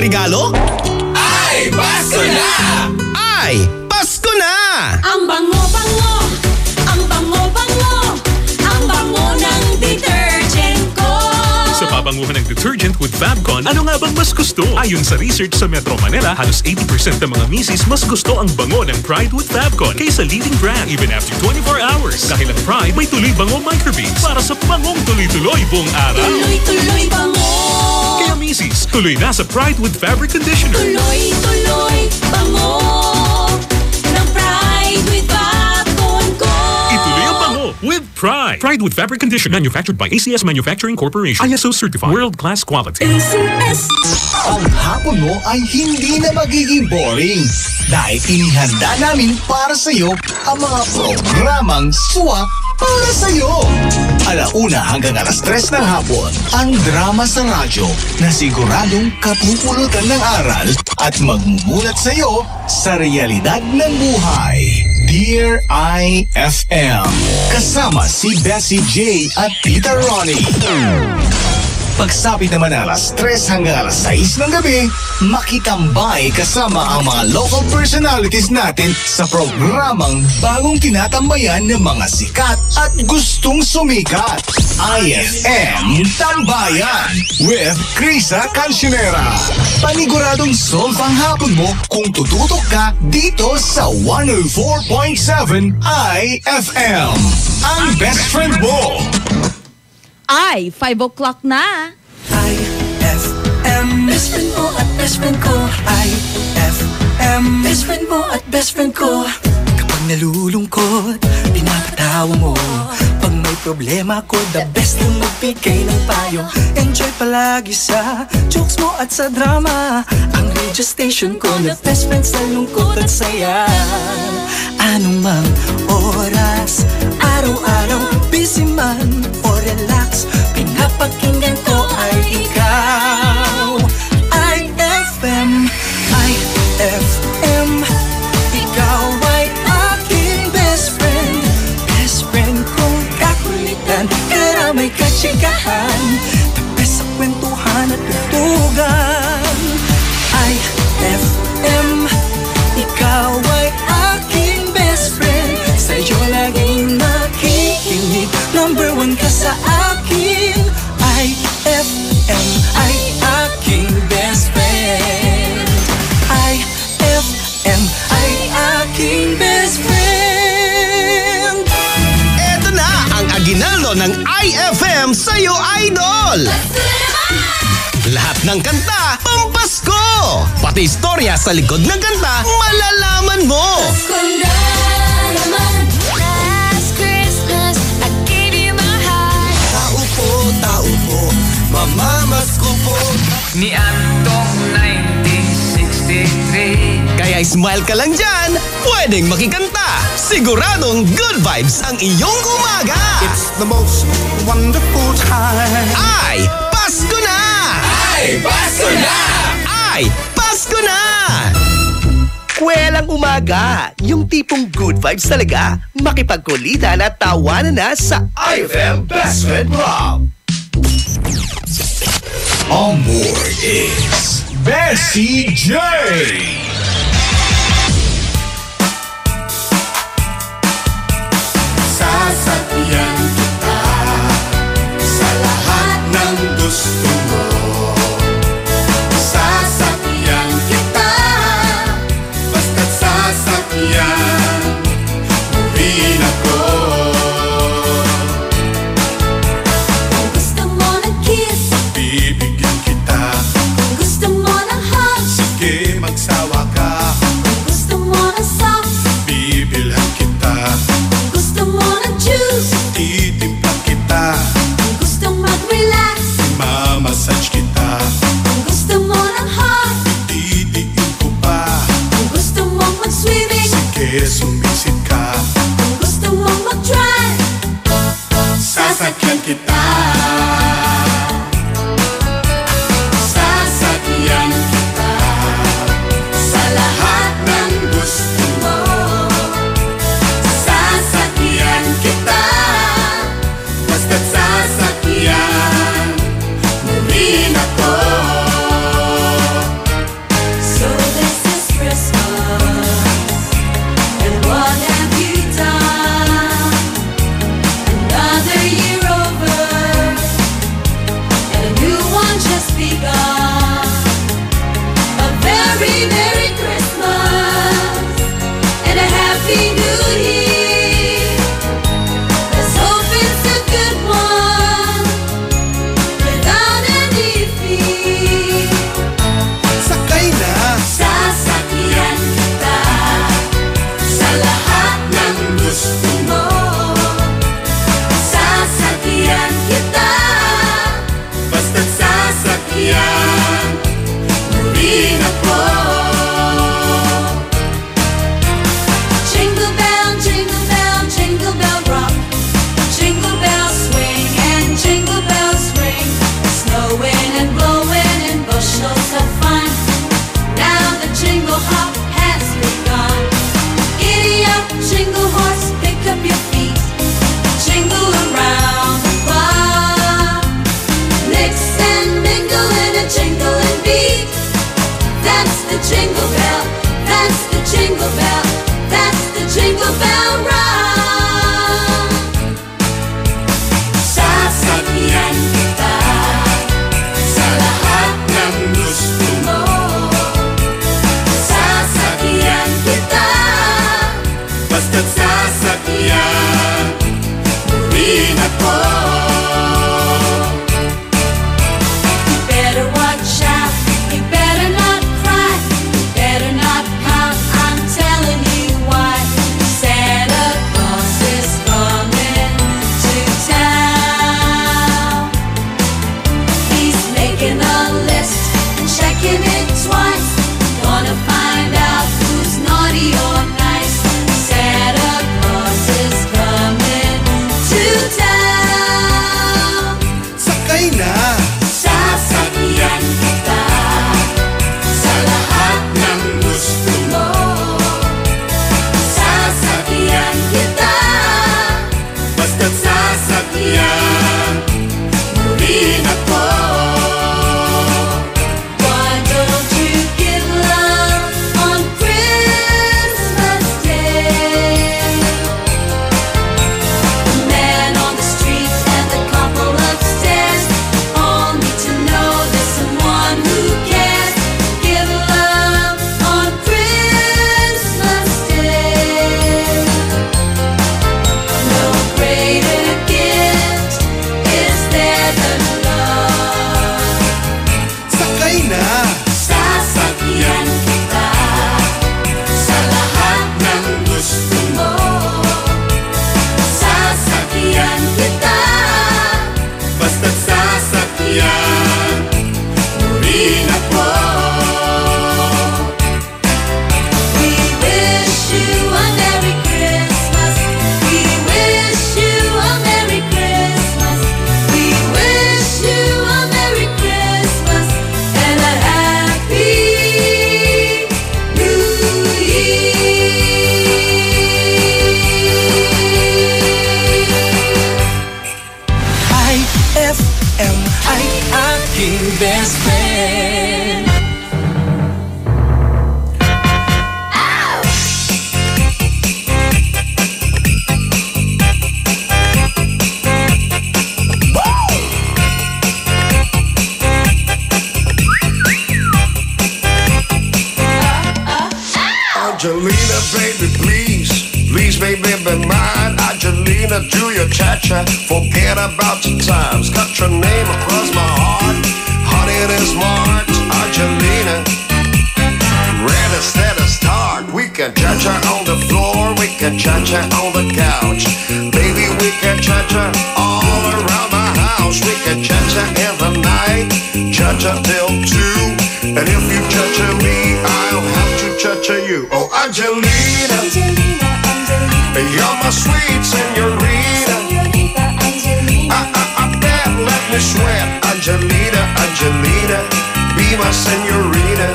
regalo? Ay, Pasko na! Ay, Pasko na! Ang bango-bango, ang bango-bango, ang bango ng detergent ko. Sa pabanguhan ng detergent with Fabcon, ano nga bang mas gusto? Ayon sa research sa Metro Manila, halos 80% ng mga misis mas gusto ang bango ng Pride with Fabcon kaysa leading brand even after 24 hours. Dahil ang Pride may tuloy bango microbeads para sa bangong tuloy-tuloy buong araw. Tuloy-tuloy bango. Kaya misis, tuloy na sa Pride with Fabric Conditioner. Tuloy-tuloy bango ng Pride with Fabcon ko. Ituloy ang bango with Pride. Pride with Fabric Conditioner, manufactured by ACS Manufacturing Corporation. ISO certified. World-class quality. ACS. Ang hapon mo ay hindi na magiging boring dahil inihanda namin para sa iyo ang mga programang swak para sa iyo. 1:00 hanggang 3:00 ng hapon, ang drama sa radyo na siguradong kapupulutan ng aral at magmumulat sa iyo sa realidad ng buhay. Dear IFM, kasama si Bessie J at Tita Ronnie. Pagsapit naman ng 3:00 hanggang 6:00 ng gabi, makitambay kasama ang mga local personalities natin sa programang bagong tinatambayan ng mga sikat at gustong sumikat. IFM Tambayan with Krisa Cancionera. Paniguradong solve ang hapon mo kung tututok ka dito sa 104.7 IFM. Ang best friend mo. Ay, 5:00 na. IFM, best friend mo at best friend ko. IFM, best friend mo at best friend ko. Kapag nalulungkot, pinapatawa mo. Pag may problema ko, the best na magbigay ng payo. Enjoy palagi sa jokes mo at sa drama. Ang radio station ko na best friend sa lungkot at saya. Anumang oras, araw-araw, busy man o relax, pinapakinggan ko ay ikaw. IFM, IFM, ikaw ay aking best friend. Best friend kong kakulitan, karamay katsikahan, tapos sa kwentuhan at tutugan. IFM, ikaw ay aking best friend. Sa'yo laging makikinig, number 1 ka sa akin. IFM ay aking best friend. IFM ay aking best friend. Eto na ang aginaldo ng IFM sa'yo, idol! Lahat ng kanta, pampasko! Pati istorya sa likod ng kanta, malalaman mo! Pasko na naman. Last Christmas, I gave you my heart. Tao po, mamamasko po. Ni Antong 1963. Kaya smile ka lang dyan, pwedeng makikanta. Siguradong good vibes ang iyong umaga. It's the most wonderful time. Ay, Pasko na! Ay, Pasko na! Ay, Pasko na! Kwelang umaga, yung tipong good vibes talaga. Makipagkulitan at tawanan na sa IFM Best Friend Rock. On board is Bessie J. Sasakyan kita sa lahat ng gusto mo. Sasakyan kita, basta't sasakyan mo rin ako. Kung gusto mo ng kiss, Bibigyan kita, kung gusto mo ng hug, sige magsawa ka. kung gusto mo ng socks, Bibilhan kita, kung gusto mo ng juice, titimpla kita, kung gusto mag-relax, mamassage kita, kung gusto mo ng heart, didiin ko pa. kung gusto mo mag-swimming, Sige sumisid ka, kung gusto mo mag-drive, sasakyan kita. Sasakyan kita sa lahat ng gusto mo. Sasakyan kita, basta't sasakyan mo rin ako. bell. That's the jingle bell. That's the jingle bell rock. Sasakyan kita sa lahat ng gusto mo. Sasakyan kita, Basta't sasakyan mo rin ako. you better watch out. You better not cry. You better not pout. I'm telling you why. Santa Claus is coming to town. He's making a list and checking it twice. Gonna find out who's naughty or nice. Santa Claus is coming to town. Sakay na! Sasakyan kita sa lahat ng gusto mo. Sasakyan kita, Basta't sasakyan mo rin ako. why don't you give love on Christmas Day? The man on the street and the couple upstairs all need to know there's someone who cares. Give love on Christmas Day. No greater gift is there than love. Sakay na! Sasakyan kita sa lahat ng gusto mo. Sasakyan kita, Basta't sasakyan mo rin ako. we wish you a Merry Christmas. We wish you a Merry Christmas. We wish you a Merry Christmas and a Happy New Year. IFM ay aking best friend. Angelina, baby, please, please, baby, be mine. Angelina, do your cha-cha, forget about your times. Got your name across my heart, honey, it is marked. Angelina, ready, steady, start. We can cha-cha on the floor, we can cha-cha on the couch. Baby, we can cha-cha all around my house. We can cha-cha in the night, cha-cha till 2. And if you cha-cha me, I'll have to cha-cha you. Oh, Angelina, Angelina, Angelina, you're my sweet senorita. Señorita Angelina. I bet, let me sweat. Angelina, Angelina, be my senorita.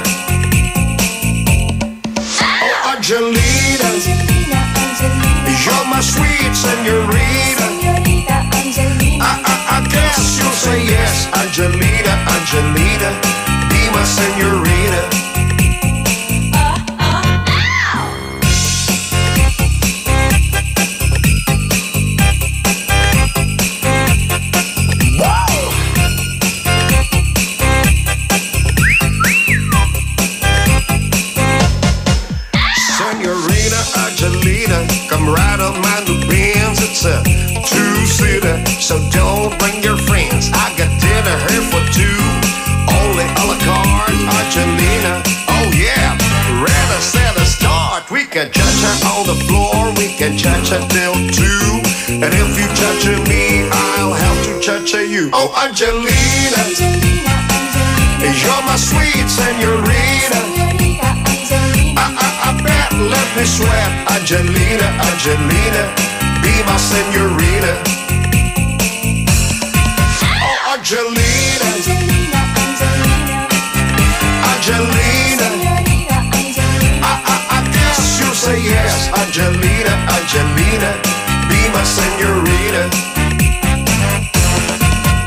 Oh, Angelina, Angelina, Angelina, you're my sweet senorita. Señorita Angelina. I guess you'll say yes. Angelina, Angelina, be my senorita. Senorita Angelina, come ride on my new Benz. It's a two-seater, so don't bring your friends. I got dinner here for two, only a la carte. Angelina, oh yeah, ready, set, start. We can cha-cha on the floor, we can cha-cha till 2. And if you cha-cha me, I'll have to cha-cha you. Oh, Angelina, Angelina, Angelina, you're my sweet senorita. Señorita Angelina. I bet, let me sweat. Angelina, Angelina, be my senorita. Oh, Angelina, Angelina, Angelina, Angelina, Señorita Angelina. I guess you'll say yes. Angelina, Angelina, be my senorita.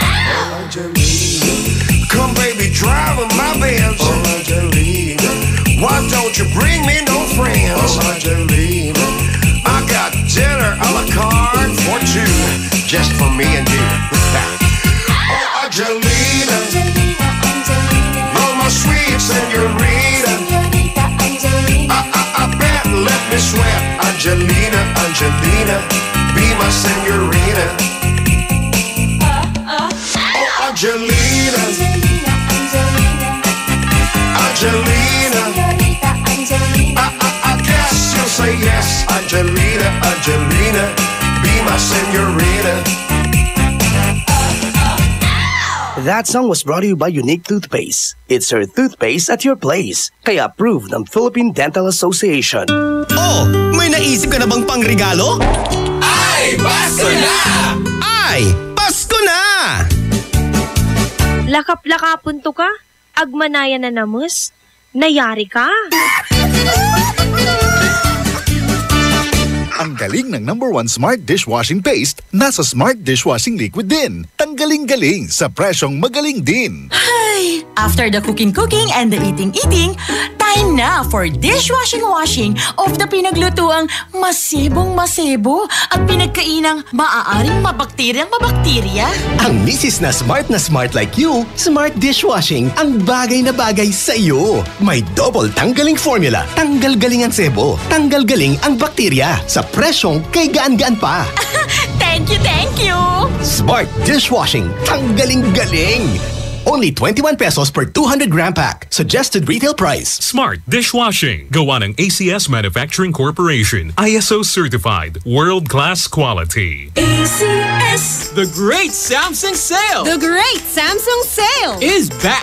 Oh, Angelina, come baby, drive in my Benz. Oh, Angelina, why don't you bring me no friends? Oh, Angelina, I got dinner a la carte for two, just for me and you. Oh, Angelina, oh, my sweet senorita, I bet, let me sweat. Angelina, Angelina, be my senorita. Oh, Angelina, Angelina, I guess you'll say yes. Angelina, Angelina, be my senorita. That song was brought to you by Unique Toothpaste. It's her toothpaste at your place. Kaya approved ng Philippine Dental Association. Oh, may naisip ka na bang pangregalo? Ay, Pasko na! Ay, Pasko na! Lakap-lakapun to ka? Agmanaya na namus? Nayari ka? Ang galing ng #1 Smart Dishwashing Paste, nasa Smart Dishwashing Liquid din. Tanggaling-galing sa presyong magaling din. Ay, after the cooking and the eating, time na for dishwashing of the pinaglutuang masibong-masibo at pinagkainang maaaring mabakterya. Ang misis na smart like you, Smart Dishwashing ang bagay na bagay sa iyo. May double tanggaling formula. Tanggal galing ang sebo. Tanggal galing ang bakterya. Sa presyong kay gaan-gaan pa. Thank you! Smart Dishwashing. Tanggaling-galing. Only 21 pesos per 200-gram pack. Suggested retail price. Smart Dishwashing. Gawa ng ACS Manufacturing Corporation. ISO certified. World-class quality. ACS. The great Samsung sale. The great Samsung sale is back.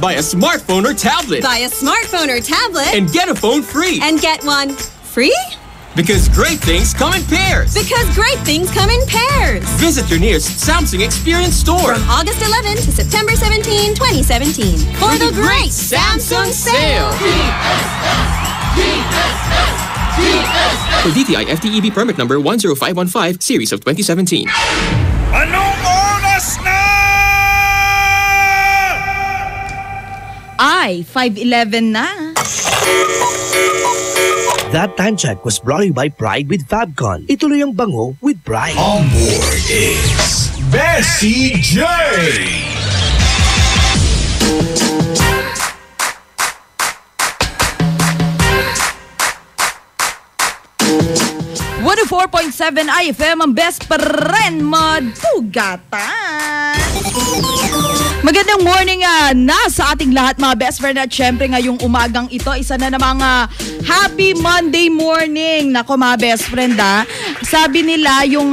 Buy a smartphone or tablet. And get a phone free. And get one free? Because great things come in pairs. Visit your nearest Samsung Experience store from August 11 to September 17, 2017 for the great Samsung sale. For DTI FTEB permit number 10515 series of 2017. Anong oras na? Ay, 5:11 na. That time check was brought to you by Pride with Fabcon. Ituloy ang bango with Pride. On board is Bessie J. 104.7 IFM ang best friend mod Pugatan. Magandang morning na sa ating lahat mga best friend at syempre ngayong umagang ito isa na namang happy Monday morning. Nako mga best friend sabi nila yung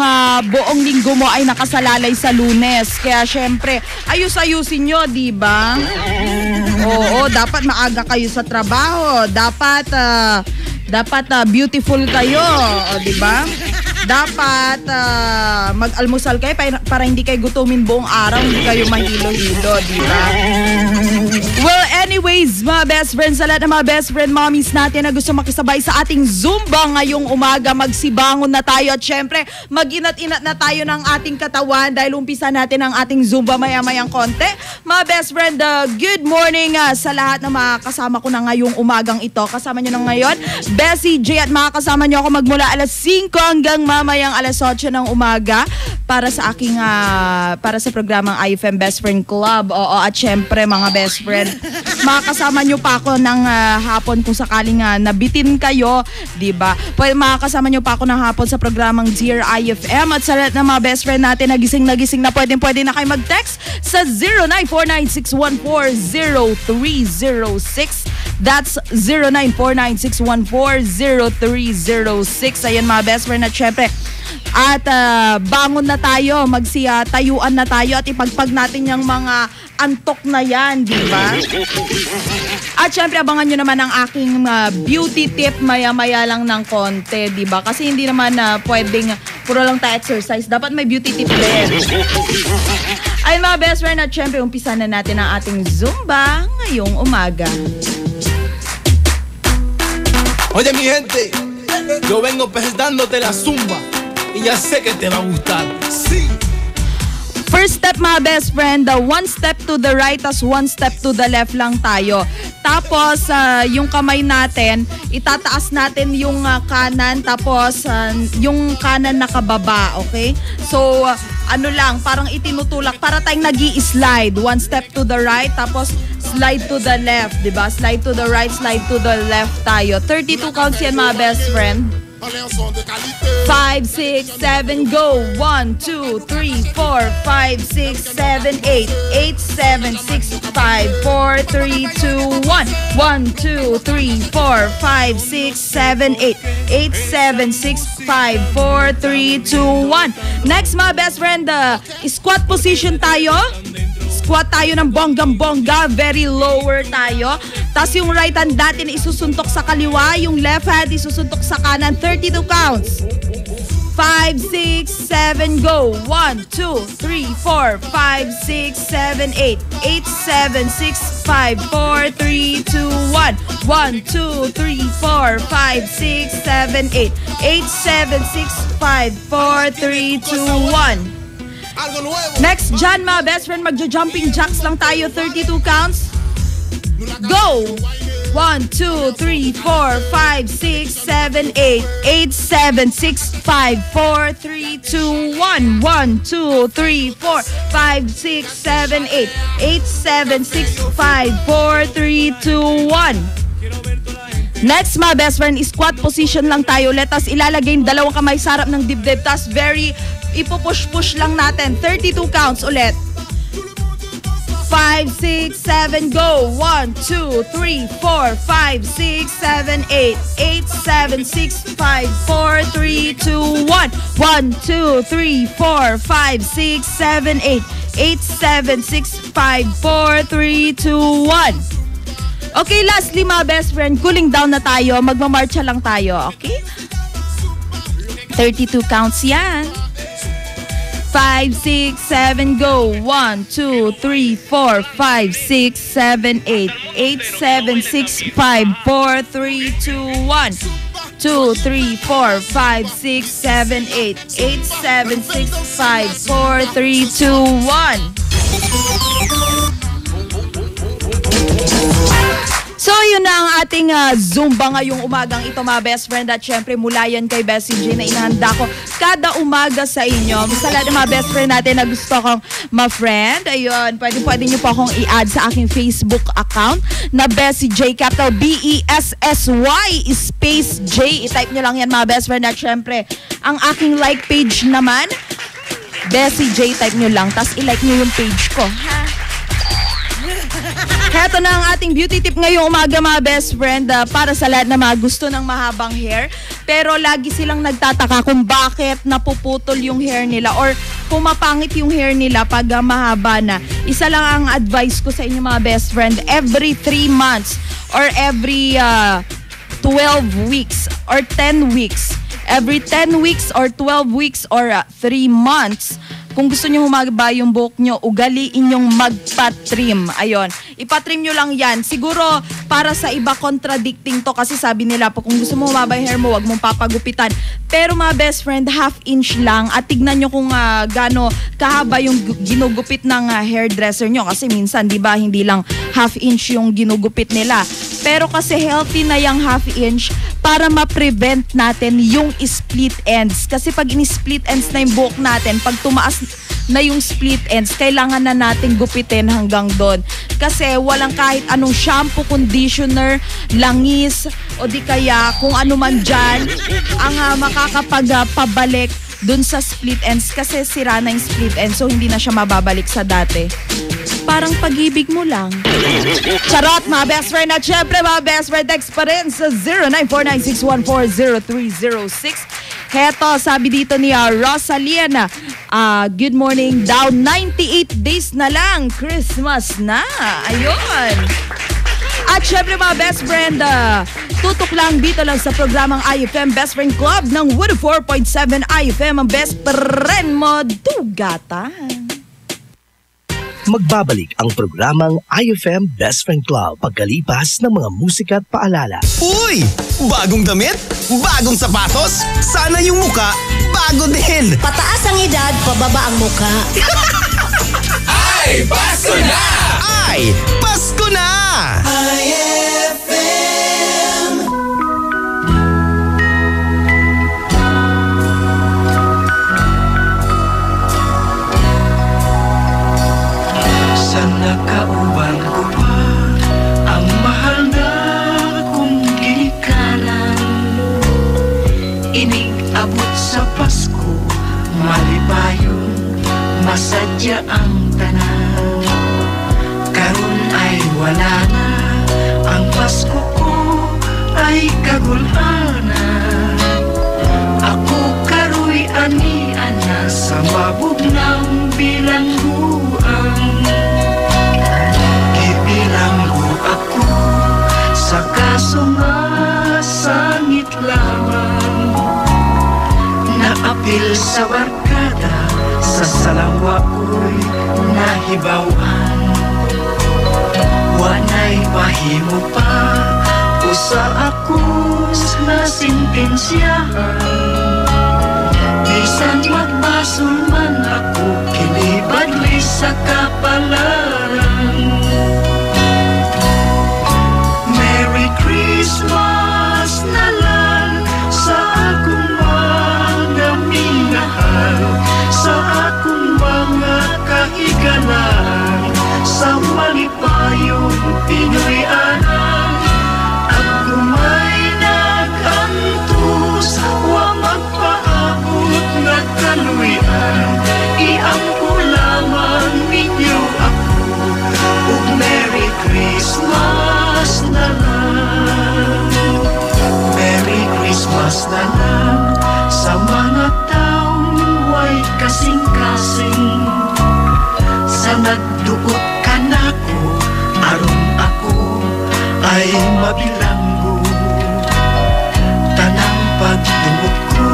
buong linggo mo ay nakasalalay sa Lunes. Kaya syempre ayus-ayusin nyo, di ba? Oo, dapat maaga kayo sa trabaho. Dapat beautiful kayo, di ba? Dapat mag-almusal kayo para hindi kayo gutumin buong araw, hindi kayo mahilo-hilo, di ba? Well, anyways, mga best friends, sa lahat ng mga best friend mommies natin na gusto makisabay sa ating Zumba ngayong umaga, magsibangon na tayo at syempre, mag-inat-inat na tayo ng ating katawan dahil umpisa natin ang ating Zumba maya-mayang konti. Mga best friend, good morning sa lahat ng mga kasama ko na ngayong umagang ito. Kasama nyo na ngayon, Bessie J at makakasama nyo ako magmula alas 5 hanggang mamayang alas 8 ng umaga para sa aking para sa programang IFM Best Friend Club. Oo, at syempre mga best friend, makakasama nyo pa ako ng hapon kung sakaling nabitin kayo, di ba? Makakasama nyo pa ako ng hapon sa programang Dear IFM at sa lahat ng mga best friend natin nagising na pwede na kayo mag-text sa 0949-614-0306. That's 0949-614-0306. Ayan mga best friend at syempre at bangon na tayo, tayuan na tayo at ipagpag natin yung mga antok na yan, di ba? At syempre abangan nyo naman ang aking beauty tip maya-maya lang ng konti, di ba? Kasi hindi naman pwedeng puro lang tayo exercise, dapat may beauty tip din. Ay mga best friend at syempre umpisa na natin ang ating Zumba ngayong umaga. Oye mi gente, yo vengo presentándote la zumba y ya sé que te va a gustar. Sí. First step mga best friend, one step to the right tas one step to the left lang tayo. Tapos yung kamay natin, itataas natin yung kanan tapos yung kanan nakababa, okay? So ano lang, parang itinutulak para tayong nag-i-slide. One step to the right tapos slide to the left, diba? Slide to the right, slide to the left tayo. 32 counts yan mga best friend. 5, 6, 7, go. 1, 2, 3, 4, 5, 6, 7, 8, 8, 7, 6, 5, 4, 3, 2, 1. 1, 2, 3, 4, 5, 6, 7, 8, 8, 7, 6, 5, 4, 3, 2, 1. Next mga best friend, squat position tayo. Squat tayo ng bonggang-bongga, very lower tayo. Tapos yung right hand natin isusuntok sa kaliwa, yung left hand isusuntok sa kanan. 32 counts. 5, 6, 7, go. 1, 2, 3, 4, 5, 6, 7, 8, 8, 7, 6, 5, 4, 3, 2, 1. 1, 2, 3, 4, 5, 6, 7, 8, 8, 7, 6, 5, 4, 3, 2, 1. Next dyan mga best friend, magja-jumping jacks lang tayo. 32 counts. Go! 1, 2, 3, 4, 5, 6, 7, 8, 8, 7, 6, 5, 4, 3, 2, 1. 1, 2, 3, 4, 5, 6, 7, 8, 8, 7, 6, 5, 4, 3, 2, 1. Next mga best friend, squat position lang tayo. Let us ilalagay yung dalawang kamay sa harap ng dibdib. Tas very ipupush-push lang natin. 32 counts ulit. 5, 6, 7, go. 1, 2, 3, 4, 5, 6, 7, 8, 8, 7, 6, 5, 4, 3, 2, 1. 1, 2, 3, 4, 5, 6, 7, 8, 8, 7, 6, 5, 4, 3, 2, 1. Okay, lastly mga best friend, cooling down na tayo. Magmamarcha lang tayo, okay? 32 counts yan. 5, 6, 7, go. 1, 2, 3, 4, 5, 6, 7, 8, 8, 7, 6, 5, 4, 3, 2, 1. 2, 3, 4, 5, 6, 7, 8, 8, 7, 6, 5, 4, 3, 2, 1. So yun na ang ating Zumba ngayong umagang ito mga best friend. At syempre mula yan kay Bessie J na inahanda ko kada umaga sa inyo. Sa lahat ng mga best friend natin na gusto kong ma-friend, ayun, pwede nyo po akong i-add sa aking Facebook account na Bessie J, capital B-E-S-S-Y space J. I-type nyo lang yan mga best friend. At syempre ang aking like page naman, Bessie J, type nyo lang. Tapos i-like nyo yung page ko, ha? Heto na ang ating beauty tip ngayong umaga mga best friend, para sa lahat na mga gusto ng mahabang hair pero lagi silang nagtataka kung bakit napuputol yung hair nila or pumapangit yung hair nila pag mahaba na. Isa lang ang advice ko sa inyo mga best friend, every 3 months or every 12 weeks or 10 weeks, every 10 weeks or 12 weeks or 3 months, kung gusto nyo humaba yung buhok nyo, ugaliin yung magpa-trim. Ayun, ipatrim nyo lang yan. Siguro para sa iba contradicting to kasi sabi nila po kung gusto mo humaba yung hair mo, wag mong papagupitan. Pero mga best friend, half inch lang at tignan nyo kung gaano kahaba yung ginugupit ng hairdresser nyo. Kasi minsan, di ba, hindi lang half inch yung ginugupit nila. Pero kasi healthy na yung half inch para ma-prevent natin yung split ends. Kasi pag in-split ends na yung buhok natin, pag tumaas na yung split ends, kailangan na natin gupitin hanggang doon. Kasi walang kahit anong shampoo, conditioner, langis, o di kaya kung ano man dyan, ang makakapagpabalik dun sa split ends kasi sira na yung split ends so hindi na siya mababalik sa dati. Parang pag-ibig mo lang. Charot mga best friend. At syempre mga best friend, text pa rin sa 0949-614-0306. Heto, sabi dito ni Rosalia, good morning daw, 98 days na lang, Christmas na. Ayun. At syempre mga best friend, tutok lang dito lang sa programang IFM Best Friend Club ng 104.7 IFM, ang best friend mo, dugatan. Magbabalik ang programang IFM Best Friend Club pagkalipas ng mga musika at paalala. Uy! Bagong damit? Bagong sapatos? Sana yung muka bago din! Pataas ang edad, pababa ang muka. Ay, Pasko na! Ay, Pasko na! Sa nakauban ko pa ang mahal na kong ginikanan. Inig-abot sa Pasko, malibayong masadya ang tanan. Karon ay wala na, ang Pasko ko ay kagulanan. Ako karoy ani-ana sa mabog ng bilangguan. Gibilanggo ako sa kaso nga sangit lamang. Naapil sa barkada, sa salawa ko'y nahibawan. Wanay mahimo pa usa akos na sintensyahan. Bisan magbasul man ako, kinibadli sa kapalaran. Merry Christmas na lang sa akong mga minahal, sa akong mga kahigalan, sa malipayong Pinoy-anan. Ako may nag-antos, wa magpaabot na kaluyan. Iampo lamang ninyo ako, ug Merry Christmas na lang. Merry Christmas na lang sa mga taong way kasing-kasing. Sa nagduot ka nako, aron ako ay mabilanggo. Tanang pagduot ko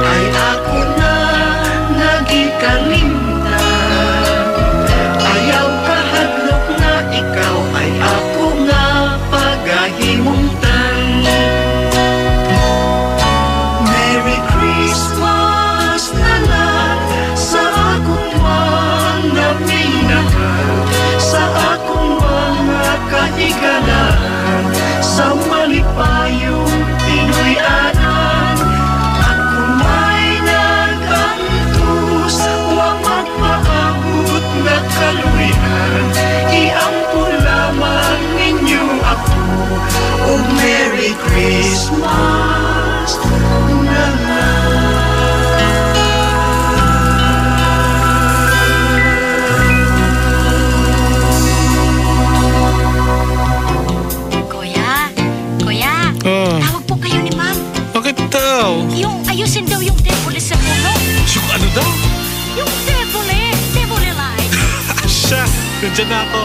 ay ako na nagikalimtan. Ayaw kahadlok na ikaw ay ako nga pagahimuntan. Merry Christmas na lang sa akong mga minahal, sa akong mga kahigalan, sa malipayong Pinoy-anan. Ako may nag-antos, wa magpaabot na kaluyan. Iampo lamang ninyo ako, o Merry Christmas na lang. Kuya, tawag po kayo ni ma'am. Bakit daw? Yung ayusin daw yung tebole sa puno. Yung ano daw? Yung tebole light. Siya, nandiyan na ako.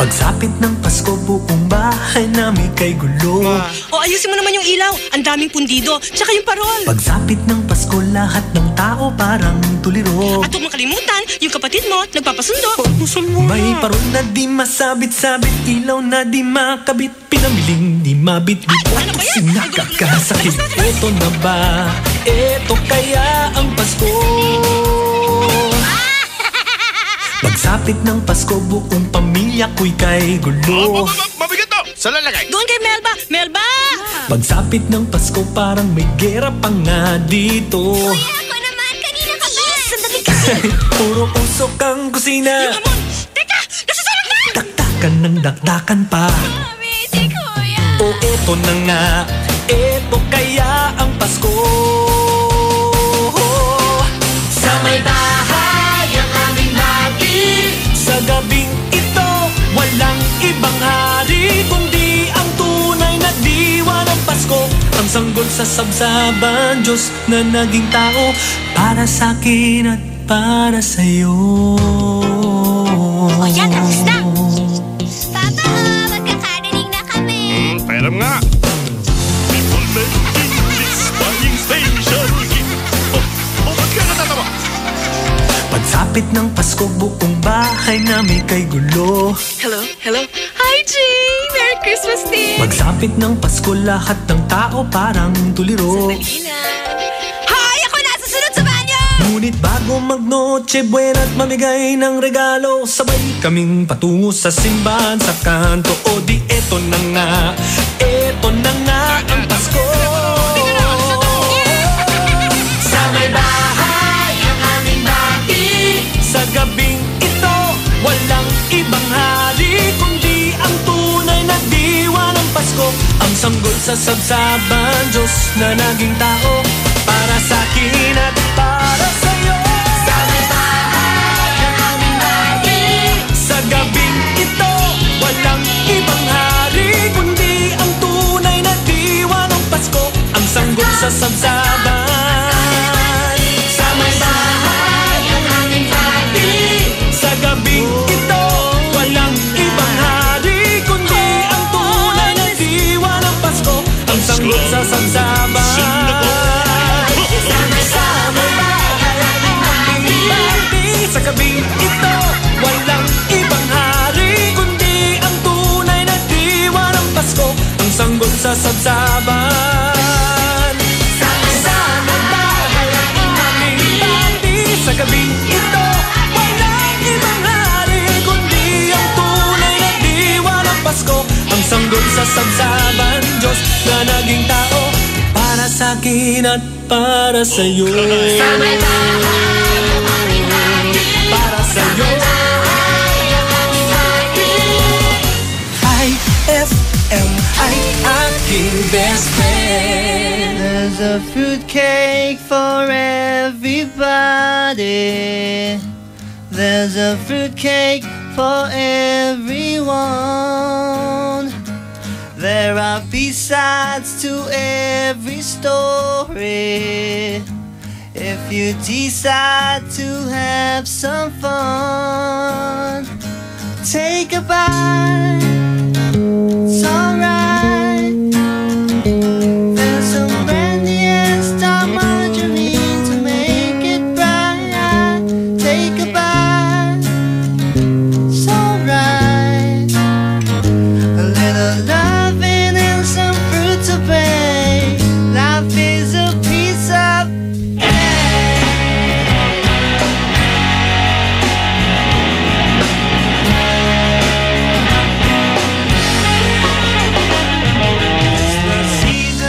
Pagsapit ng Pasko, buong bahay namin kay gulo. O ayusin mo naman yung ilaw, ang daming pundido, tsaka yung parol. Pagsapit ng Pasko, lahat ng tao parang tuliro. At huwag makalimutan, yung kapatid mo, nagpapasundo. May parol na di masabit-sabit, ilaw na di makabit, pinamiling di mabit-bit. Ano ba yan? Nakakasakit. Ito na ba? Ito kaya ang Pasko? Pagsapit ng Pasko, buong pamilya ko'y kay gulo. Mabigat to! Saan lalagay? Doon kay Melba! Melba! Pagsapit ng Pasko, parang may gera pa nga dito. Ako naman, kanina ka ba? Sandali kasi. Puro usok ang kusina. Yung amon! Teka! Nasasalat na! Dakdakan ng dakdakan pa. Si Kuya. O eto na nga, eto kaya ang Pasko. Sa may bahay ang aming lagi. Sa gabing ito, walang ibang hari, kundi ang tunay na diwa ng Pasko. Ang sanggol sa sabsaban, Diyos na naging tao, para sa akin at para sa'yo. O yan, tapos na. Papa, magkakarinig na kami. Pairam nga. People making this flying station. Ba't ka natatawa? Pagsapit ng Pasko, buong bahay namin kay gulo. Hello? Hi, Jane! Merry Christmas din! Pagsapit ng Pasko, lahat ng tao parang tuliro. Sandali lang. Hi! Ako nasa sunod sa banyo! Ngunit bago magnoche buena't mamigay ng regalo, sabay kaming patungo sa simbahan sa kanto. O di eto na nga ang Pasko. Sa may bahay ang aming bati, sa gabing ito walang ibang hari kundi ang tunay na diwa ng Pasko. Ang sanggol sa sabsaban, Diyos na naging tao para sa akin at para sa'yo. Sa may bahay ang aming bati, sa gabing ito walang ibang hari kundi ang tunay na diwa ng Pasko. Ang sanggol sa sabsaban, sa may bahay ang aming bati, sa gabing ito walang ibang hari kundi ang tunay na diwa ng Pasko. Ang sanggol sa sabsaban, sa gabing ito walang ibang hari kundi ang tunay na diwa ng Pasko. Ang sanggol sa sabsaban, sa may bahay ang aming bati, sa gabing ito walang ibang hari kundi ang tunay na diwa ng Pasko. Ang sanggol sa sabsaban, Diyos na naging tao para sa akin at para sa'yo. Sa may bahay ang aming bati, para sa'yo. IFM ay aking best friend. There's a fruitcake for everybody. There's a fruitcake for everyone. There are B-sides to every story. If you decide to have some fun, take a bite, it's alright. There's some brandy and star margarine to make it bright. Take a bite, it's alright. A little loving and some fruit to bake. Life is a piece of season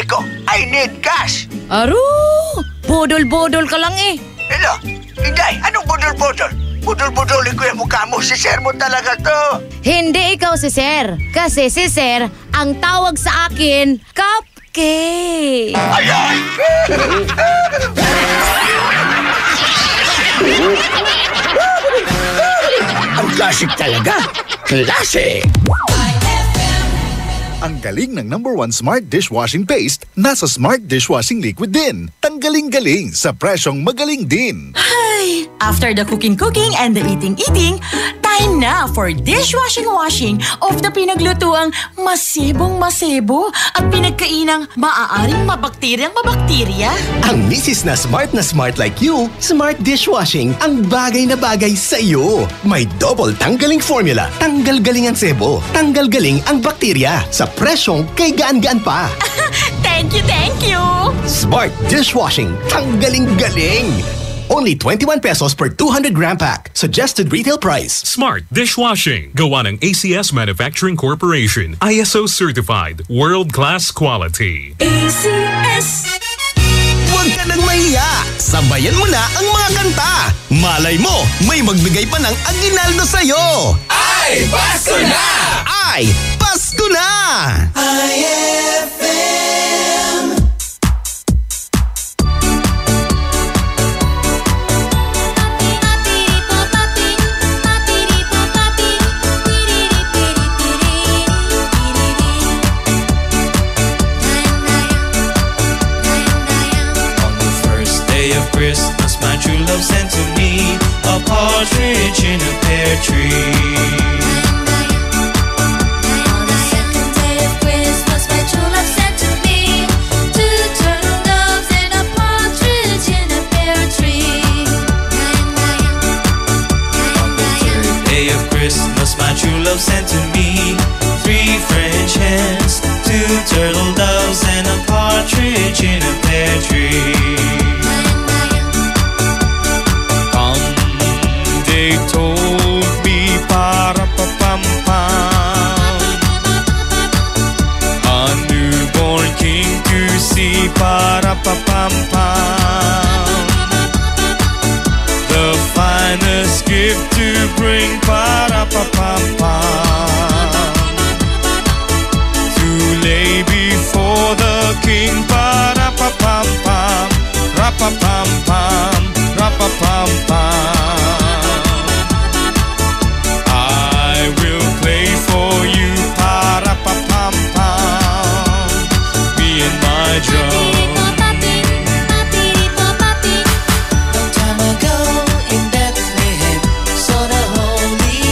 ko. I need cash. Aro, bodol-bodol ka lang eh. Hello, Inday, anong budol-budol? Budol-budolin ko yung mukha mo. Si Sir mo talaga to. Hindi ikaw si Sir. Kasi si Sir, ang tawag sa akin, Cupcake. Ay! Ang classic talaga. Classic! Ang galing ng #1 Smart Dishwashing Paste nasa Smart Dishwashing Liquid din. Tanggaling-galing sa presyong magaling din. Ay, after the cooking and the eating, time na for dishwashing of the pinaglutuang masibong-masibo at pinagkainang maaaring mabakterya. Ang misis na smart like you, Smart Dishwashing ang bagay na bagay sa iyo. May double tanggaling formula. Tanggal galing ang sebo. Tanggal galing ang bakterya. Sa presyong kay gaan-gaan pa. Thank you! Smart Dishwashing. Tanggaling galing. Only 21 pesos per 200-gram pack. Suggested retail price. Smart Dishwashing. Gawa ng ACS Manufacturing Corporation. ISO certified. World-class quality. ACS. Huwag ka nang mahiya. Sabayan mo na ang mga kanta. Malay mo, may magbigay pa ng aginaldo sa'yo. Ay, Pasko na! Ay, Pasko na! IFM. Christmas, my true love sent to me a partridge in a pear tree. On the second day of Christmas, my true love sent to me 2 turtle doves and a partridge in a pear tree. On the third day of Christmas, my true love sent to me 3 French hens, 2 turtle doves and a partridge in a pear tree. They told me para-pa-pam-pam, a newborn king to see, para-pa-pam-pam, the finest gift to bring, para-pa-pam-pam, to lay before the king, para-pa-pam-pam, ra-pa-pam-pam, ra-pa-pam-pam. Long time ago in Bethlehem, saw the Holy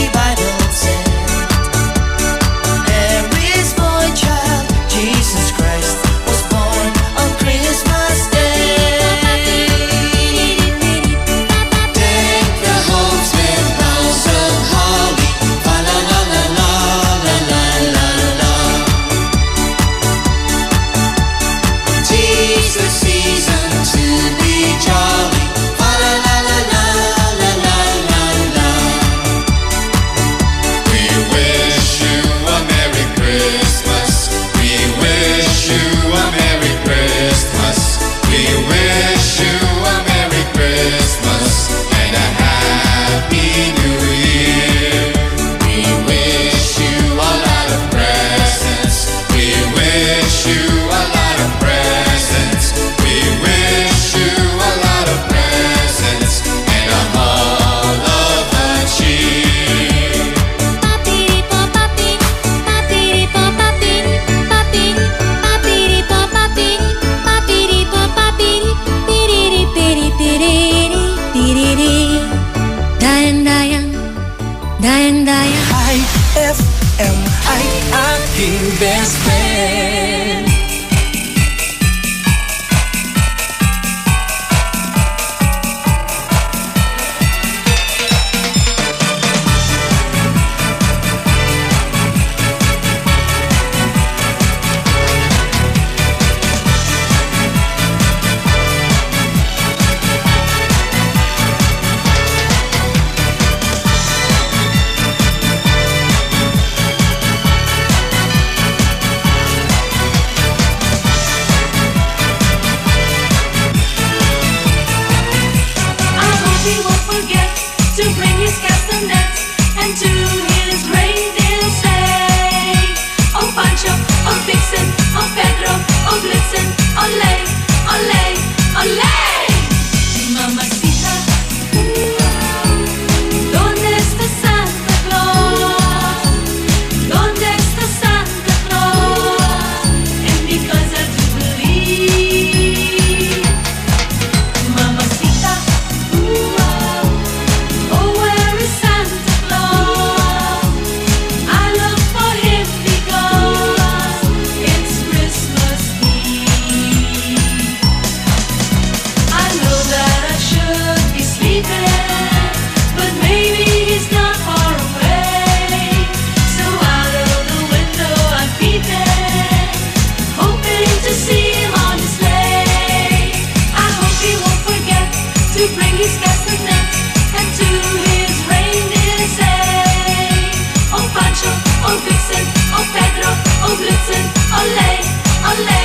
ring his castanet, and to his reindeer say, Oh Pancho, oh Vixen, oh Pedro, oh Blitzen, ole, ole,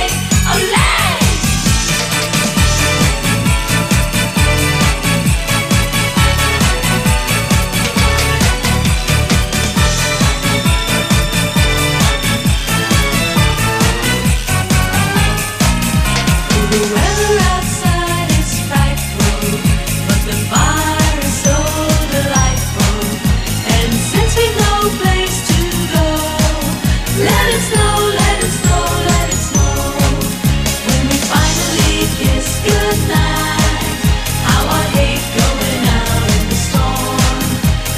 ole. The weather outside is frightful, but the fire is so delightful. And since we've no place to go, let it snow, let it snow, let it snow. When we finally kiss goodnight, how I hate going out in the storm.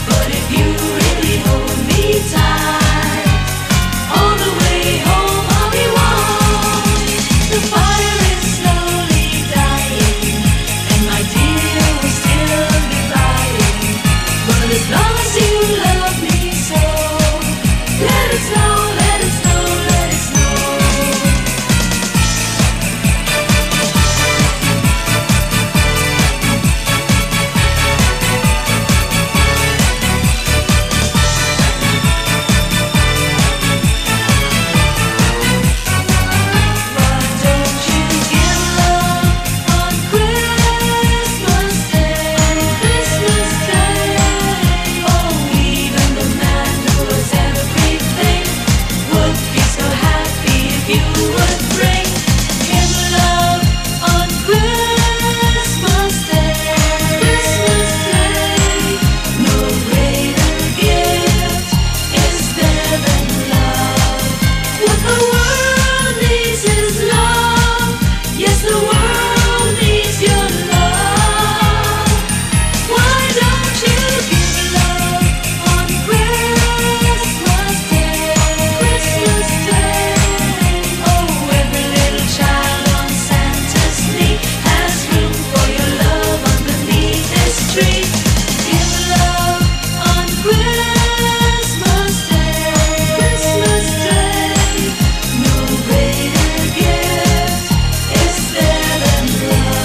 But if you really hold me tight, all the way home I'll be warm. The fire is slowly dying, and my dear will still be crying. But as long as you love me so, let it snow, let it snow, let it snow. Why don't you give love on Christmas Day? Christmas Day. Oh, even the man who was everything would be so happy if you would bring him love on Christmas Day. Christmas Day. No greater gift is there than love. What the world needs is love. Yes, the world needs your love. Why don't you give love on Christmas Day? Christmas Day. Oh, every little child on Santa's knee has room for your love underneath his tree. Give love on Christmas Day. Christmas Day. No greater gift is there than love.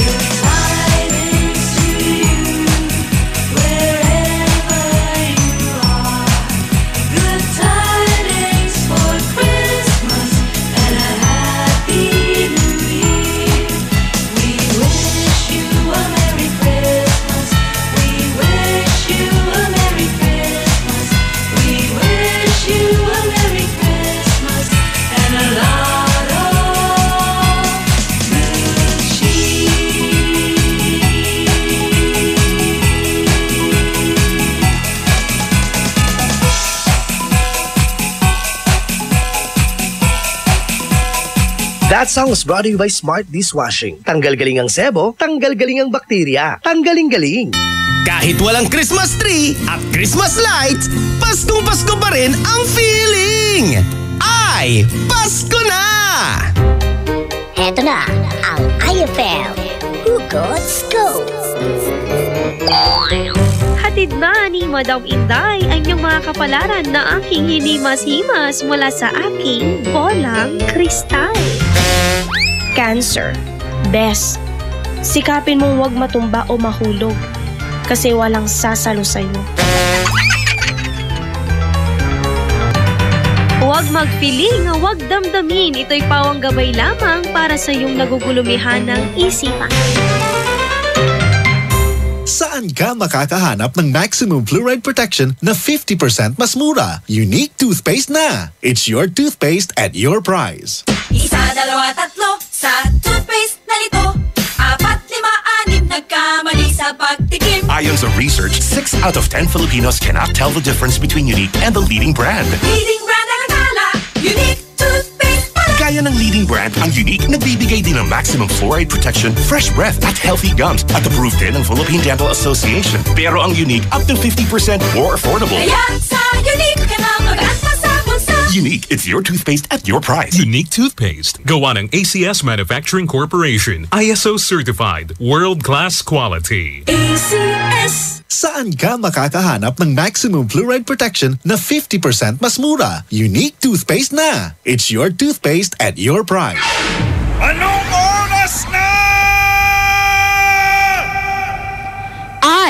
Good tidings to you, wherever you are. Good tidings for Christmas and a happy New Year. We wish you a Merry Christmas. We wish you a Merry Christmas. We wish you a Merry Christmas and a lot of good cheer. That song was brought to you by Smart Dishwashing. Tanggal galing ang sebo, tanggal galing ang bakterya. Tanggaling galing. Kahit walang Christmas tree at Christmas lights, Paskong Pasko pa rin ang feeling! Ay, Pasko na! Heto na ang IFM Hugot Scoop. Hatid na ni Madam Inday ang iyong mga kapalaran na aking hinimas-himas mula sa aking bolang kristal. Cancer. Bes, sikapin mong huwag matumba o mahulog kasi walang sasalo sa'yo. Huwag magpiling, huwag damdamin. Ito'y pawang gabay lamang para sa iyong nagugulumihan ng isipan. Saan ka makakahanap ng maximum fluoride protection na 50% mas mura? Unique toothpaste na! It's your toothpaste at your price. Isa, dalawa, tatlo sa toothpaste na nito. 4, 5, 6 nagkamali sa pagtikim. Ayon sa research, 6 out of 10 Filipinos cannot tell the difference between Unique and the leading brand. Leading brand ang akala, Unique toothpaste pala. Kaya ng leading brand, ang Unique nagbibigay din ng maximum fluoride protection, fresh breath at healthy gums at approved din ng Philippine Dental Association. Pero ang Unique up to 50% more affordable. Kaya sa Unique ka na mag-atma sa bulsa. Unique, it's your toothpaste at your price. Unique toothpaste. Gawa ng ACS Manufacturing Corporation. ISO certified. World-class quality. ACS! Saan ka makakahanap ng maximum fluoride protection na 50% mas mura? Unique toothpaste na. It's your toothpaste at your price. Anong oras na?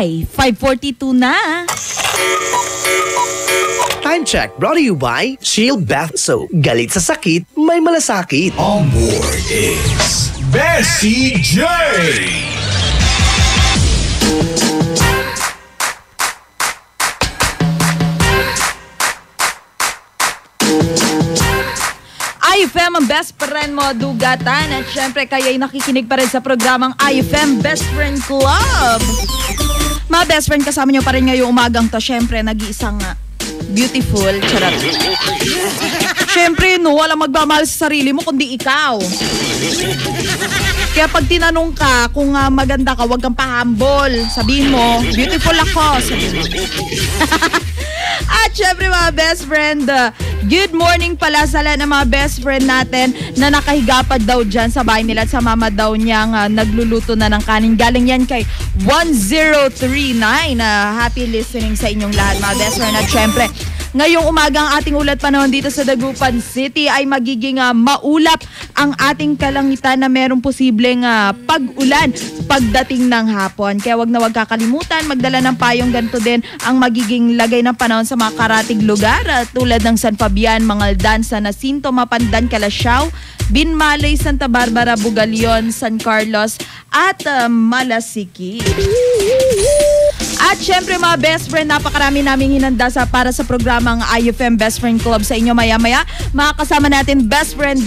Ay, 5:42 na. Time check brought to you by Shield Bath Soap. Galit sa sakit, may malasakit. On board is Bessie J. IFM ang best friend mo, dugatan. At syempre, kaya'y nakikinig pa rin sa programang IFM Best Friend Club. Mga best friend, kasama nyo pa rin ngayong umagang to. Syempre, nag-iisang beautiful. Charot. Syempre, no, walang magmamahal sa sarili mo kundi ikaw. Kaya pag tinanong ka kung maganda ka, huwag kang pahambol. Sabihin mo, beautiful ako. Sabihin mo. At syempre mga best friend, good morning pala sa lahat ng mga best friend natin na nakahigapad daw dyan sa bahay nila at sa mama daw niyang nagluluto na ng kanin. Galing yan kay 1039. Happy listening sa inyong lahat mga best friend. At syempre, ngayong umagang ating ulat panahon dito sa Dagupan City ay magiging maulap ang ating kalangitan na merong posibleng pag-ulan pagdating ng hapon. Kaya wag na wag kakalimutan, magdala ng payong. Ganito din ang magiging lagay ng panahon sa mga karatig lugar tulad ng San Fabian, Mangaldan, San Jacinto, Mapandan, Calasiao, Binmalay, Santa Barbara, Bugalion, San Carlos at Malasiki. At syempre mga best friend, napakarami naming hinanda para sa programang IFM Best Friend Club sa inyo maya-maya. Makakasama natin best friend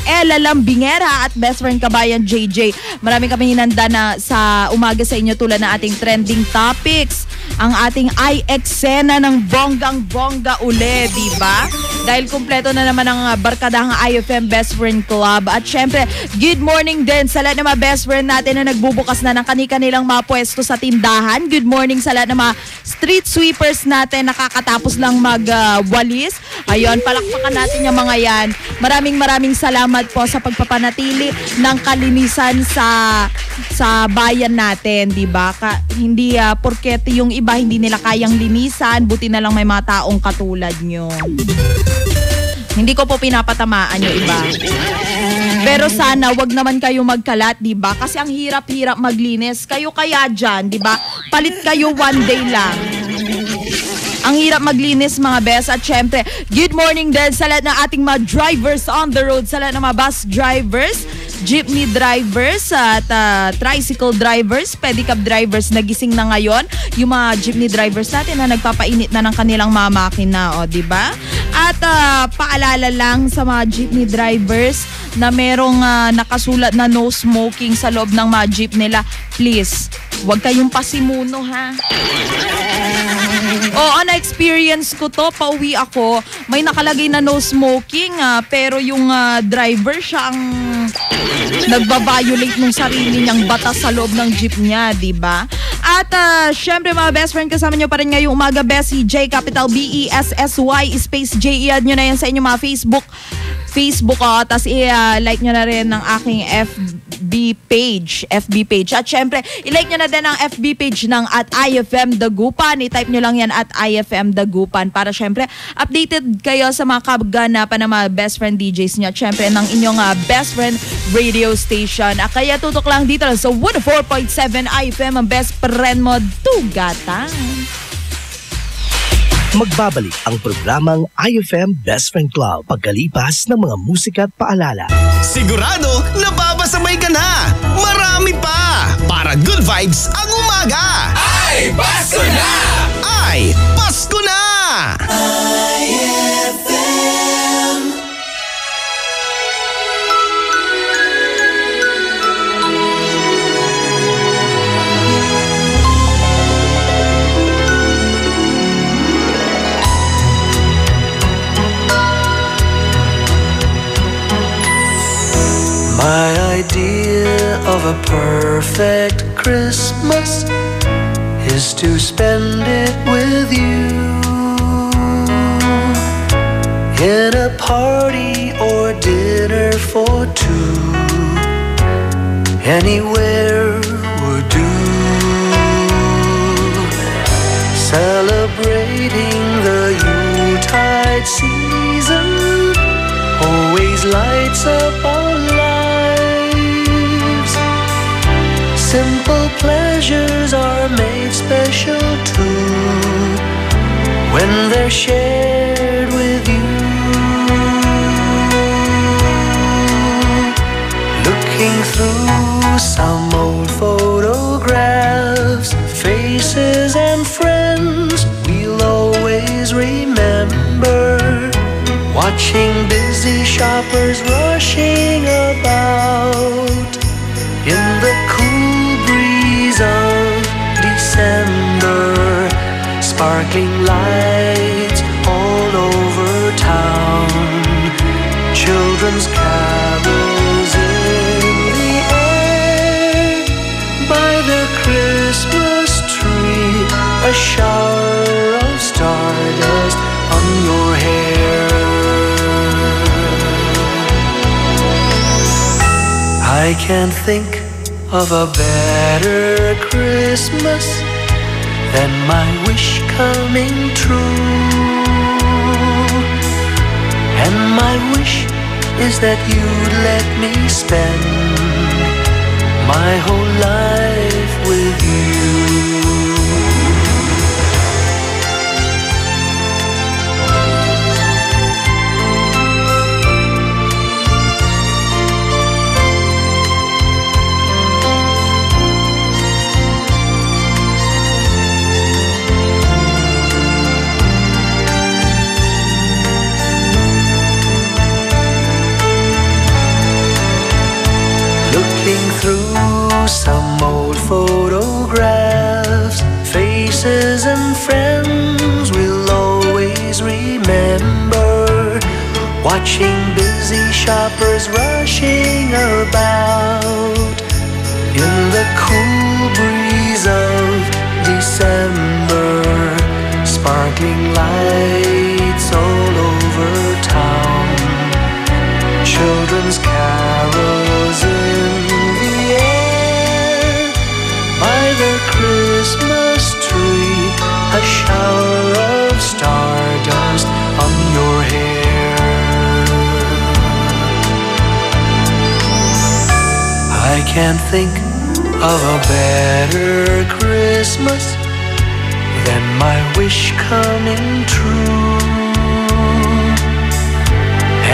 Ella Lambingera at best friend kabayan JJ. Marami kami hinanda na sa umaga sa inyo tulad ng ating trending topics. Ang ating eksena ng bonggang-bongga uli, diba? Dahil kumpleto na naman ang barkadahang IFM Best Friend Club. At syempre, good morning din sa lahat ng mga best friend natin na nagbubukas na ng kani-kanilang mga pwesto sa tindahan. Good morning sa lahat ng mga street sweepers natin nakakatapos lang magwalis. Ayun, palakpakan natin yung mga yan. Maraming salamat po sa pagpapanatili ng kalinisan sa bayan natin, di ba? Hindi porket yung iba hindi nila kayang linisan, buti na lang may mga taong katulad nyo. Hindi ko po pinapatamaan yung iba. Pero sana wag naman kayo magkalat, di ba? Kasi ang hirap-hirap maglinis. Kayo kaya dyan, di ba? Palit kayo one day lang. Ang hirap maglinis mga best. At syempre, good morning din sa lahat ng ating mga drivers on the road, sa lahat ng mga bus drivers, jeepney drivers at tricycle drivers, pedicab drivers na gising na ngayon. Yung mga jeepney drivers natin na nagpapainit na ng kanilang mga makina, o, di ba? At paalala lang sa mga jeepney drivers na merong nakasulat na no smoking sa loob ng mga jeep nila. Please, huwag kayong pasimuno, ha? Oo, na-experience ko to. Pauwi ako. May nakalagay na no smoking, pero yung driver siya ang nagbabiolate ng sarili niyang batas sa loob ng jeep niya, diba? At syempre mga best friend, kasama nyo pa rin ngayong umaga, Bessie J, capital BESSY, space J. I-add nyo na yan sa inyong mga Facebook, tapos i-like nyo na rin ng aking FB page. At syempre, i-like nyo na din ang FB page ng @IFM Dagupan. I-type nyo lang yan @IFM Dagupan para syempre, updated kayo sa mga kaganapan ng mga best friend DJs nyo. At syempre, ng inyong best friend radio station. Kaya tutok lang dito lang sa 104.7 IFM, ang best friend mo, Dugatan. Magbabalik ang programang IFM Best Friend Club pagkalipas ng mga musika at paalala. Sigurado nababasabay ka na. Marami pa. Para good vibes ang umaga. Ay, Pasko na! Ay, Pasko na! IFM. My idea of a perfect Christmas is to spend it with you. in a party or dinner for two. Anywhere would do. Celebrating the Yuletide season always lights up our lives. Simple pleasures are made special too when they're shared with you. Looking through some old photographs, faces and friends we'll always remember. Watching busy shoppers rushing about in the cool breeze of December. Sparkling lights all over town, children's carols in the air. By the Christmas tree, a shower of stardust on your hair. I can't think of a better Christmas than my wish coming true. And my wish is that you'd let me spend my whole life with you. Through some old photographs, faces and friends we'll always remember. Watching busy shoppers rushing about in the cool breeze of December. Sparkling lights all over town, children's carols in the Christmas tree, a shower of stardust on your hair. I can't think of a better Christmas than my wish coming true.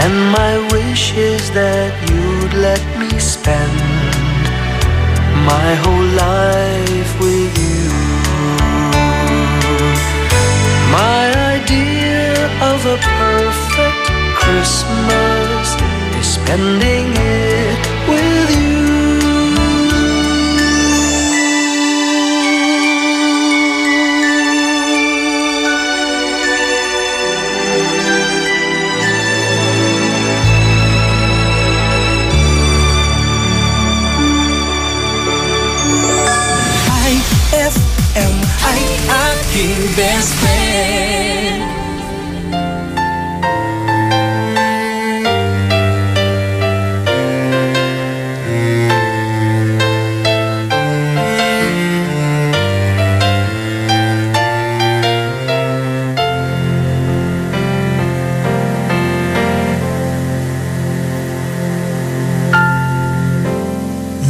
And my wish is that you'd let me spend my whole life with you. My idea of a perfect Christmas is spending it with you. Am I aking best friend?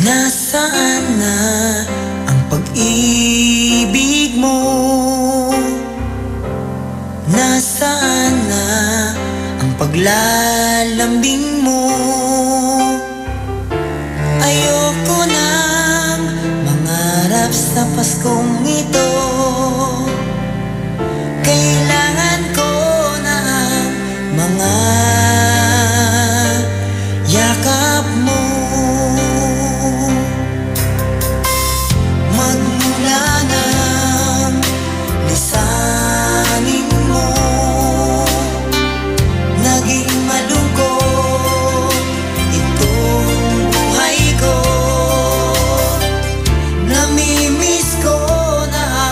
Nasaan na ang pag-ibig mo? Nasaan na ang paglalambing mo? Ayoko nang mangarap sa Paskong ito. Kailangan ko na ang mga yakap mo. Magmula ng lisanin mo, naging malungkot itong buhay ko. Namimiss ko na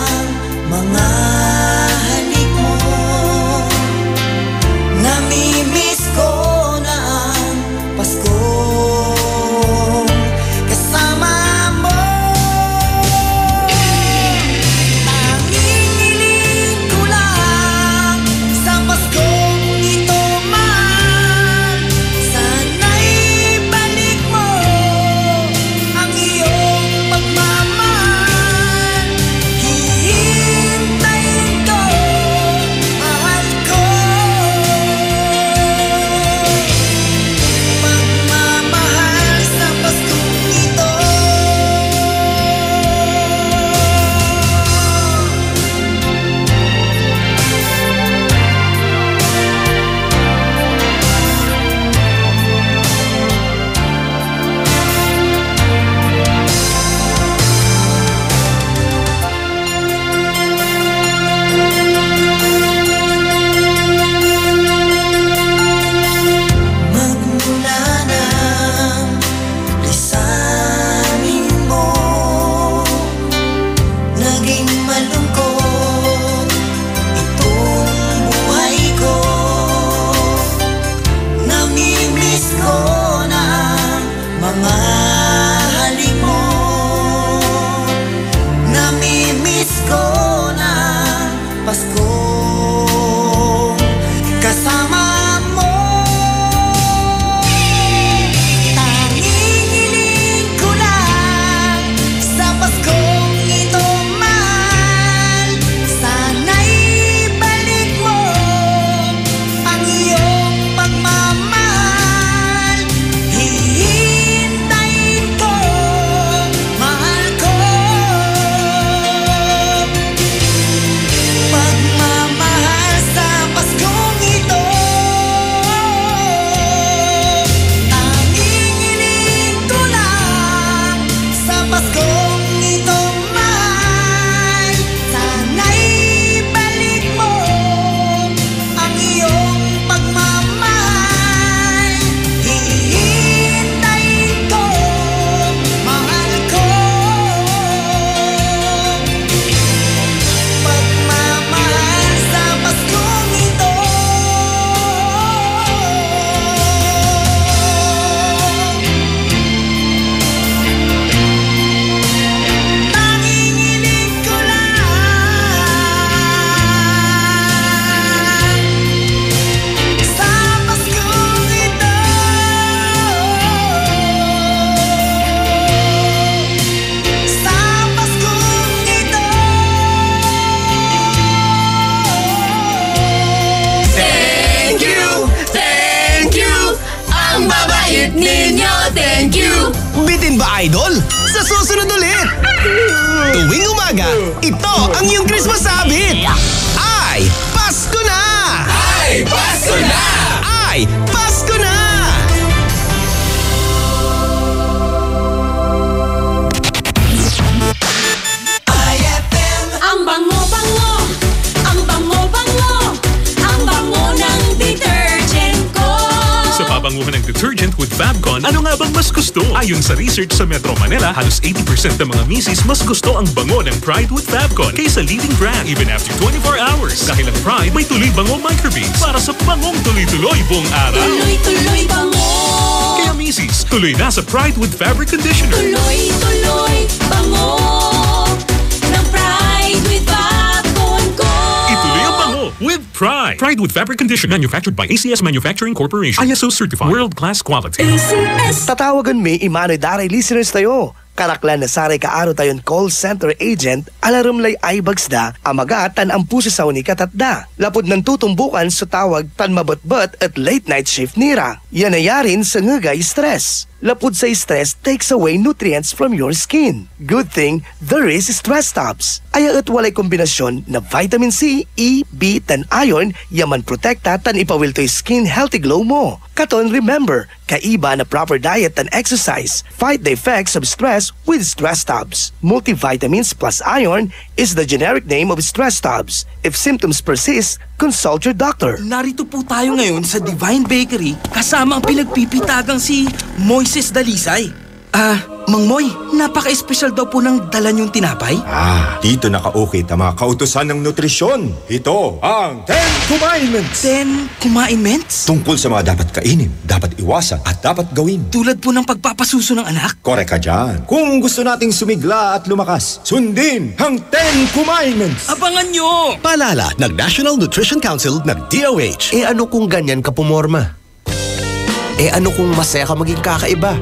Bitin ba, Idol? Sa susunod ulit! Tuwing umaga, ito ang iyong Christmas habit! Ay, Pasko na! Ay, Pasko na! Ay, Pasko na! IFM. Ang bango-bango, ang bango-bango, ang bango ng detergent ko. Sa pabanguhan ng detergent with Fabcon, ano nga bang mas gusto? Ayon sa research sa Metro Manila, halos 80% ng mga misis mas gusto ang bango ng Pride with Fabcon kaysa leading brand even after 24 hours. Dahil ang Pride may tuloy bango microbeads para sa bangong tuloy-tuloy buong araw. Tuloy-tuloy bango. Kaya misis, tuloy na sa Pride with Fabric Conditioner. Tuloy-tuloy bango ng Pride with Fabcon ko. Ituloy ang bango with Pride. Pride with Fabric Conditioner, manufactured by ACS Manufacturing Corporation. ISO certified, world-class quality. Tatawagan mi imano'y daray listeners tayo. Karaklan na saray kaaro tayon call center agent, alarumlay ay bagsda, amaga tan ang puso sa unika tatda. Lapod ng tutumbukan sa tawag tan mabot-bot at late night shift nira. Yan ayarin sa ngagay stress. Lapod sa stress takes away nutrients from your skin. Good thing, there is Stress Tabs. Aya at walay kombinasyon na vitamin C, E, B, tan iron, yaman protekta tan ipawil to'y skin healthy glow mo. Katon remember, kaiba na proper diet and exercise. Fight the effects of stress with Stress Tabs. Multivitamins plus iron is the generic name of Stress Tabs. If symptoms persist, consult your doctor. Narito po tayo ngayon sa Divine Bakery kasama ang pinagpipitagang si Moises Dalisay. Mang Moy, napaka-espesyal daw po ng dala niyong tinapay. Dito nakaukit ang mga kautusan ng nutrisyon. Ito ang 10 Commandments. 10 Commandments? Tungkol sa mga dapat kainin, dapat iwasan at dapat gawin. Tulad po ng pagpapasuso ng anak? Korek ka dyan. Kung gusto nating sumigla at lumakas, sundin ang 10 Commandments. Abangan nyo! Paalala ng National Nutrition Council ng DOH. Ano kung ganyan ka pumorma? Ano kung masaya ka maging kakaiba?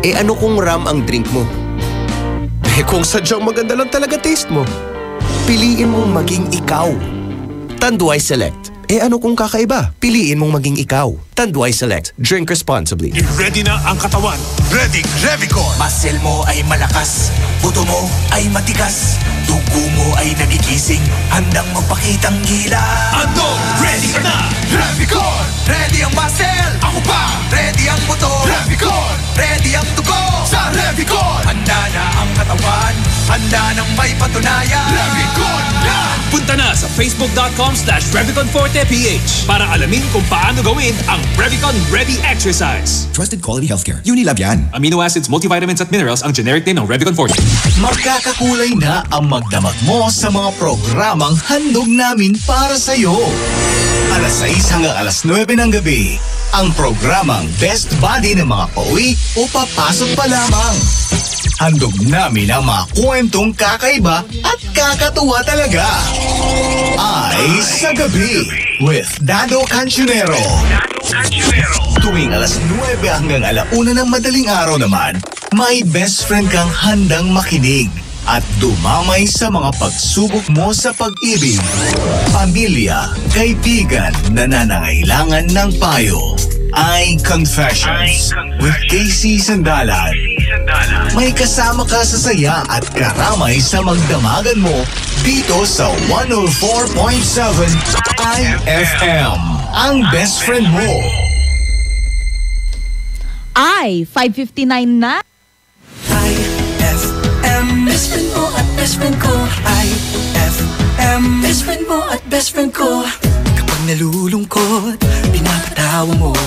Ano kung ram ang drink mo? Kung sadyang maganda lang talaga taste mo, piliin mong maging ikaw. Tanduay Select. Ano kung kakaiba? Piliin mong maging ikaw. Tanduay Select. Drink responsibly. Ready na ang katawan. Ready, Revicon. Muscle mo ay malakas, buto mo ay matigas, dugo mo ay nagigising, handang magpakitang gila. Ano? Ready ka na? Revicon. Ready ang muscle. Ako pa. Ready ang motor. Revicon. Ready ang dugo. Sa Revicon. Handa na ang katawan, handa nang may patunayan. Revicon na. Punta na sa facebook.com/ReviconFortePH para alamin kung paano gawin ang Revicon Ready Exercise. Trusted Quality Healthcare. Unilab yan. Amino acids, multivitamins at minerals ang generic name ng Revicon Forte. Magkakakulay na ang magdamag mo sa mga programang handog namin para sa'yo. Alas 6 hanggang alas 9 ng gabi, ang programang Best Buddy ng mga pauwi o papasok pa lamang. Handog namin ang mga kwentong kakaiba at kakatuwa talaga. Ay sa gabi with Dado Cancionero. Tuwing alas 9 hanggang alauna ng madaling araw naman, may best friend kang handang makinig at dumamay sa mga pagsubok mo sa pag-ibig, pamilya, kaibigan na nangangailangan ng payo. Ay Confessions with Casey Sandalan. May kasama ka sa saya at karamay sa magdamagan mo dito sa 104.7 IFM. Ang best friend mo. Ay, 5:59 na. IFM. Best friend mo at best friend ko. IFM. Best friend mo at best friend ko. Kapag nalulungkot, pinapatawa mo.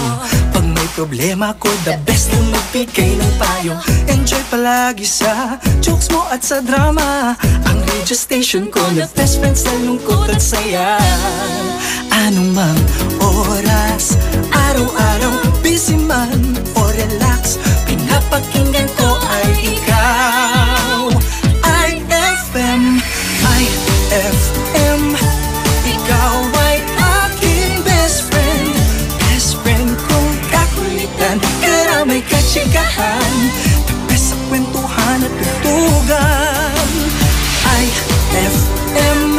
Pag may problema ko, the best na magbigay ng payo. Enjoy palagi sa jokes mo at sa drama. Ang radio station ko na best friend sa lungkot at saya. Anumang oras, araw-araw, busy man o relax, pinapakinggan ko ay ikaw. IFM, IFM, ikaw ay aking best friend. Best friend kong kakulitan, karamay katsikahan, the best sa kwentuhan at tutugan. IFM,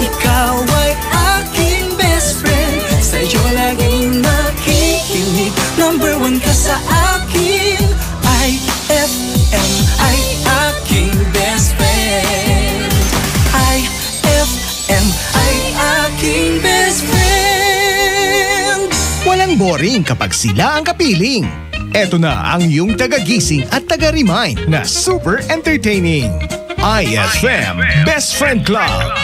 ikaw ay aking best friend. Sa'yo laging nakikinig, number one ka sa akin. boring kapag sila ang kapiling. Eto na ang iyong tagagising at taga-remind na super entertaining. IFM Best Friend Club.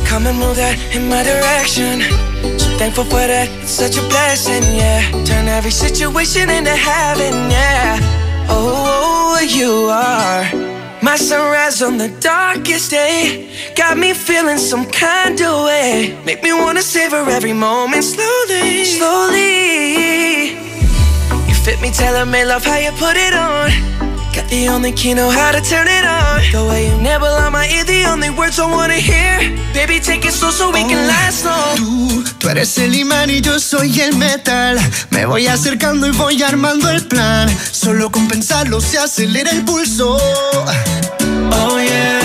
Come and move that in my direction. So thankful for that, it's such a blessing, yeah. Turn every situation into heaven, yeah. Oh, you are my sunrise on the darkest day. Got me feeling some kind of way. Make me wanna savor every moment slowly, slowly. You fit me, tailor-made, love how you put it on. Got the only key, know how to turn it on. The way you nibble on my ear, the only words I wanna hear. Baby, take it slow so we can last long. Tú eres el imán y yo soy el metal. Me voy acercando y voy armando el plan. Solo con pensarlo se acelera el pulso. Oh yeah,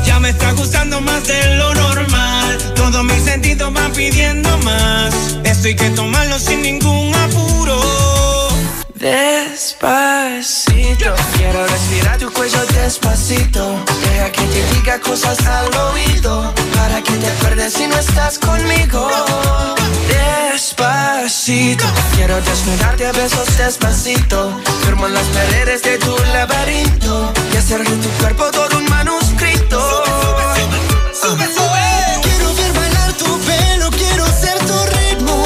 ya me está gustando más de lo normal. Todos mis sentidos van pidiendo más. Esto hay que tomarlo sin ningún apuro. Despacito, quiero respirar tu cuello despacito. Deja que te diga cosas al oído, para que te acuerdes si no estás conmigo. Despacito, quiero desnudarte a besos despacito. Firmo en las paredes de tu laberinto y hacer de tu cuerpo todo un manuscrito. Sube, sube. Quiero ver bailar tu pelo, quiero ser tu ritmo.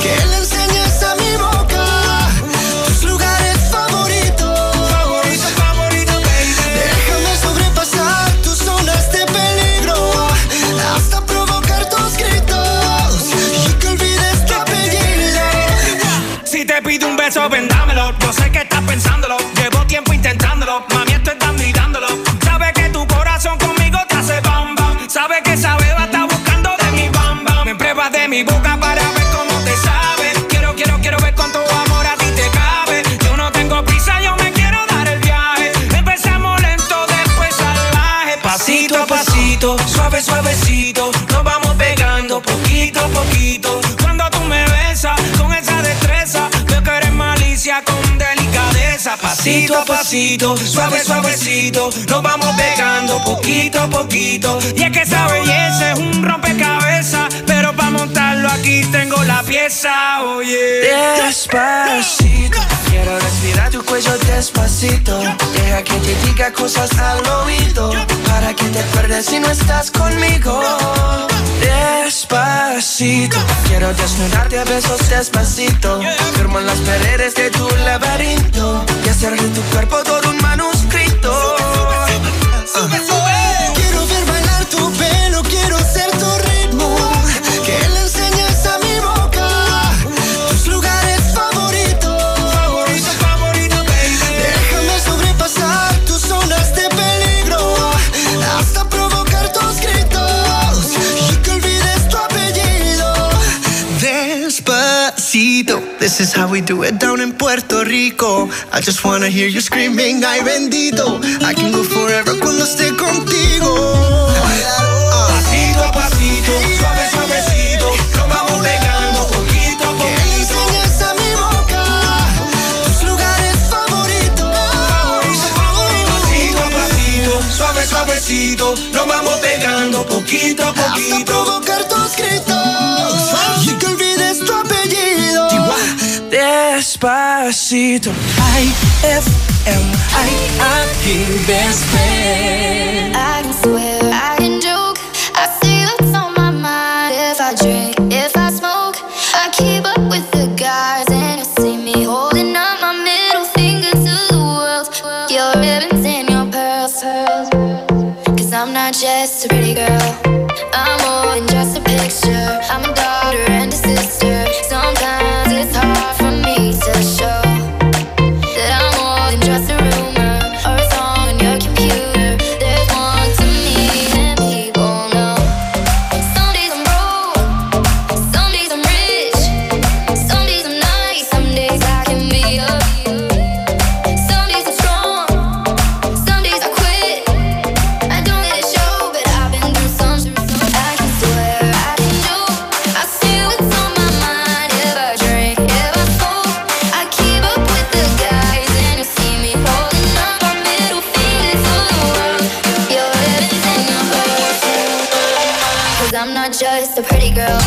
Que le enseñes a mi boca tus lugares favoritos. Favorito, favorito, baby. Déjame sobrepasar tus zonas de peligro, hasta provocar tus gritos y que olvides tu apellido. Si te pido un beso, vendámelo. Yo sé que estás pensándolo. Llevo tiempo intentándolo. Mami, esto es dando y dándolo. Sabes que tu corazón conmigo te hace bam bam. Sabes que esa beba está buscando de mi bam bam. Me pruebas de mi boca para ver cómo te sabe. Quiero ver cuánto amor a ti te cabe. Yo no tengo prisa, yo me quiero dar el viaje. Empezamos lento, después salvaje. Pasito a pasito, suave, suavecito. Nos vamos pegando poquito a poquito. Cuando tú me besas con esa destreza, veo que eres malicia con delicadeza. Pasito a pasito, suave, suavecito. Nos vamos pegando poquito a poquito. Y es que esa belleza es un rompecabezas, pero para montarlo aquí tengo la pieza, oye. Despacito, quiero respirar tu cuello despacito. Deja que te diga cosas al oído, para que te acuerdes si no estás conmigo. Despacito, quiero desnudarte a besos despacito. Firmo en las paredes de tu laberinto y hacer de tu cuerpo todo un manuscrito. Sube, sube. Quiero ver bailar tu pelo, quiero ser tu ritmo. Que le enseñes a mi boca tus lugares favoritos. Favorito, favorito, baby. Déjame sobrepasar tus zonas de peligro, hasta provocar tus gritos y que olvides tu apellido. Despacito, this is how we do it down in Puerto Rico. I just wanna hear you screaming, ay bendito. I can go forever cuando esté contigo. Pasito a pasito, suave, suavecito. Nos vamos pegando poquito a poquito. Que le enseñes a mi boca tus lugares favoritos. Pasito a pasito, suave, suavecito. Nos vamos pegando poquito a poquito. Hasta provocar tus gritos y que olvides tu apellido. Despacito. IFM, best friend. I can swear, I can joke. I see what's on my mind. If I drink, if I smoke, I keep up with the guys, and you see me holding up my middle finger to the world. Your ribbons and your pearls. Cause I'm not just a pretty girl, I'm more than just a picture. I'm a daughter and a sister. Sometimes it's hard for me to show that I'm more than just a rumor or a song on your computer. There's more to me. just a pretty girl.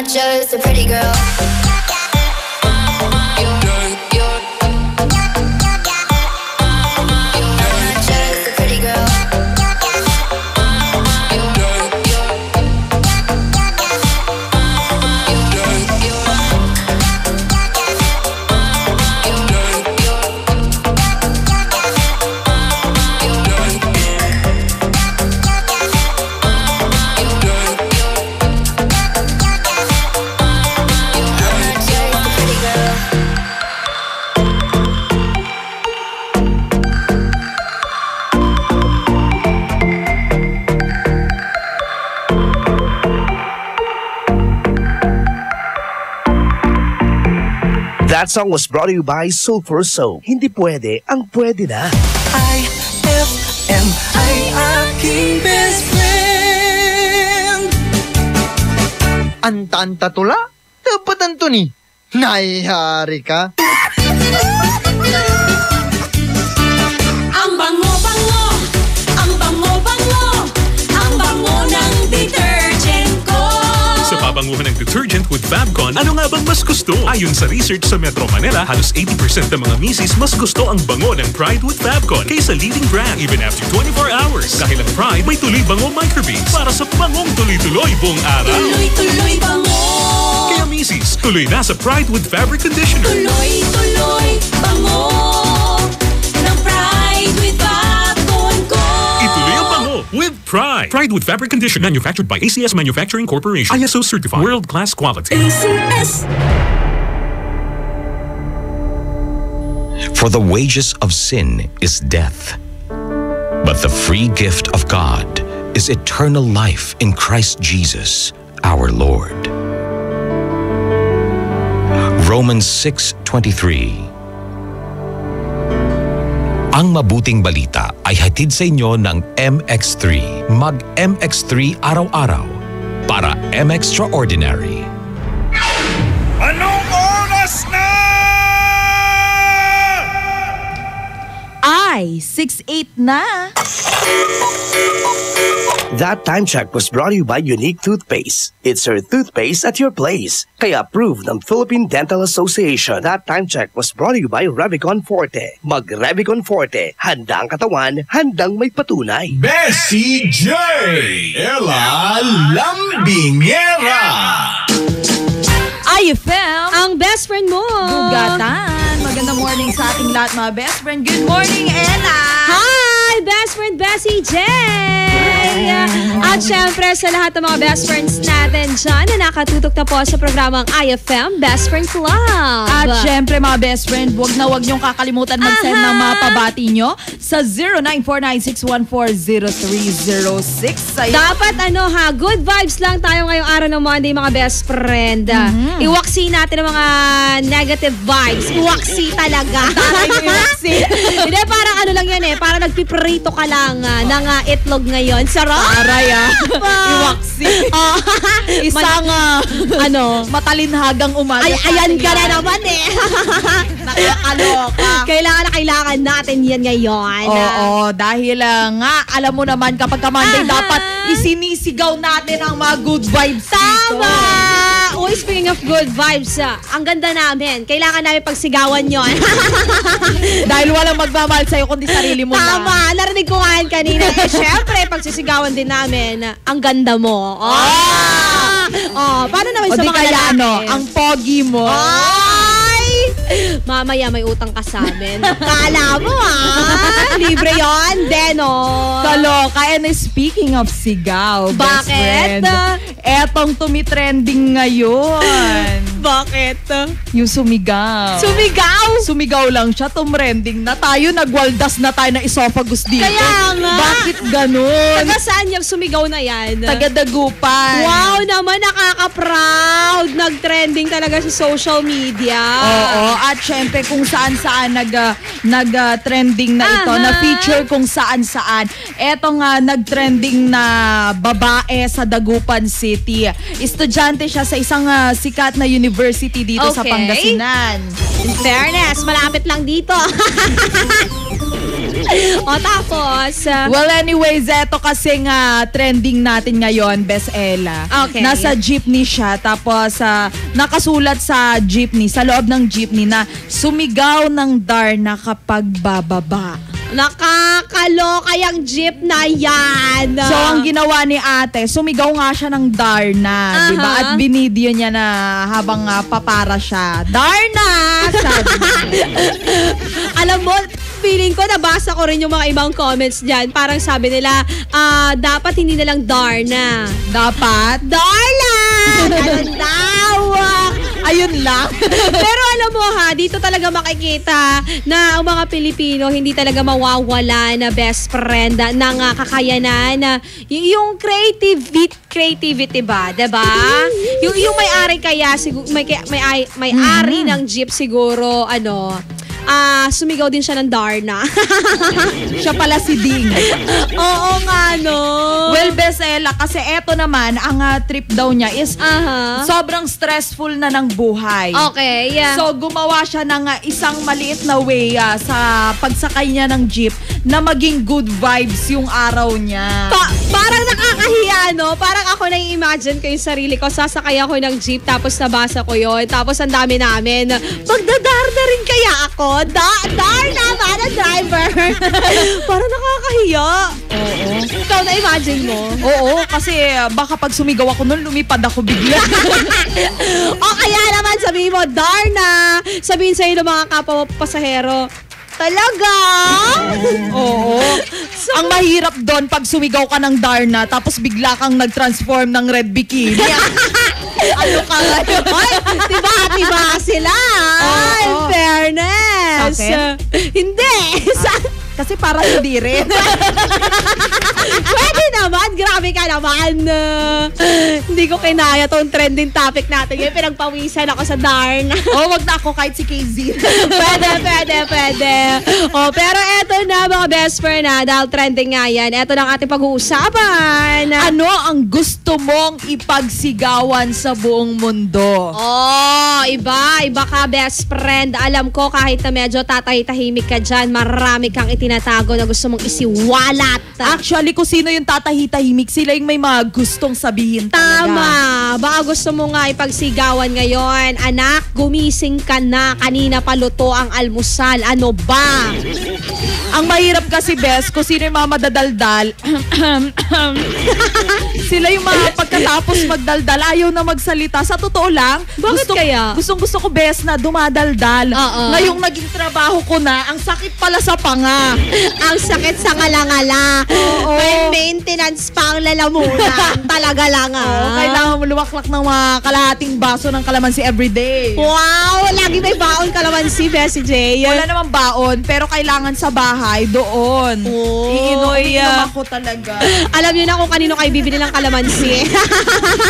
Just a pretty girl. That song was brought to you by Sulfur Soap. Hindi pwede, ang pwede na. IFM ay aking best friend. Antanta tula? Dapat anto ni. Naihari ka? Ang bango-bango, ang bango-bango, ang bango ng detergent ko. Sa pabanguhan ng detergent with Fabcon, ano nga bang mas gusto? Ayon sa research sa Metro Manila, halos 80% ng mga misis mas gusto ang bango ng Pride with Fabcon kaysa leading brand even after 24 hours. Dahil ang Pride may tuloy bango microbeads para sa bangong tuloy-tuloy buong araw. Tuloy-tuloy bango. Kaya misis, tuloy na sa Pride with Fabric Conditioner. Tuloy-tuloy bango ng Pride with Fabcon ko. Ituloy ang bango with Pride. Pride with Fabric Conditioner, manufactured by ACS Manufacturing Corporation. ISO certified. World-class quality. ACS. For the wages of sin is death, but the free gift of God is eternal life in Christ Jesus, our Lord. Romans 6:23. Ang mabuting balita ay hatid sa inyo ng MX3. Mag-MX3 araw-araw para M-Extraordinary. Anong oras na? Ay, 6:08 na. That time check was brought to you by Unique Toothpaste. It's your toothpaste at your place. Kaya approved ng Philippine Dental Association. That time check was brought to you by Revicon Forte. Mag-Revicon Forte. Handang katawan, handang may patunay. Bessie J. Ella Lambingera. IFM, ang best friend mo. Gugatan. Magandang morning sa ating lahat, mga best friend. Good morning, Ella. Hi, best friend Bessie J. At syempre sa lahat ng mga best friends natin dyan na nakatutok na po sa programang IFM Best Friend Club. At syempre mga best friend, wag niyong kakalimutan mag-send ng mga pabati nyo sa 094961400306. Dapat good vibes lang tayo ngayong araw ng Monday, mga best friend. Iwaksi natin ang mga negative vibes. Iwaksi talaga. Iwaksi. Hindi, parang lang yan eh. Para nagpiprito ka lang ng itlog ngayon. Sarap! Aray Iwaksi. Isang matalinhagang umaga. Ay, ayan ka na naman eh. Nakakaloka. Kailangan natin yan ngayon. Oo, dahil nga, alam mo naman kapag Monday, dapat isinisigaw natin ang mga good vibes dito. Tama! Uy, speaking of good vibes, ang ganda namin. Kailangan namin pagsigawan yon. Dahil walang magmamahal sa'yo kundi sarili mo lang. Tama! Narinig ko nga yan kanina. Syempre, pagsisigawan din namin, ang ganda mo. Paano naman sa mga lalaki? Ang pogi mo. Mamaya may utang ka sa amin. Kala mo libre yon, Deno. Kaloka. And speaking of sigaw, best bakit? friend, etong tumitrending ngayon. Bakit? Yung sumigaw. Sumigaw lang siya, tumrending na tayo, nagwaldas na tayo ng esophagus dito. Kaya nga. Bakit ganun? Taga saan yung sumigaw na yan? Taga Dagupan. Wow naman, nakaka-proud. Nag-trending talaga sa social media. Oo, at syempre kung saan-saan nag-trending na ito, na-feature kung saan-saan. Eto nga, nag-trending na babae sa Dagupan City. Estudyante siya sa isang sikat na university dito sa Pangasinan. In fairness, malapit lang dito. Tapos? Well, anyways, eto kasi nga trending natin ngayon, Bes Ella. Okay. Nasa jeepney siya, tapos nakasulat sa jeepney, sa loob ng jeepney na sumigaw ng Darna kapag bababa. Nakakaloka yung jeep na yan. So, ang ginawa ni ate, sumigaw nga siya ng Darna, diba? At binidyo niya na habang papara siya. Darna! Sabi niya. Alam mo, feeling ko nabasa ko rin yung mga ibang comments dyan. Parang sabi nila, dapat hindi na lang Darna. Dapat? Darla! Ganun daw! Ayun lang. Pero alam mo dito talaga makikita na ang mga Pilipino hindi talaga mawawala na best friend ng kakayanan. Yung creativity ba? Diba? Yung may-ari kaya, may-ari ng jeep siguro, sumigaw din siya ng Darna. Siya pala si Ding. Oo nga, no? Well, Bes Ella, kasi eto naman, ang trip daw niya is sobrang stressful na ng buhay. Okay. So, gumawa siya ng isang maliit na way sa pagsakay niya ng jeep na maging good vibes yung araw niya. Parang nakakahiya, no? Parang ako na-imagine ko yung sarili ko. Sasakay ako ng jeep, tapos nabasa ko yon. Tapos ang dami namin. Magdadarna rin kaya ako? Darna ba na driver? Parang nakakahiya. Oo. Ikaw na-imagine mo? Oo, kasi baka pag sumigaw ako nun, lumipad ako bigla. O kaya naman sabihin mo, Darna. Sabihin sa'yo ng mga kapwa pasahero, talaga? Oo. Ang mahirap doon pag sumigaw ka ng Darna tapos bigla kang nag-transform ng red bikini. Ano ka ngayon? Ay, diba sila? Ay, fairness. Okay. Hindi. Kasi parang hindi rin. Pwede naman. Grabe ka naman. Hindi ko kinaya tong trending topic natin. Yung pinagpawisan ako sa Darna. Wag na ako kahit si KZ. Pwede. Pero eto na mga best friend dahil trending nga yan. Eto na ang ating pag-uusapan. Ano ang gusto mong ipagsigawan sa buong mundo? Iba ka best friend. Alam ko kahit na medyo tatahimik ka dyan, marami kang itinatago na gusto mong isiwalat. Actually, kung sino yung tatahitahimik, sila yung may mga gustong sabihin talaga. Tama. Baka gusto mo nga ipagsigawan ngayon. Anak, gumising ka na. Kanina pa luto ang almusal. Ano ba? Ang mahirap kasi, Bes, kung sino yung mga madadaldal, sila yung mga pagkatapos magdaldal, ayaw na magsalita. Sa totoo lang, kaya? Gusto ko, Bes, na dumadaldal. Ngayong naging trabaho ko na, ang sakit pala sa panga. Ang sakit sa ngalangala. May maintenance pa ang lalamunan. Talaga lang Kailangan mo lumaklak ng mga kalahating baso ng kalamansi everyday. Wow! Lagi may baon kalamansi, Bessie J. Wala namang baon, pero kailangan sa bahay, doon. Iinom ako talaga. Alam niyo na kung kanino kayo bibili ng kalamansi.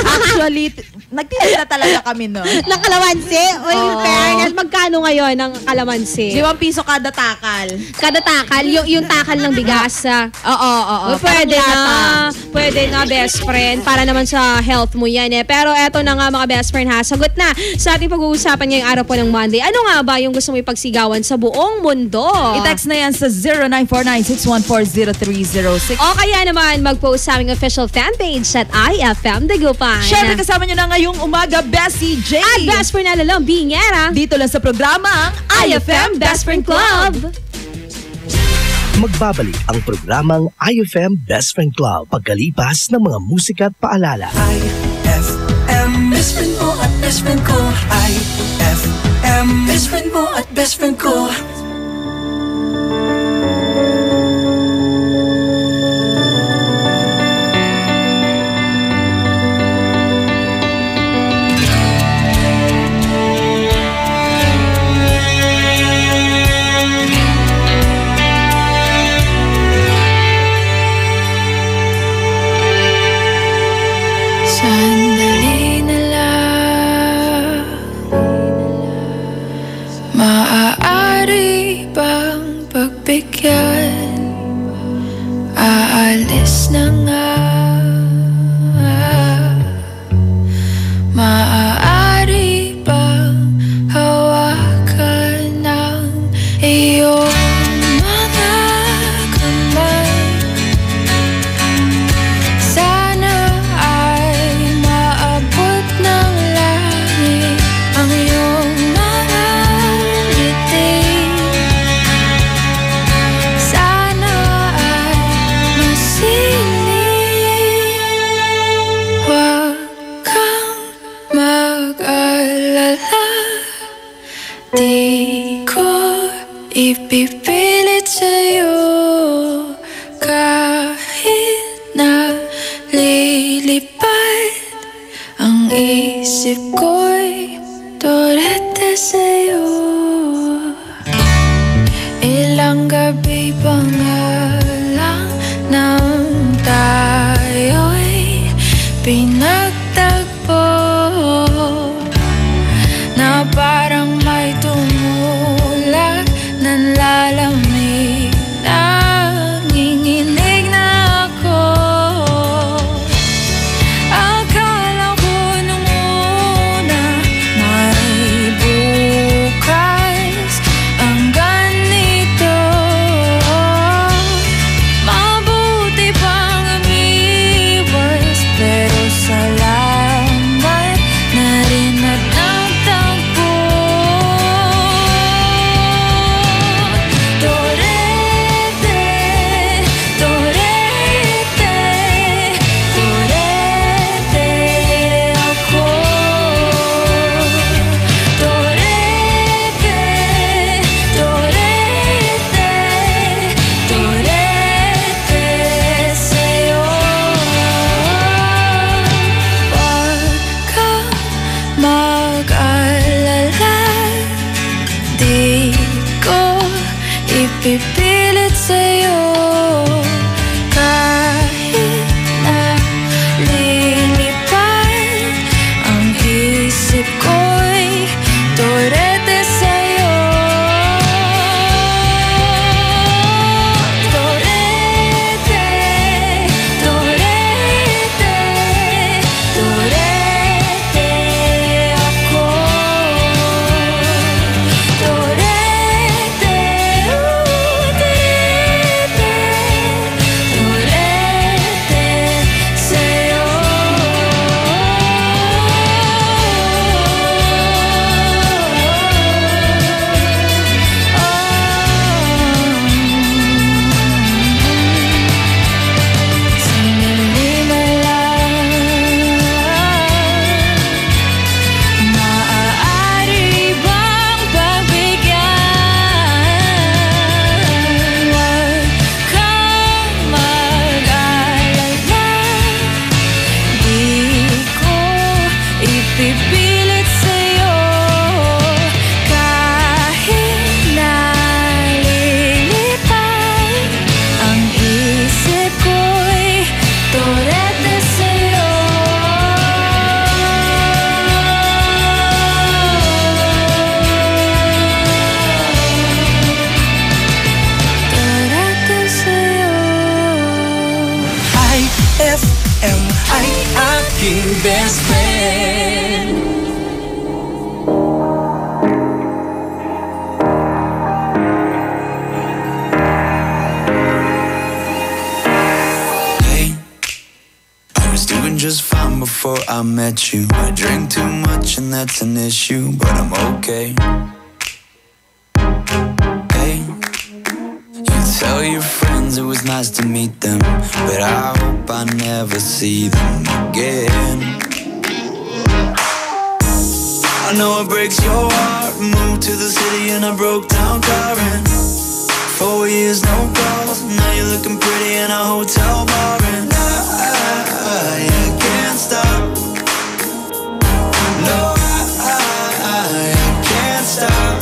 Actually, nagtitinda talaga kami no. Ng kalamansi? Uy, fairness, magkano ngayon ang kalamansi? 5 piso kada takal. Kada takal? Yung takal ng bigas. Oo. Pwede na, best friend. Para naman sa health mo yan eh. Pero eto na nga mga best friend ha. Sagot na sa ating pag-uusapan ngayong araw po ng Monday. Ano nga ba yung gusto mo ipagsigawan sa buong mundo? I-text na yan sa 0949-614-0306. O kaya naman mag-post sa aming official fanpage at IFM Dagupan. Siyempre kasama nyo na ngayong umaga, Bessie J. At best friend na lalang Bingera. Dito lang sa programa IFM Best Friend Club. Magbabalik ang programang IFM Best Friend Club pagkalipas ng mga musika at paalala. IFM, best friend mo at best friend ko. IFM, best friend mo at best friend ko. Sandali na lang, maaari bang pagbigyan? Aalis na nga, maaari bang hawakan ng iyong mga kamay? Sana ay maabot ng langit ang iyong mga ngiti. Sana ay masinig. Huwag kang mag-alala, di ko ipipilit sa'yo kahit na lilipad ang isip ko'y turete sa'yo. Ilang gabi pa nga lang nang tayo'y pinagtagpo, na parang may tumulak ng lalamig. Nanginginig na ako. Akala ko nung una may bukas ang ganito. best friend. Just fine before I met you. I drink too much and that's an issue, but I'm okay. Hey, you tell your friends it was nice to meet them, but I hope I never see them again. I know it breaks your heart. Moved to the city in a broke down car and 4 years no calls. Now you're looking pretty in a hotel bar and I can't stop. No, I can't stop.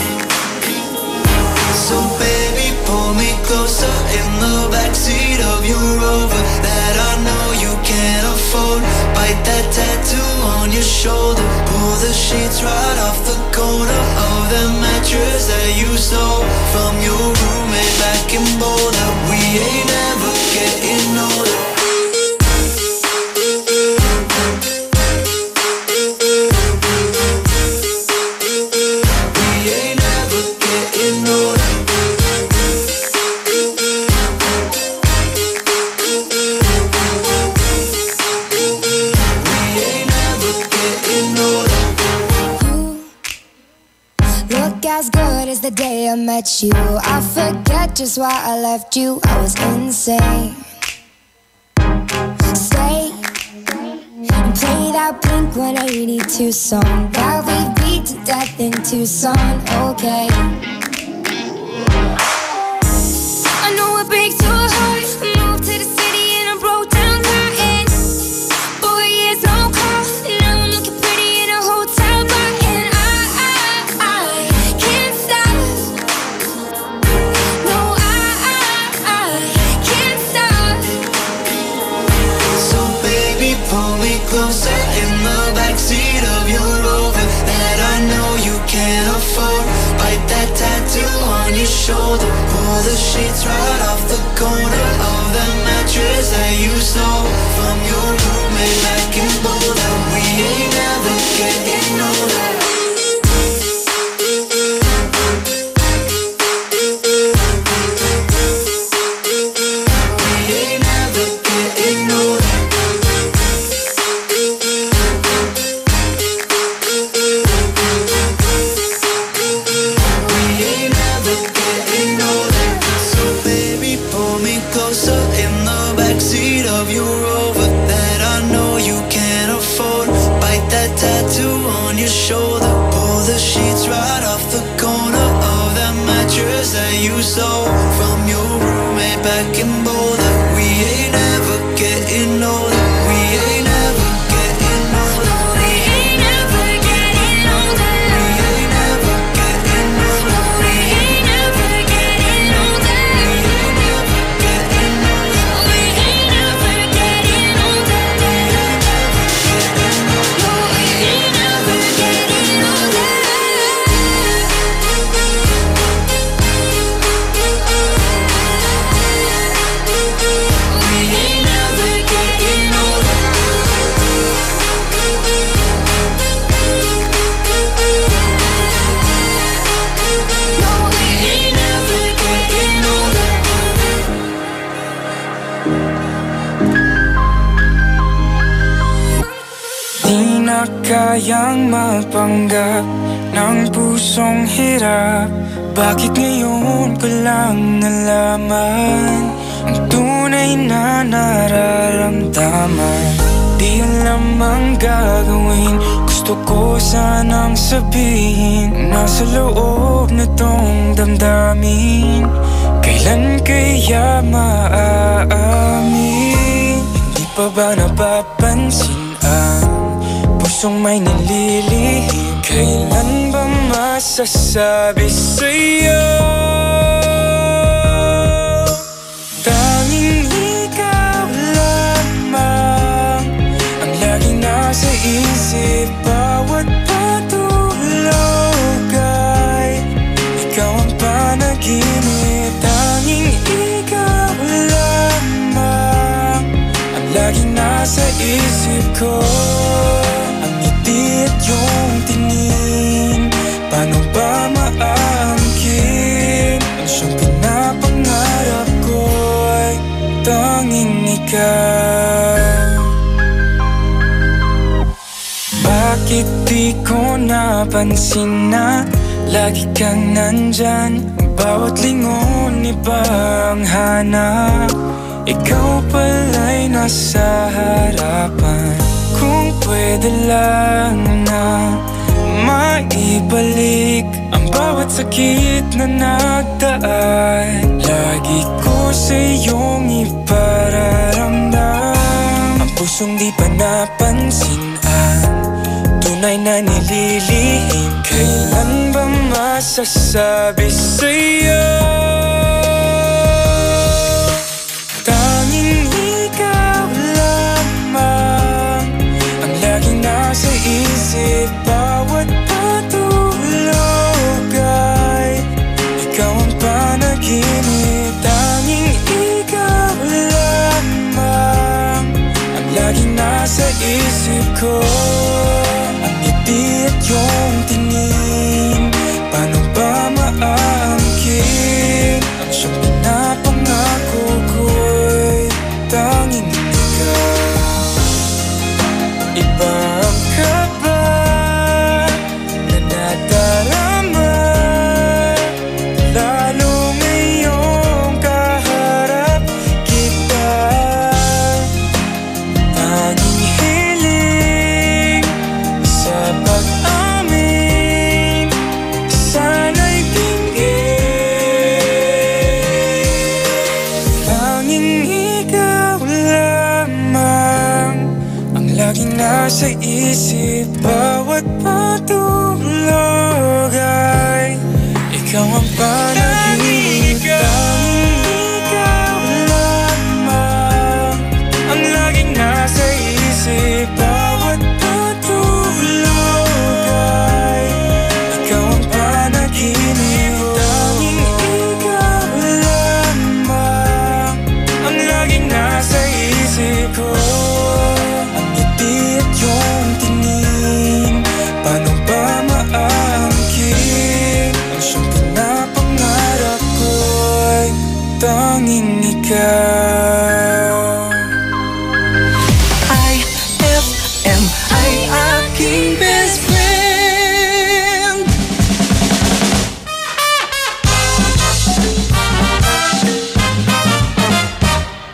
So baby, pull me closer in the backseat of your Rover that I know you can't afford. Bite that tattoo on your shoulder. Pull the sheets right off the corner of the mattress that you stole from your roommate back in Boulder. We ain't ever getting older. As good as the day I met you. I forget just why I left you. I was insane. Stay and play that Blink-182 song that we beat to death in Tucson. Okay. I know it breaks your heart. Moved to the city and I broke down crying. 4 years no call. Now I'm looking pretty in a hotel bar and I can't stop. No, I can't stop. So baby, pull me closer in the backseat of your Rover that I know you can't afford. Bite that tattoo on your shoulder. Pull the sheets right off the corner of the mattress that you stole from your roommate back in Boulder. We ain't never getting older. Shoulder, pull the sheets right off the corner of that mattress that you stole from your roommate back in Boulder. We ain't ever getting older. We ain't ever getting older. We ain't ever getting older. We ain't ever getting older. We ain't ever getting older. We ain't ever getting older. We ain't ever getting older. We ain't ever getting older. We ain't ever getting older. Di na kayang mapanggap ng pusong hirap. Bakit ngayon ko lang nalaman ang tunay na nararamdaman? Di alam ang gagawin. Gusto ko sanang sabihin nasa loob na tong damdamin. Kailan kaya maaamin? Hindi pa ba napapansin ang pusong may nalilihim? Kailan ba masasabi sa'yo? Tanging ikaw lamang ang laging nasa isip. Bawat patulog ay ikaw ang panaginip. Tanging ikaw lamang ang laging nasa isip ko. ikaw. Bakit di ko napansin na lagi kang nandyan? Bawat lingon iba ang hanap. Ikaw pala'y nasa harapan. Kung pwede lang na maibalik ang bawat sakit na nagdaan. Lagi ko sa iyong ipararamdam. Ang pusong di pa napansin ang tunay na nililihim. Kailan ba masasabi sa'yo? Tanging ikaw lamang ang laging nasa isip. Bawat patulog ay ikaw ang panaginip. Tanging ikaw lamang ang laging nasa isip ko. Ang ngiti at iyong tingin, paano ba maangkin ang siyang pinapangako ko'y tanging ikaw. Iba ang kaba na nadarama, lalo ngayong kaharap kita. Tanging hiling sa pag-amin, sana'y tingin. Tanging ikaw lamang ang laging nasa isip. Bawat patulog ay ikaw ang panaginip. Tanging ikaw lamang ang laging nasa isip. Bawat patulog ay ikaw ang panaginip. Tanging ikaw lamang ang laging nasa isip ko. Ang ngiti at iyong tingin, paano ba maangkin ang siyang pinapangarap ko'y tanging ikaw. IFM ay aking best friend.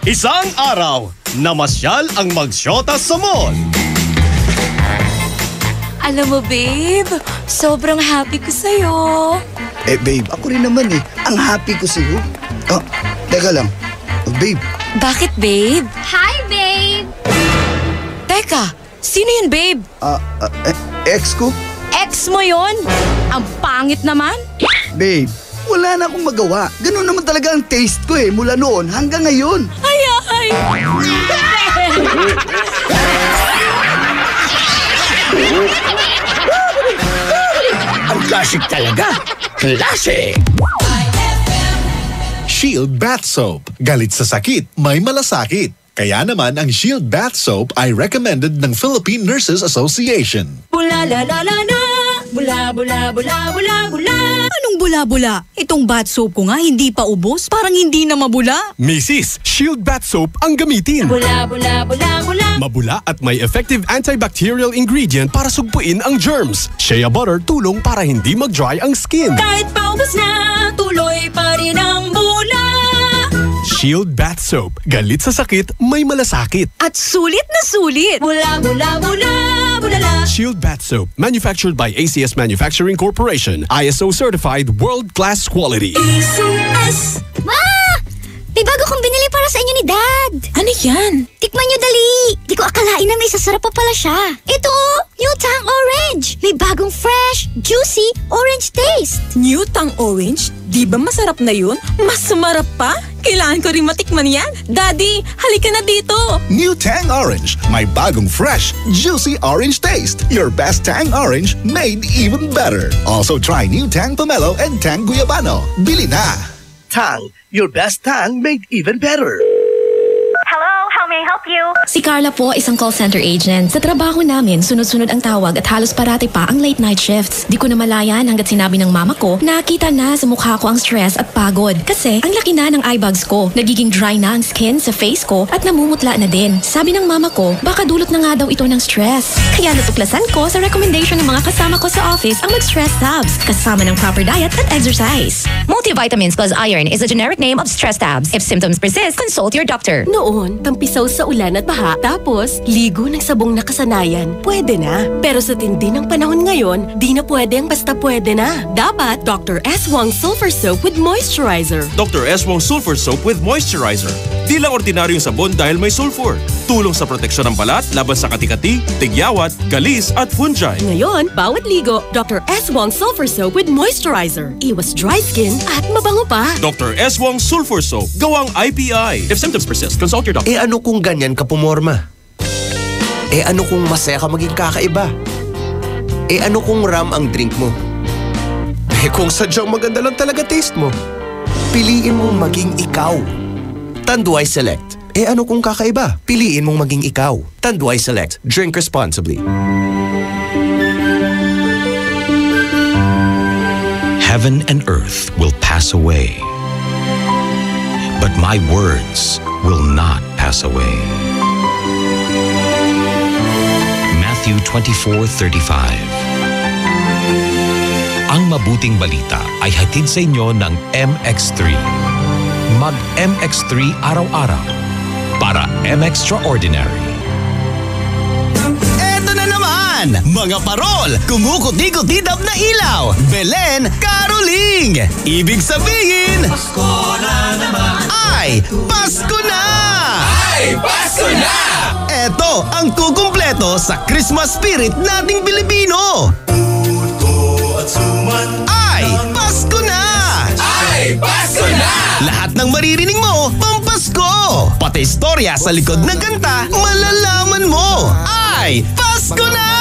Isang araw, namasyal ang magsyota sa mall. Alam mo, babe, sobrang happy ko sa'yo. Babe, ako rin naman eh. Ang happy ko sa'yo. Oh, teka lang. Oh, babe. Bakit, babe? Hi, babe! Teka, sino yun, babe? Ex ko? Ex mo yun? Ang pangit naman. Babe, wala na akong magawa. Ganun naman talaga ang taste ko eh. Mula noon hanggang ngayon. Ay! Ang classic talaga. Classic! Shield Bath Soap. Galit sa sakit, may malasakit. Kaya naman ang Shield Bath Soap ay recommended ng Philippine Nurses Association. Bula la la la la. Bula bula bula bula bula. Anong bula-bula? Itong bath soap ko nga hindi pa ubos, parang hindi na mabula. Mrs. Shield Bath Soap ang gamitin. Bula bula bula bula. Mabula at may effective antibacterial ingredient para sugpuin ang germs. Shea butter tulong para hindi mag-dry ang skin. Kahit paubos na, tuloy pa rin ang bula. Shield Bath Soap. Galit sa sakit, may malasakit. At sulit na sulit. Bula bula bula bulala. Shield Bath Soap. Manufactured by ACS Manufacturing Corporation. ISO certified world-class quality. ACS. Ma! May bago kong binili para sa inyo ni Dad. Ano yan? Tikman nyo dali. Di ko akalain na may sasarap pa pala siya. Ito oh, New Tang Orange. May bagong fresh, juicy, orange taste. New Tang Orange? Di ba masarap na yun? Mas sumarap pa? Kailangan ko rin matikman yan. Daddy, halika na dito. New Tang Orange. May bagong fresh, juicy orange taste. Your best Tang Orange made even better. Also try New Tang Pomelo and Tang Guyabano. Bili na! Tang, your best Tang made even better. Hello, how may I help you? Si Carla po, isang call center agent. Sa trabaho namin, sunod-sunod ang tawag at halos parati pa ang late night shifts. Di ko na malayan hanggat sinabi ng mama ko na kita na sa mukha ko ang stress at pagod. Kasi ang laki na ng eye bags ko. Nagiging dry na ang skin sa face ko at namumutla na din. Sabi ng mama ko, baka dulot na nga daw ito ng stress. Kaya natuklasan ko sa recommendation ng mga kasama ko sa office ang mag-stress tabs kasama ng proper diet at exercise. Multivitamins plus iron is a generic name of stress tabs. If symptoms persist, consult your doctor. Noon, tampisaw sa ulan at baha, tapos ligo ng sabong nakasanayan, pwede na. Pero sa tindi ng panahon ngayon, di na pwede ang basta pwede na. Dapat Dr. S. Wong Sulfur Soap with Moisturizer. Dr. S. Wong Sulfur Soap with Moisturizer. Di lang ordinaryong sabon dahil may sulfur. Tulong sa proteksyon ng balat laban sa kati-kati, tigyawat, galis at fungi. Ngayon, bawat ligo, Dr. S. Wong Sulfur Soap with Moisturizer. Iwas dry skin at mabango pa. Dr. S. Wong Sulfur Soap. Gawang IPI. If symptoms persist, consult your doctor. Ano kung ganyan ka pumorma? Ano kung masaya ka maging kakaiba? Ano kung ram ang drink mo? Kung sadyang maganda lang talaga taste mo, piliin mong maging ikaw. Tanduay Select. Ano kung kakaiba? Piliin mong maging ikaw. Tanduay Select. Drink responsibly. Heaven and earth will pass away, but my words will not pass away. Matthew 24:35. Ang mabuting balita ay hatid sa inyo ng MX3. Mag MX3 araw-araw para M-Extraordinary. Eto na naman! Mga parol! Kumukuti-kutidap na ilaw! Belen Caroling! Ibig sabihin... Pasko na naman! Ay! Pasko na! Ay! Pasko na! Eto ang kukumpleto sa Christmas spirit nating Pilipino! Ay! Pasko na! Ay! Pasko na! Lahat ng maririnig mo, pampasko! Pati istorya sa likod ng kanta, malalaman mo! Ay! Pasko na!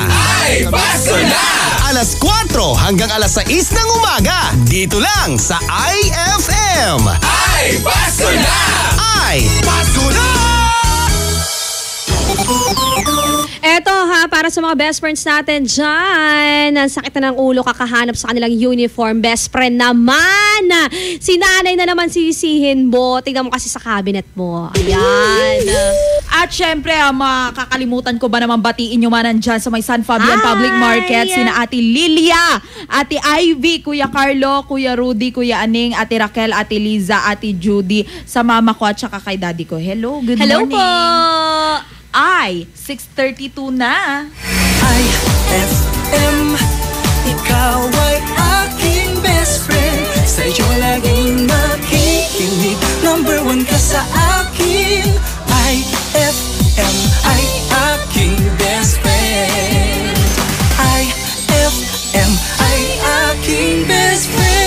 Ay! Pasko na! Alas 4 hanggang alas 6 ng umaga, dito lang sa IFM! Ay! Pasko na! Ay! Pasko na! Eto ha, para sa mga best friends natin dyan, ang sakit na ng ulo kakahanap sa kanilang uniform. Best friend naman! Si nanay na naman sisihin mo. Tingnan mo kasi sa cabinet mo. Ayan. At syempre, makakalimutan ko ba naman batiin nyo man nandyan sa may San Fabian Public Market. Sina Ate Lilia, Ate Ivy, Kuya Carlo, Kuya Rudy, Kuya Aning, Ate Raquel, Ate Liza, Ate Judy, sa mama ko at saka kay daddy ko. Hello, good Hello morning. po! Ay, 6:32 na. IFM, ikaw ay aking best friend. Sa'yo laging makikinig. Number 1 ka sa akin. IFM ay aking best friend. IFM ay aking best friend.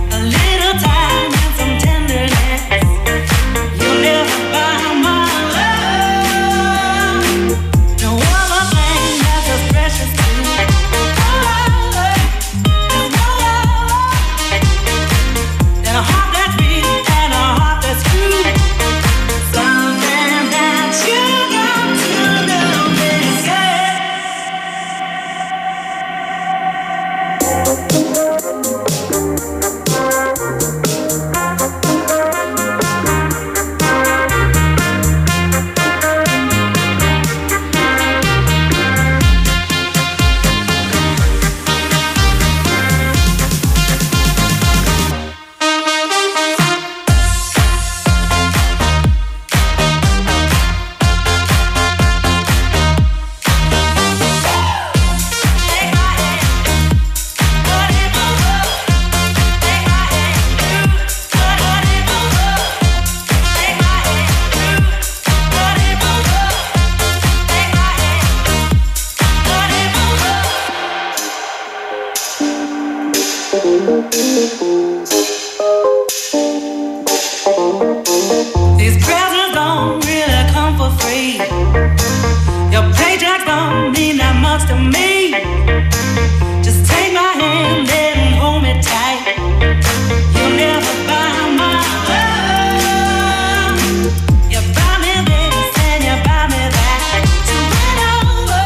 A little time and some tenderness. You'll never to me. Just take my hand and hold me tight. You'll never buy my love. You buy me this and you buy me that. So bend over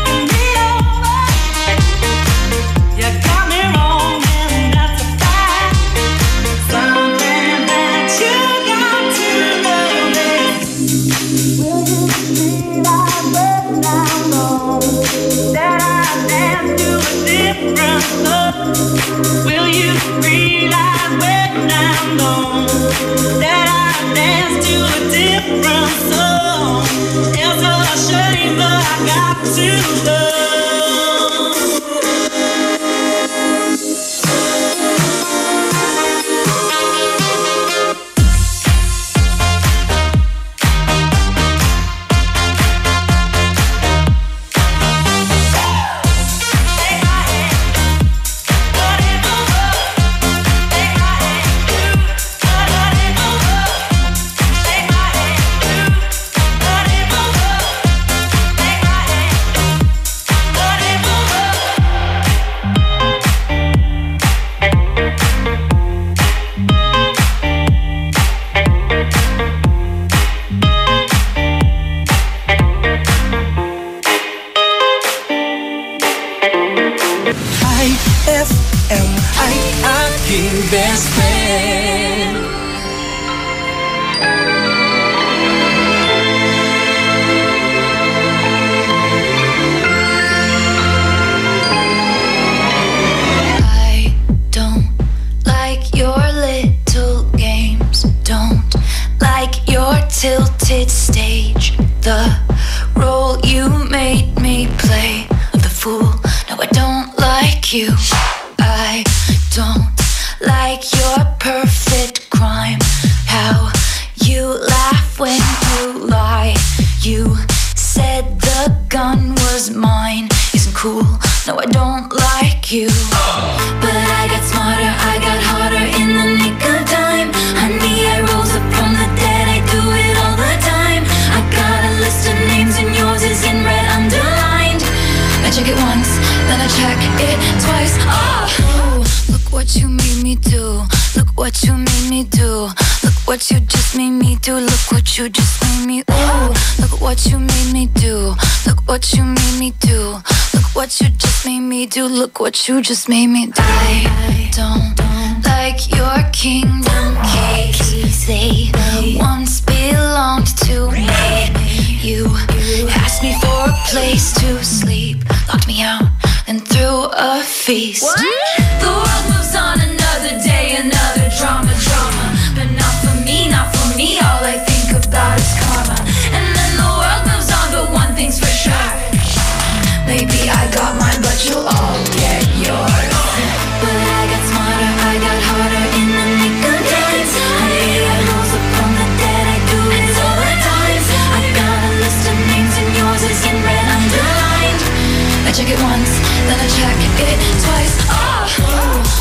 and lean over. You got me wrong and that's a fact. Something that you got to know is, will you realize that now that I dance to a different love? Will you realize when I'm gone that I dance to a different song? It's a shame, but I got to love. IFM ay aking best friend. I don't like your little games. Don't like your tilted stage. The role you made me play of the fool. No, I don't like you. I don't like your perfect crime. How you laugh when you lie. You said the gun was mine. Isn't cool. No, I don't like you. But I got smarter, I got harder in the nick of time. Honey, I rose up from the dead, I do it all the time. I got a list of names and yours is in red underlined. I check it once, then I check it twice. Oh, look what you made me do. Look what you made me do. Look what you just made me do. Look what you just made me. Ooh, look what you made me do. Look what you made me do. Look what you just made me do. Look what you just made me do. I don't like your kingdom keys. They once belonged to me. You asked me for a place to sleep, locked me out and threw a feast. What? The world moves on another day, another drama. But not for me, not for me. All I think about is karma. And then the world moves on, but one thing's for sure. Maybe I got mine, but you'll all get yours. But I got smarter, I got harder in the nick of time. Honey, I rose up from the dead, I do it all the time. I got a list of names and yours is in red underlined. I check it once, then I check it twice. Oh,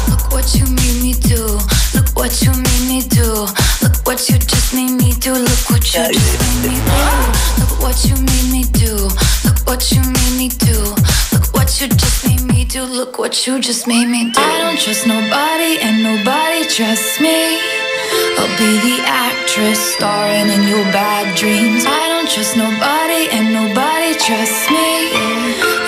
look what you made me do. Look what you made me do. Look what you just made me do. Look what you just made me do. Look what you made me do. Look what you made me do. Look what you just made me do. Look what you just made me do. I don't trust nobody and nobody trusts me. I'll be the actress starring in your bad dreams. I don't trust nobody and nobody trusts me.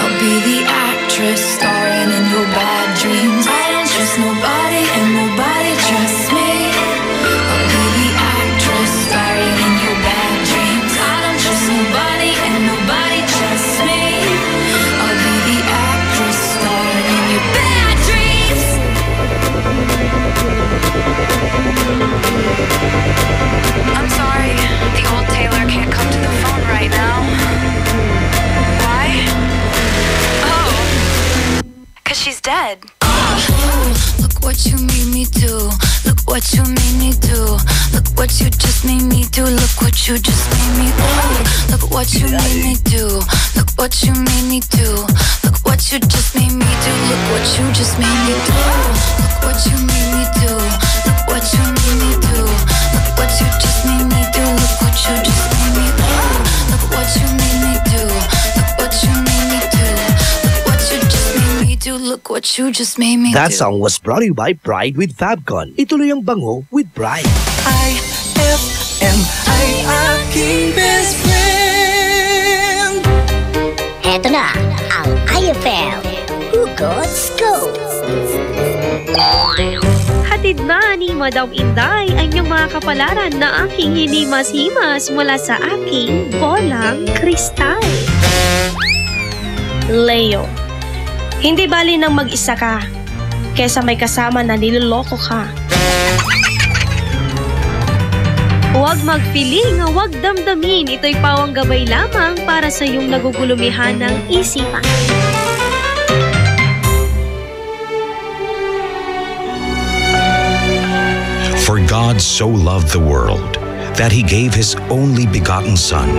I'll be the actress starring in your bad dreams. I don't trust nobody and nobody trusts me. I'll be the actress starring in your bad dreams. I don't trust nobody and nobody trusts me. I'll be the actress starring in your bad dreams. I'm sorry, the old Taylor can't come to the phone right now. Why? Oh, 'cause she's dead. Look what you made me do. Look what you made me do. Look what you just made me do. Look what you just made me do. Look what you made me do. Look what you made me do. Look what you just made me do. Look what you just made me do. Look what you made me do. Look what you made me do. Look what you just made me do. Look what you just made me do. Look what you made me do. Look what you made me do. what you just made me That do. song was brought to you by Pride with Fabcon. Ituloy ang bango with Pride. IFM ay aking best friend. Heto na ang IFM Hugot Scoop. Hatid na ni Madam Inday ang inyong mga kapalaran na aking hinimas-himas mula sa aking bolang kristal. Leo, hindi bali nang mag-isa ka kesa may kasama na niloloko ka. Huwag magpiling, huwag damdamin. Ito'y pawang gabay lamang para sa iyong nagugulumihan ng isipan. For God so loved the world that He gave His only begotten Son,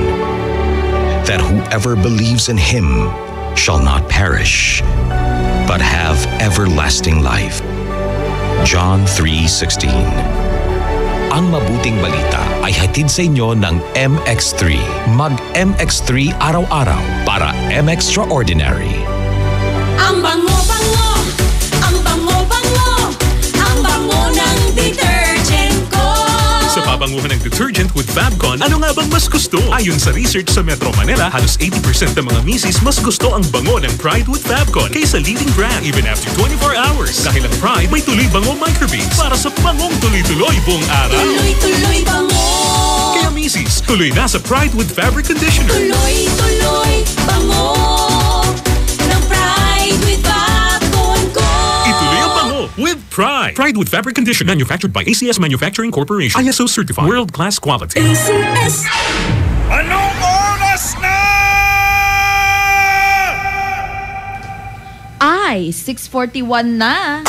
that whoever believes in Him shall not perish, but have everlasting life. John 3:16. Ang mabuting balita ay hatid sa inyo ng MX3. Mag-MX3 araw-araw para M-Extraordinary. Ang bango-bango, ang bango-bango, ang bango ng detergent ko. Sa pabanguhan ng detergent with Fabcon, ano nga bang mas gusto? Ayon sa research sa Metro Manila, halos 80% ng mga misis mas gusto ang bango ng Pride with Fabcon kaysa leading brand even after 24 hours. Dahil ang Pride may tuloy bango microbeads para sa bangong tuloy-tuloy buong araw. Tuloy-tuloy bango. Kaya misis, tuloy na sa Pride with Fabric Conditioner. Tuloy-tuloy bango ng Pride with Fabcon ko. Ituloy ang bango with Pride. Pride with Fabric Conditioner, manufactured by ACS Manufacturing Corporation. ISO certified. World-class quality. ACS. Anong oras na? Ay, 6:41 na.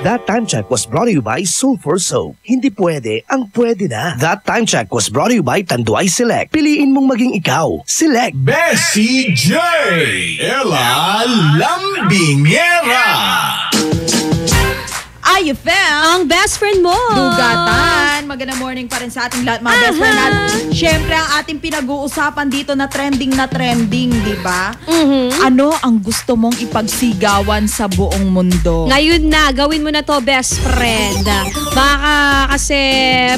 That time check was brought to you by Sulfur Soap. Hindi pwede ang pwede na. That time check was brought to you by Tanduay Select. Piliin mong maging ikaw. Select. Bessie J. Ella Lambingera. IFM, ang best friend mo. Dugatan. Magandang morning pa rin sa ating lahat, mga best friend natin. Siyempre, ang ating pinag-uusapan dito na trending, di ba? Ano ang gusto mong ipagsigawan sa buong mundo? Ngayon na, gawin mo na to, best friend. Baka kasi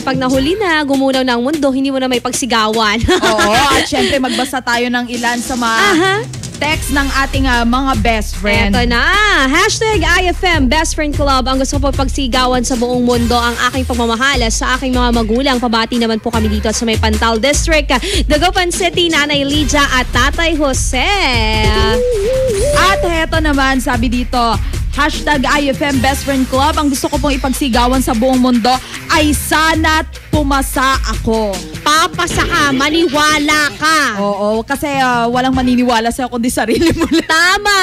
pag nahuli na, gumunaw na ang mundo, hindi mo na may pagsigawan. Oo, at siyempre magbasa tayo ng ilan sa mga text ng ating mga best friend. Eto na, #IFM Best Friend Club. Ang gusto ko pagsigawan sa buong mundo, ang aking pagmamahal sa aking mga magulang. Pabati naman po kami dito sa may Pantal District, Dagupan City, Nanay Lydia at Tatay Jose. At heto naman, sabi dito, #IFM Best Friend Club. Ang gusto ko pong ipagsigawan sa buong mundo ay sana't pumasa ako. Papasa ka, maniwala ka. Oo, kasi walang maniniwala sa'yo kundi sarili mo lang. Tama!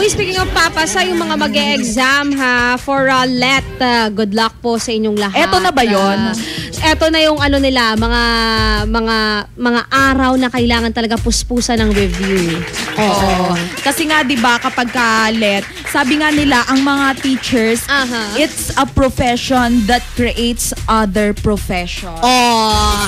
Uy, speaking of papasa, yung mga mag-e-exam for LET, good luck po sa inyong lahat. Eto na ba yun? Eto na yung ano nila, mga araw na kailangan talaga puspusan ng review. Oo. Kasi nga 'di ba kapag ka-LET, sabi nga nila ang mga teachers, it's a profession that creates other profession. Oh,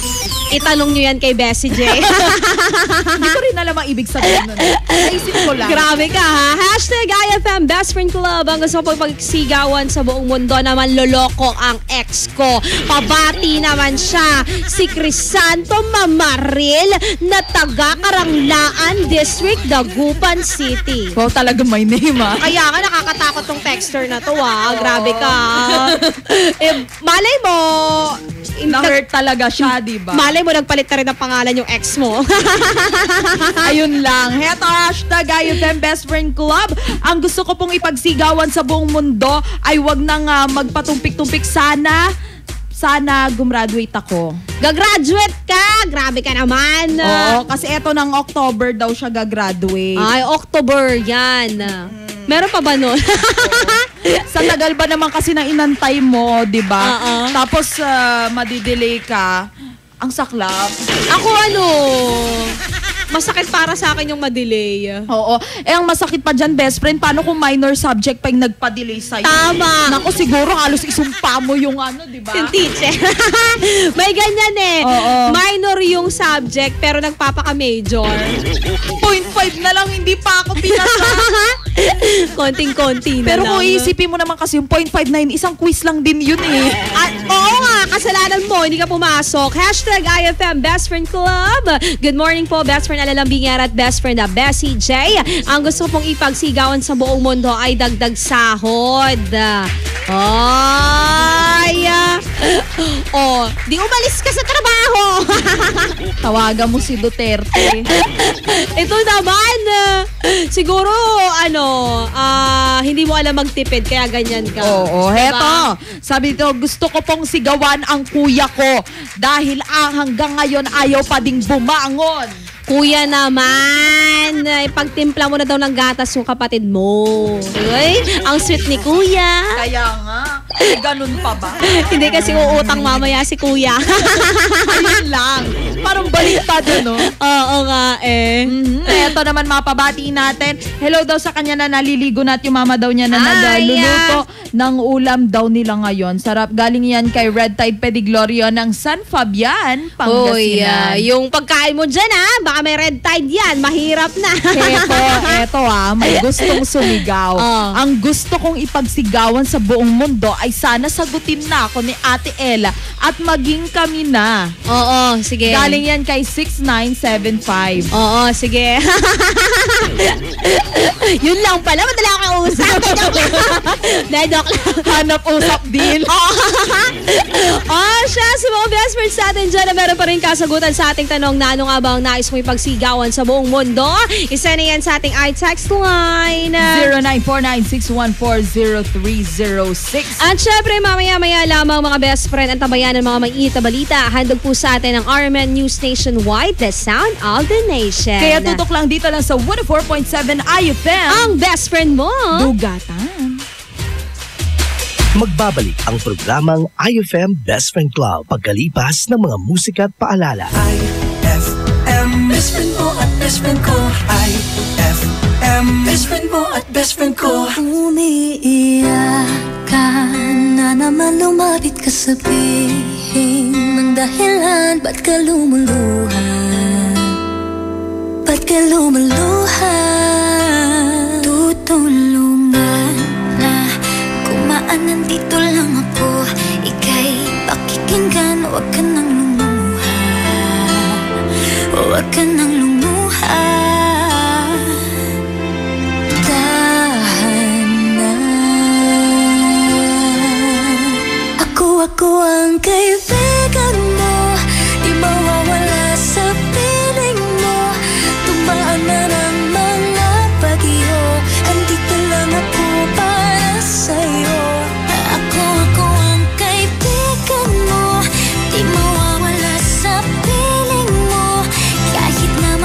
itanong nyo yan kay Bessie J. Hindi ko rin alam ang ibig sabihin nun. Naisip ko lang. Grabe ka ha. #IFM Best Friend Club. Ang gusto ko pagsigawan sa buong mundo naman loloko ang ex ko. Pabati naman siya. Si Crisanto Mamaril na taga Karanglaan District, Dagupan City. Wow, talaga may name ha. Kaya nga nakakatakot tong texter na to ha. Grabe ka. Malay mo, na-hurt talaga siya, diba? Malay mo, nagpalit na rin ang pangalan yung ex mo. Ayun lang. Heto, #IFM Best Friend Club. Ang gusto ko pong ipagsigawan sa buong mundo ay wag nang magpatumpik-tumpik sana. Sana gumraduate ako. Gagraduate ka? Grabe ka naman. Oo, kasi eto ng October daw siya gagraduate. Ay, October yan. Meron pa ba nun? Sa tagal ba naman kasi na inantay mo, di ba? Tapos madidelay ka. Ang saklap. Ako masakit para sa akin yung ma-delay. Oo. Ang masakit pa dyan, best friend, paano kung minor subject pa yung nagpa-delay sa'yo? Tama. Naku, siguro halos isumpa mo yung di ba? Yung teacher. May ganyan eh. Oo. Minor yung subject pero nagpapaka-major. 0.5 na lang, hindi pa ako pinasa. Konting-konti na Pero lang. kung iisipin mo naman kasi yung 0.59, isang quiz lang din yun eh. At oo nga, kasalanan mo, hindi ka pumasok. Hashtag IFM Best Friend Club. Good morning po, Best Friend Alalambingar at Best Friend Bessie J. Ang gusto pong ipagsigawan sa buong mundo ay dagdag sahod. Ay! Oh, di umalis ka sa trabaho. Tawagan mo si Duterte. Ito naman, siguro, hindi mo alam magtipid, kaya ganyan ka. Oo, Diba? heto. Sabi dito, gusto ko pong sigawan ang kuya ko dahil hanggang ngayon ayaw pa ding bumangon. Kuya naman, pagtimpla mo na daw ng gatas yung kapatid mo. Uy, ang sweet ni kuya. Kaya nga, ganun pa ba? Hindi kasi uutang mamaya si kuya. Ayun lang. Parang baliktad no? Oo nga eh. Eto naman mapabati natin. Hello daw sa kanya na naliligo na at yung mama daw niya na nagluluto ng ulam daw nila ngayon. Sarap. Galing yan kay Red Tide Pediglorio ng San Fabian, Pangasinan. Yung pagkain mo dyan baka may red tide yan. Mahirap na. Eto may gustong sumigaw. Ang gusto kong ipagsigawan sa buong mundo ay sana sagutin na ako ni Ate Ella at maging kami na. Oo, sige. Galing yan kay 6975. Oo, sige. Yun lang pala. Madala ako kausap. Joke lang. Hanap usap deal. Siya sa mga best friends sa atin dyan na meron pa rin kasagutan sa ating tanong na ano nga ba ang nais mo ipagsigawan sa buong mundo. Isa na yan sa ating iText line. 0949-614-0306. At syempre, mamaya-maya lamang mga best friend ang tabayan ng mga mainit na balita. Handog po sa atin ang RMN News Nationwide, the sound of the nation. Kaya tutok lang dito lang sa 104.7 IFM. Ang best friend mo. Dugatan. Magbabalik ang programang IFM Best Friend Club pagkalipas ng mga musika at paalala. IFM, best friend mo at best friend ko. IFM, best friend mo at best friend ko. Umiiyak ka na naman, lumapit ka sabihin ng dahilan. Ba't ka lumuluha? Ba't ka lumuluha? Tutulungan na kumaan, nandito lang ako. Ika'y pakikinggan, huwag ka nang lumuha. Huwag ka nang lumuha. Dahan na. Ako ang kaibigan mo, di mawawala sa piling mo. Tumaan na ng mga bagyo, andito lang ako para sa'yo. Ako ang kaibigan mo, di mawawala sa piling mo. Kahit na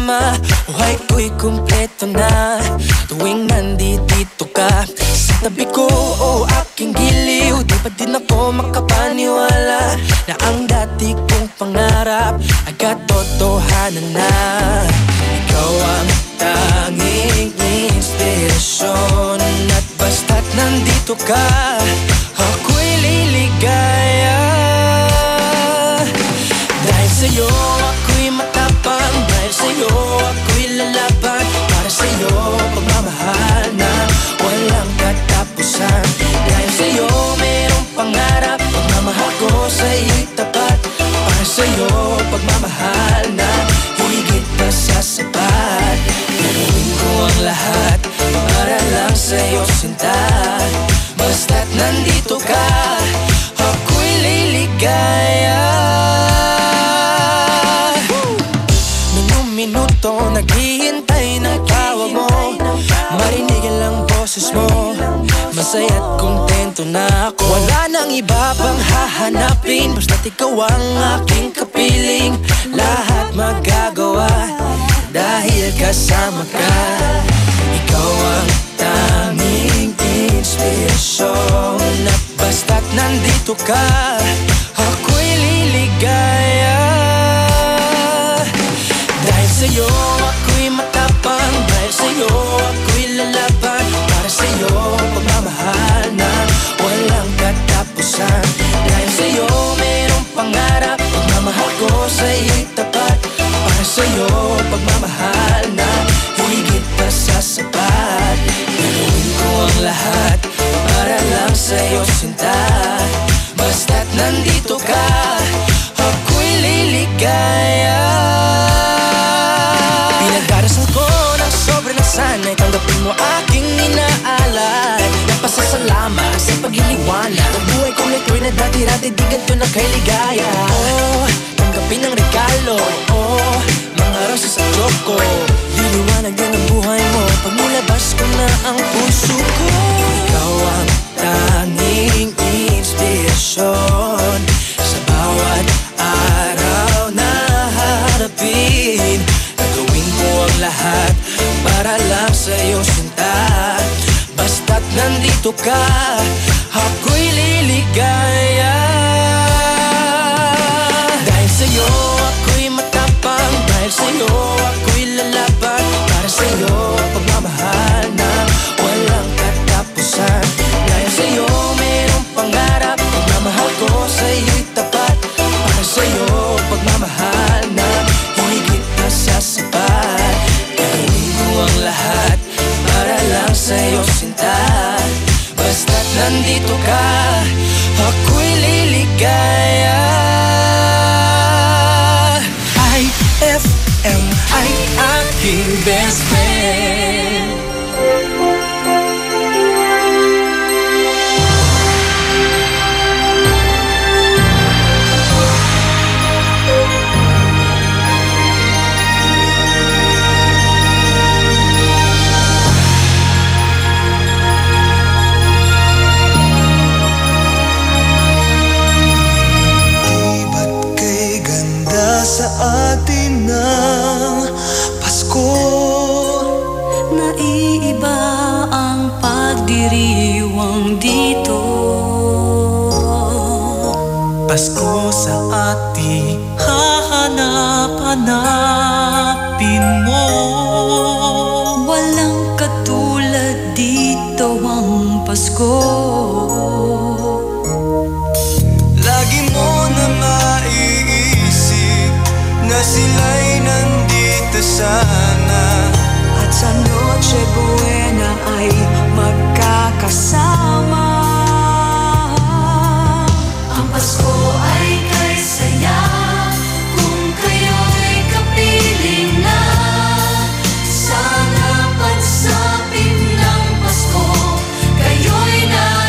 kasama. Buhay ko'y kumpleto na tuwing nandito ka sa tabi ko, o aking giliw. Di pa din ako makapaniwala na ang dati kong pangarap ay katotohanan na. Ikaw ang tanging inspirasyon, at basta't nandito ka, ako'y liligaya. Dahil sa'yo ako'y matapang, dahil sa'yo ako'y lalaban. Para sa'yo pagmamahal na walang katapusan. Dahil sa'yo mayroong pangarap, pagmamahal ko sa'yo'y tapat. Para sa'yo pagmamahal na higit pa sa sapat. Gagawin ko ang lahat para lang sa'yo sinta. Basta't nandito ka, ako'y liligaya. Minuto naghihintay ng tawag mo, marinig ang boses mo, masaya't kontento na ako. Wala nang iba pang hahanapin, basta't ikaw ang aking kapiling. Lahat magagawa dahil kasama ka. Ikaw ang tanging inspirasyon, at basta't nandito ka, ako'y liligaya. Dahil sa'yo ako'y matapang, dahil sa'yo ako'y lalaban. Para sa'yo pagmamahal na walang katapusan. Dahil sa'yo mayroong pangarap, pagmamahal ko sa'yo'y tapat. Para sa'yo pagmamahal na higit pa sa sapat. Gagawin ko ang lahat para lang sa'yo sinta. Basta't nandito ka, ako'y liligaya. Pinagdarasal ko ng sobrang nasanay, tanggapin mo aking inaalay. Nagpasasalamat sa pagliliwanag, ang buhay kong ito'y na dati-dati di ganito na kay ligaya. Oh, tanggapin ang regalo, oh, mga rosas sa choco. Liliwanag din ang buhay mo pag nilabas ko na ang puso ko. Ikaw ang tanging inspirasyon sa bawat araw na harapin. Gagawin ko ang lahat para lang sa'yo sinta. Basta't nandito ka, ako'y liligaya. Dahil sa'yo ako'y matapang, dahil sa'yo ako'y lalaban. Para sa'yo pagmamahal na walang katapusan. Dahil sa'yo mayroong pangarap, pagmamahal ko sa'yo'y tapat. Para sa'yo pagmamahal na higit pa sa sapat. Gagawin ko ang lahat para lang sa'yo sinta. Basta't nandito ka, ako'y liligaya. IFM ay aking best friend. Sa atin ng Pasko, naiiba ang pagdiriwang dito. Pasko sa ating hahanap-hanapin mo. Walang katulad dito ang Pasko. Lagi mo na maiisip na sila'y nandito sana, at sa Noche Buena ay magkakasama. Ang Pasko ay kay saya kung kayo'y kapiling na. Sana pagsapit ng Pasko, kayo'y na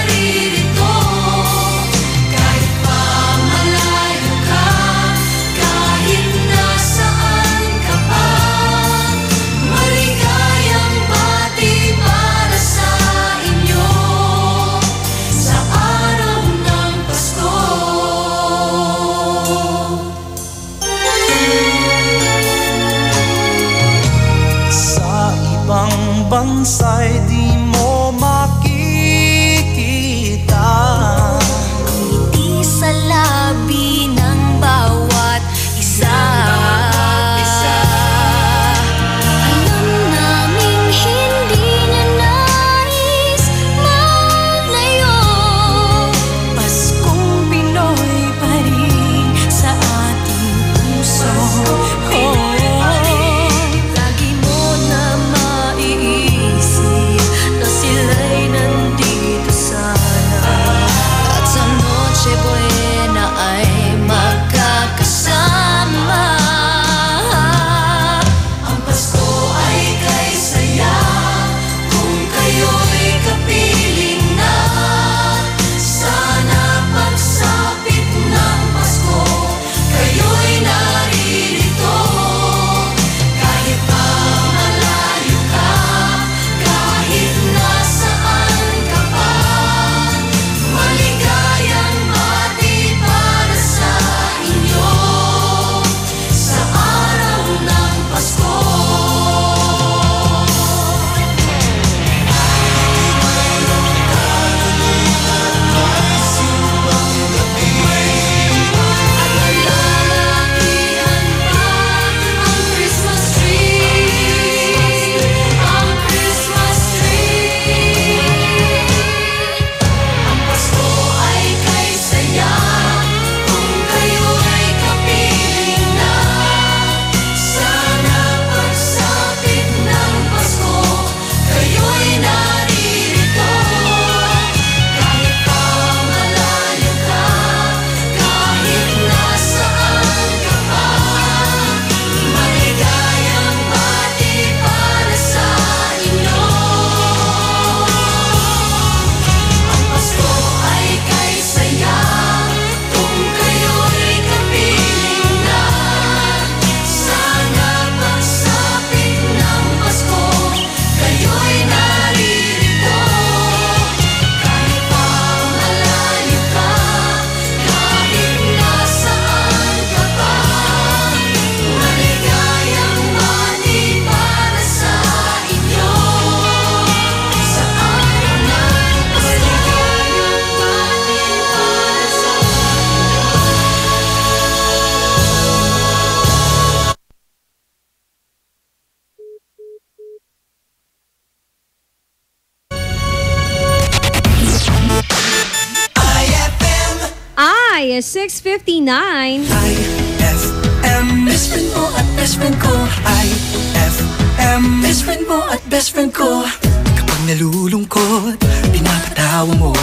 is 6:59. IFM, best friend mo at best friend ko. IFM, best friend mo at best friend ko. Kapag nalulungkot, pinapatawa mo.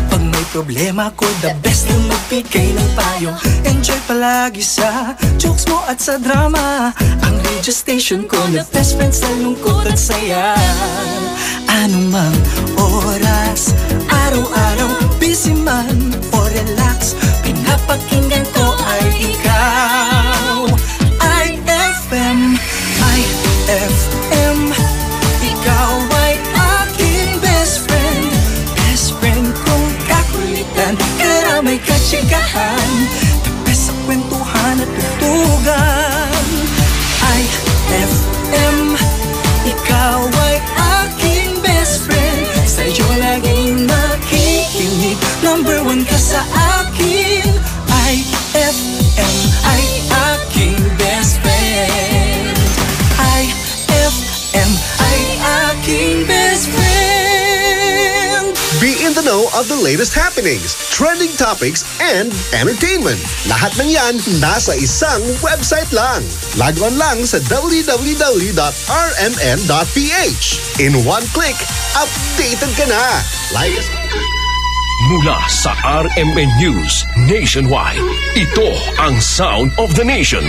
Pag may problema ko, the best lang magbigay ng payo. Enjoy palagi sa jokes mo at sa drama. Ang radio station ko na best friend sa lungkot at saya. Anumang oras, araw-araw, busy man o relax, pinapakinggan ko ay ikaw. IFM, IFM, ikaw ay aking best friend. Best friend kong kakulitan, karamay katsikahan, the best sa kwentuhan at tutugan. IFM, ikaw ay aking best friend. Sa'yo laging makikinig, number one ka sa akin. IFM ay aking best friend. IFM ay aking best friend. Be in the know of the latest happenings, trending topics, and entertainment. Lahat ng yan nasa isang website lang. Log on lang sa www.rmn.ph. In one click, updated ka na. Like us. Mula sa RMN News Nationwide, ito ang Sound of the Nation.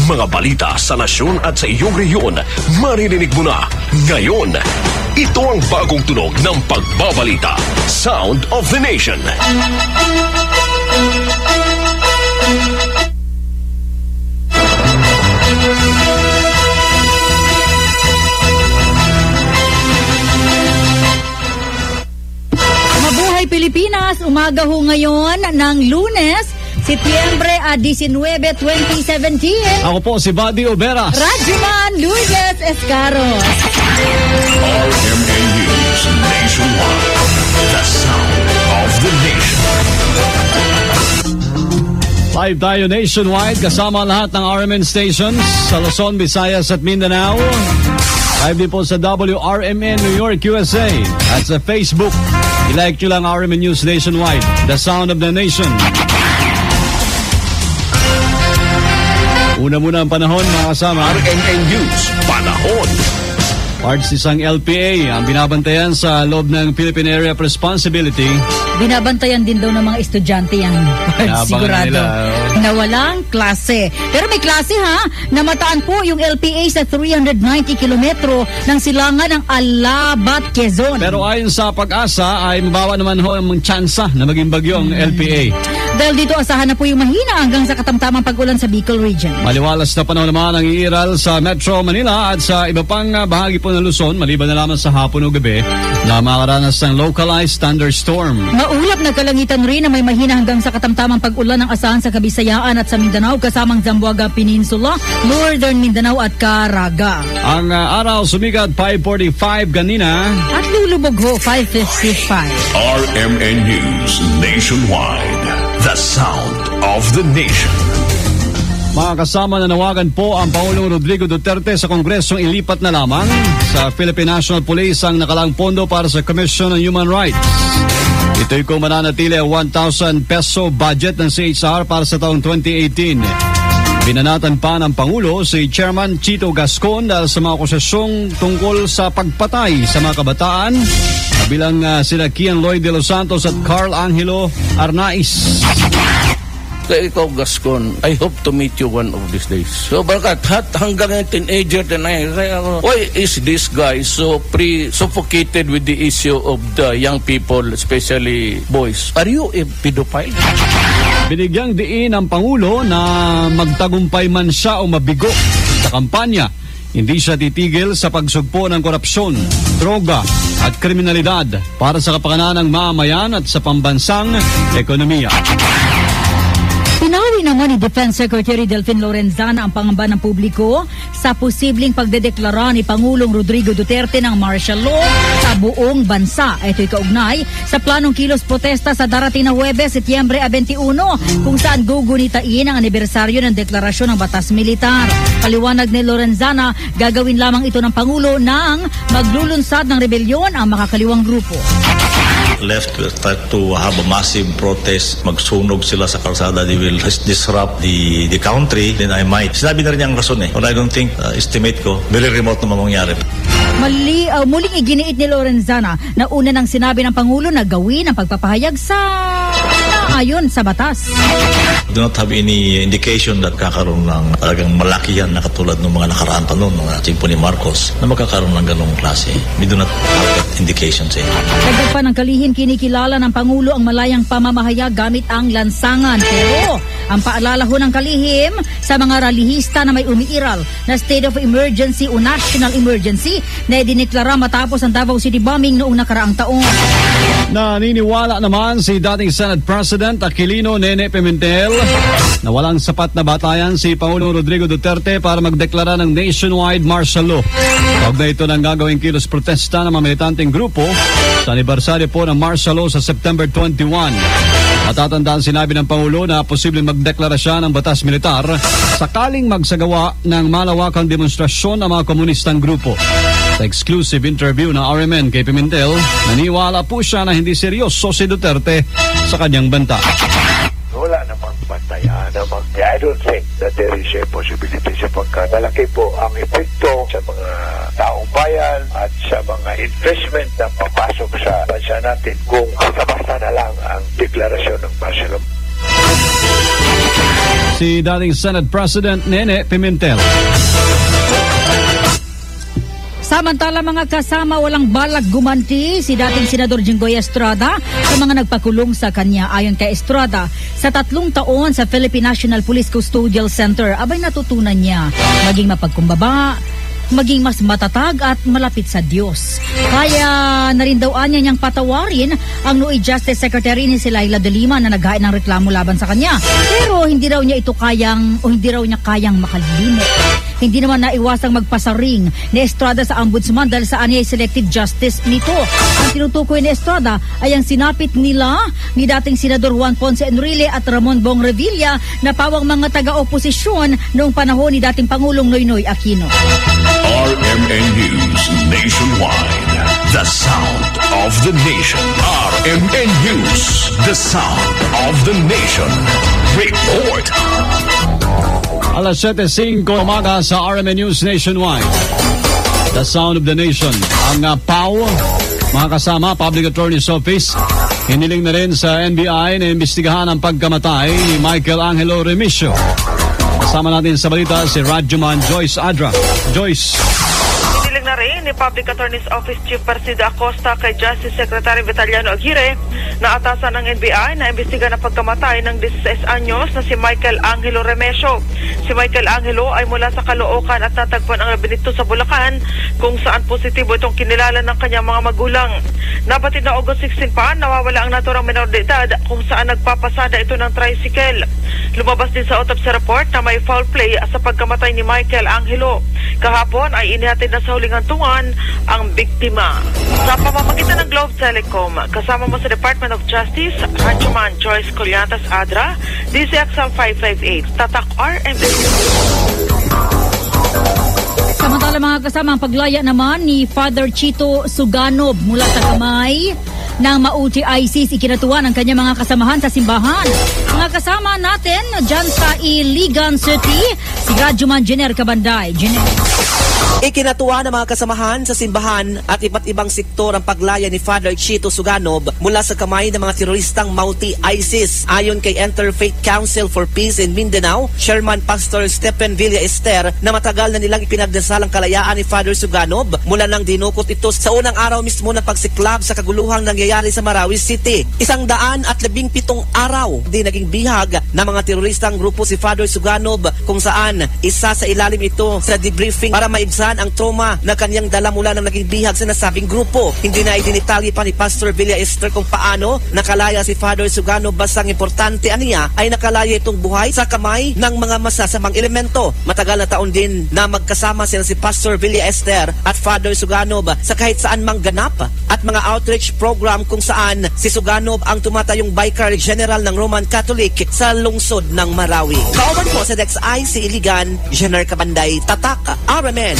Mga balita sa nasyon at sa iyong rehiyon, maririnig mo na ngayon. Ito ang bagong tunog ng pagbabalita. Sound of the Nation. Mabuhay Pilipinas, umaga ho ngayon ng Lunes, Setyembre 19, 2017. Ako po si Buddy Obera. Radyoman Lourdes Escaros. RMN News Nationwide. The Sound of the Nation. Live tayo nationwide kasama lahat ng RMN stations sa Luzon, Visayas at Mindanao. Live din po sa WRMN New York, USA. At sa Facebook, i-like nyo lang RMN News Nationwide, The Sound of the Nation. Una muna ang panahon, mga kasama. RMN News, panahon. Parts isang LPA ang binabantayan sa loob ng Philippine Area of Responsibility. Binabantayan din daw ng mga estudyante yan. Sigurado. Na walang klase. Pero may klase ha. Namataan po yung LPA sa 390 kilometro ng silangan ng Alabat, Quezon. Pero ayon sa Pag-asa ay mabawa naman ho ang tsansa na maging bagyo ang LPA. Dahil dito asahan na po yung mahina hanggang sa katamtamang pag-ulan sa Bicol Region. Maliwalas na panahon naman ang iiral sa Metro Manila at sa iba pang bahagi po ng Luzon, maliban na lamang sa hapon o gabi na makaranas ng localized thunderstorm. Maulap na kalangitan rin na may mahina hanggang sa katamtamang pag-ulan ng asahan sa Kabisayaan at sa Mindanao kasamang Zamboanga Peninsula, Northern Mindanao at Caraga. Ang araw sumikat 5:45 kanina at lulubog ho 5:55. RMN News Nationwide. The Sound of the Nation. Mga kasama, nanawagan po ang Pangulong Rodrigo Duterte sa Kongresong ilipat na lamang sa Philippine National Police ang nakalang pondo para sa Commission on Human Rights. Ito'y kung mananatili ang 1,000 peso budget ng CHR para sa taong 2018. Binanatan pa ng Pangulo si Chairman Chito Gascon dahil sa mga akusasyong tungkol sa pagpatay sa mga kabataan, kabilang sila Kian Lloyd de los Santos at Carl Angelo Arnaiz. Kaya ikaw, Gascon, I hope to meet you one of these days. So, bakit hanggang yung teenager why is this guy so suffocated with the issue of the young people, especially boys? Are you a pedophile? Binigyang diin ang Pangulo na magtagumpay man siya o mabigo sa kampanya, hindi siya titigil sa pagsugpo ng korupsyon, droga at kriminalidad para sa kapakanan ng mamamayan at sa pambansang ekonomiya. Pinawi naman ni Defense Secretary Delfin Lorenzana ang pangamba ng publiko sa posibleng pagdedeklara ni Pangulong Rodrigo Duterte ng martial law sa buong bansa. Ito'y kaugnay sa planong kilos protesta sa darating na Huwebes, Setyembre 21, kung saan gugunitain ang anibersaryo ng deklarasyon ng batas militar. Paliwanag ni Lorenzana, gagawin lamang ito ng Pangulo nang maglulunsad ng rebelyon ang makakaliwang grupo. left will start to have a massive protest, magsunog sila sa kalsada, they will disrupt the country, then I might. Sinabi na rin ang rason But I don't think, estimate ko, very remote naman mangyari. Muling iginiit ni Lorenzana na una nang sinabi ng Pangulo na gawin ang pagpapahayag sa ayon sa batas. Do not have any indication that kakaroon ng talagang malakihan na katulad ng mga nakaraan pa noon, mga timpo ni Marcos, na magkakaroon ng ganong klase. We do not have that indication sa inyo. Dagdag pa ng kalihim, kinikilala ng Pangulo ang malayang pamamahayag gamit ang lansangan. Pero ang paalala ho ng kalihim sa mga ralihista na may umiiral na state of emergency o national emergency na idineklara matapos ang Davao City bombing noong nakaraang taon. Naniniwala naman si dating Senate President Aquilino Nene Pimentel na walang sapat na batayan si Pangulong Rodrigo Duterte para magdeklara ng nationwide martial law. Kaugnay ito ng gagawing kilos protesta ng mga militanteng grupo sa anibersaryo po ng martial law sa September 21. Matatandaan sinabi ng Pangulo na posibleng magdeklara siya ng batas militar sakaling magsagawa ng malawakang demonstrasyon ng mga komunistang grupo. Sa exclusive interview ng RMN kay Pimentel, naniwala po siya na hindi seryoso si Duterte sa kanyang banta. Wala namang bantayan namang. I don't think that there is a possibility sapagkat malaki po ang epekto sa mga taong bayan at sa mga investment na papasok sa bansa natin kung basta na lang ang deklarasyon ng martial law. Si dating Senate President Nene Pimentel. Samantala mga kasama, walang balak gumanti si dating Senador Jinggoy Estrada sa mga nagpakulong sa kanya. Ayon kay Estrada, sa 3 taon sa Philippine National Police Custodial Center, abay natutunan niya maging mapagkumbaba, maging mas matatag at malapit sa Diyos. Kaya na rin daw niyang patawarin ang NUI Justice Secretary ni si Laila de Lima na naghain ng reklamo laban sa kanya. Pero hindi raw niya kayang makalimot. Hindi naman naiwasang magpasaring ni Estrada sa ombudsman dahil sa anyay selective justice nito. Ang tinutukoy ni Estrada ay ang sinapit nila ni dating Senador Juan Ponce Enrile at Ramon Bong Revilla na pawang mga taga-oposisyon noong panahon ni dating Pangulong Noynoy Aquino. RMN News Nationwide, the sound of the nation. RMN News, the sound of the nation. Report. Alas 7:05 umaga sa RMN News Nationwide, the sound of the nation. Ang PAO, mga kasama, Public Attorney's Office, hiniling na rin sa NBI na imbestigahan ang pagkamatay ni Michael Angelo Remigio. Kasama natin sa balita si Radyoman Joyce Adra. Joyce. Hiniling na rin ni Public Attorney's Office Chief Persido Acosta kay Justice Secretary Vitaliano Aguirre na atasan ng NBI na imbestiga ng pagkamatay ng 16 anyos na si Michael Angelo Remigio. Si Michael Angelo ay mula sa Caloocan at natagpuan ang Benito sa Bulacan kung saan positibo itong kinilala ng kanyang mga magulang. Nabatid na August 16 pa, nawawala ang naturang minor de edad kung saan nagpapasada ito ng tricycle. Lumabas din sa autopsy report na may foul play sa pagkamatay ni Michael Angelo. Kahapon ay inihatid na sa huling hantungan ang biktima. Sa pamamagitan ng Globe Telecom, kasama mo sa Department of Justice, Radyoman Joyce Collantas Adra, DCXL 558, Tatak RMN. Samantala mga kasama, ang paglaya naman ni Father Chito Suganob mula sa kamay ng Mauti ISIS, ikinatuwa ng kanyang mga kasamahan sa simbahan. Mga kasama natin dyan sa Iligan City, si Radyoman Jenner Cabanday. Jenner. Ikinatuwa ng mga kasamahan sa simbahan at iba't ibang sektor ang paglaya ni Father Chito Suganob mula sa kamay ng mga teroristang Mauti ISIS. Ayon kay Interfaith Council for Peace in Mindanao, Chairman Pastor Stephen Villa Ester, na matagal na nilang ipinagdasal ang kalayaan ni Father Suganob mula nang dinukot ito sa unang araw mismo ng pagsiklab sa kaguluhang nangyayari sa Marawi City. 117 araw din naging bihag ng mga teroristang grupo si Father Suganob kung saan isa sa ilalim ito sa debriefing para maibsan ang trauma na kanyang dala mula ng naging bihag sa nasabing grupo. Hindi na idinitalye pa ni Pastor Villa Ester kung paano nakalaya si Father Suganob, basta ang importante aniya ay nakalaya itong buhay sa kamay ng mga masasamang elemento. Matagal na taon din na magkasama sila si Pastor Villa Ester at Father Suganob sa kahit saan mang ganap at mga outreach program kung saan si Suganob ang tumatayong Vicar General ng Roman Catholic sa lungsod ng Marawi. Kauban po sa DexI si Iligan, Jenner Cabanday, Tatak, RMN.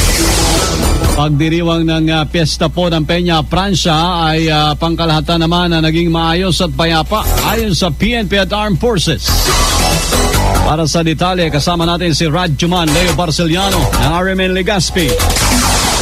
Pagdiriwang ng piyesta po ng Peña Francia ay pangkalahatan naman na naging maayos at payapa ayon sa PNP at Armed Forces. Para sa detalye, kasama natin si Radjuman Leo Barceliano ng RMN Legazpi.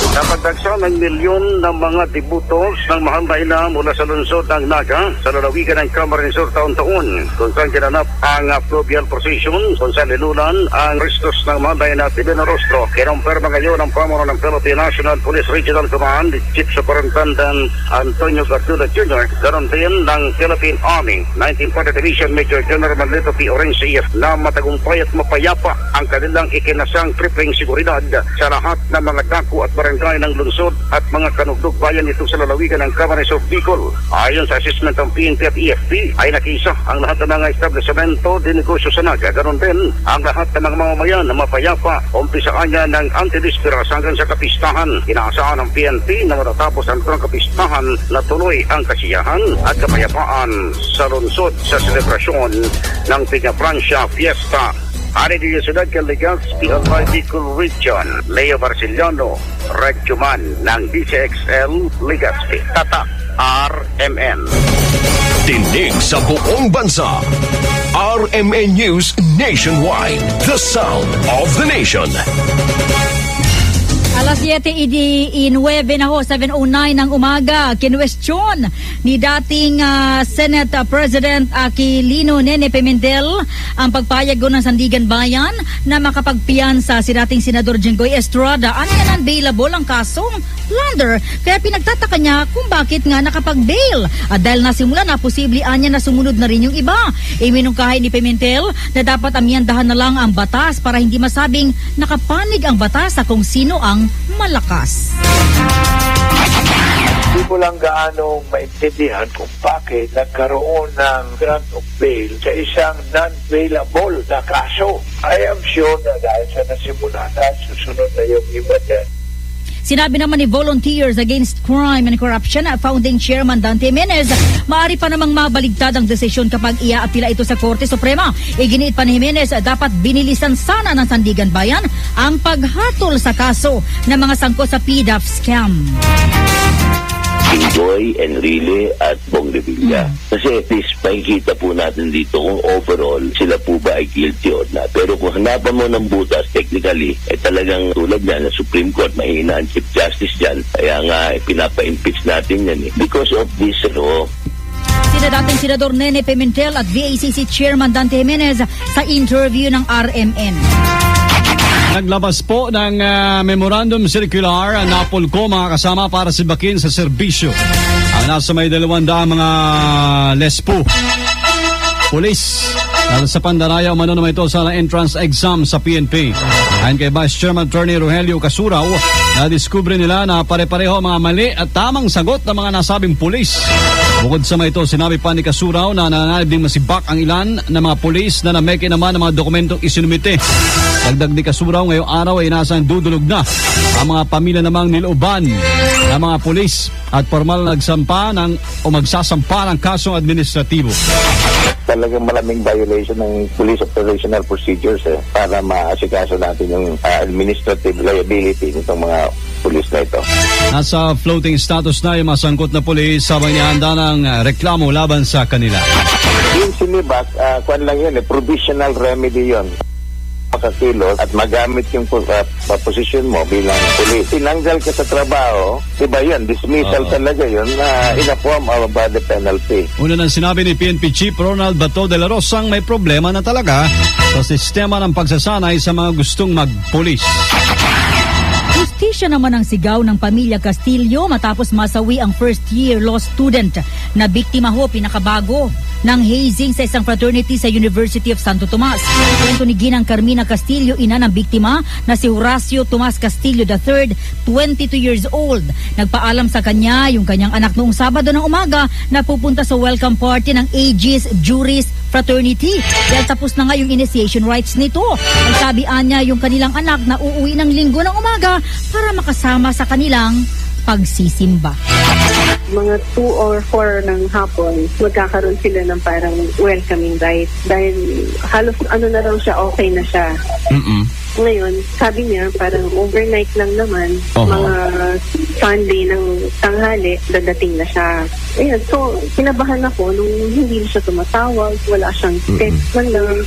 Napagdagsa ng milyon ng mga debutos ng mahambayla mula sa lungsod ng Naga sa lalawigan ng Camarines Sur taon-taon kung saan ginanap ang fluvial procession kung saan nilulan ang restos ng mahambayla na Divino Rostro. Kinumpirma ngayon ang pamuno ng Philippine National Police Regional Command Chief Superintendent Antonio Garduda Jr. Ganon din ng Philippine Army 1940 Division Major General Manlito P. Orense na matagumpay at mapayapa ang kanilang ikinasang tripling seguridad sa lahat ng mga dako at barangay ng lungsod at mga kanugdog bayan nito sa lalawigan ng Camarines Sur Bicol. Ayon sa assessment ng PNP at EFP ay nakiisa ang lahat ng mga establishmento de negosyo sa Naga. Ganon din ang lahat ng mga mamamayan na mapayapa. Umpisaan niya ng antidisperas hanggang sa kapistahan. Inaasahan ng PNP na matatapos ang kapistahan na tuloy ang kasiyahan at kapayapaan sa lungsod sa selebrasyon ng Peña Francia Fiesta. Ari di Ciudad Legazpi at Bicol Region, Leo Barceliano, Radjuman ng DCXL Legazpi. Tatak, RMN. Tinig sa buong bansa. RMN News Nationwide. The sound of the nation. Alas 7:09 na ho, 7:09 ng umaga. Kinwestiyon ni dating Senate President Aquilino Nene Pimentel ang pagpayag ng Sandigan Bayan na makapagpiyansa si dating Senador Jinggoy Estrada. Ano yan unbailable ang kasong plunder? Kaya pinagtataka niya kung bakit nga nakapag-bail. At dahil nasimula na, posible anya na sumunod na rin yung iba. Iminungkahay ni Pimentel na dapat amyandahan na lang ang batas para hindi masabing nakapanig ang batas sa kung sino ang malakas. Hindi ko lang gaano maintindihan kung bakit nagkaroon ng grant of bail sa isang non-bailable na kaso. I am sure na dahil sa nasimula na, susunod na yung iba dyan. Sinabi naman ni Volunteers Against Crime and Corruption Founding Chairman Dante Jimenez, maaari pa namang mabaligtad ang desisyon kapag iaapila ito sa Korte Suprema. Iginiit pa ni Jimenez, dapat binilisan sana ng Sandigan Bayan ang paghatol sa kaso ng mga sangkot sa PDAF scam. Jinggoy, Enrile at Bong Revilla. Kasi at least makikita po natin dito kung overall sila po ba ay guilty or not. Pero kung hanapan mo ng butas, technically, talagang tulad niya na Supreme Court, mahina ang Chief Justice dyan. Kaya nga, pinapa-impeach natin yan. Because of this law. Sina dating Senador Nene Pimentel at VACC Chairman Dante Jimenez sa interview ng RMN. Naglabas po ng memorandum circular ang Napolco mga kasama para sibakin sa serbisyo ang nasa may 200 mga lespo. Police dahil sa pandaraya umano naman ito sa entrance exam sa PNP. Ayon kay Vice Chairman Attorney Rogelio Casuraw, na-discover nila na pare-pareho mga mali at tamang sagot ng mga nasabing pulis. Bukod sa mga ito, sinabi pa ni Casuraw na nangangalib ding masibak ang ilan na mga pulis na nameke naman ng mga dokumentong isinumite. Dagdag ni Casuraw, ngayong araw ay nasang dudulog na ang mga pamilya namang nilooban ng mga pulis at formal na magsasampa ng kasong administratibo. Talagang maraming violation ng police operational procedures para maasikaso natin yung administrative liability nitong mga pulis na ito. Nasa floating status na yung masangkot na pulis sabang nihanda ng reklamo laban sa kanila. Yung sinibak, kwan lang yun, provisional remedy yun. Makakilos at magamit yung posisyon mo bilang pulis. Tinanggal ka sa trabaho, diba yun, dismissal talaga yun in a form of the penalty. Una nang sinabi ni PNP Chief Ronald Bato de la Rosang may problema na talaga sa sistema ng pagsasanay sa mga gustong magpulis. Justisya naman ang sigaw ng pamilya Castillo matapos masawi ang first-year law student na biktima ho pinakabago ng hazing sa isang fraternity sa University of Santo Tomas. Kwento ni Ginang Carmina Castillo, ina ng biktima na si Horacio Tomas Castillo III, 22 years old. Nagpaalam sa kanya yung kanyang anak noong Sabado ng umaga na pupunta sa welcome party ng Aegis Juris Fraternity. Dahil tapos na nga yung initiation rites nito. Ang sabihan niya yung kanilang anak na uuwi ng Linggo ng umaga para makasama sa kanilang pagsisimba. Mga 2 or 4 ng hapon, magkakaroon sila ng parang welcoming rite. Dahil halos na raw siya, okay na siya. Ngayon, sabi niya, parang overnight lang naman, mga Sunday ng tanghali, dadating na siya. Ayan, so, kinabahan ako nung hindi siya tumatawag, wala siyang text man lang.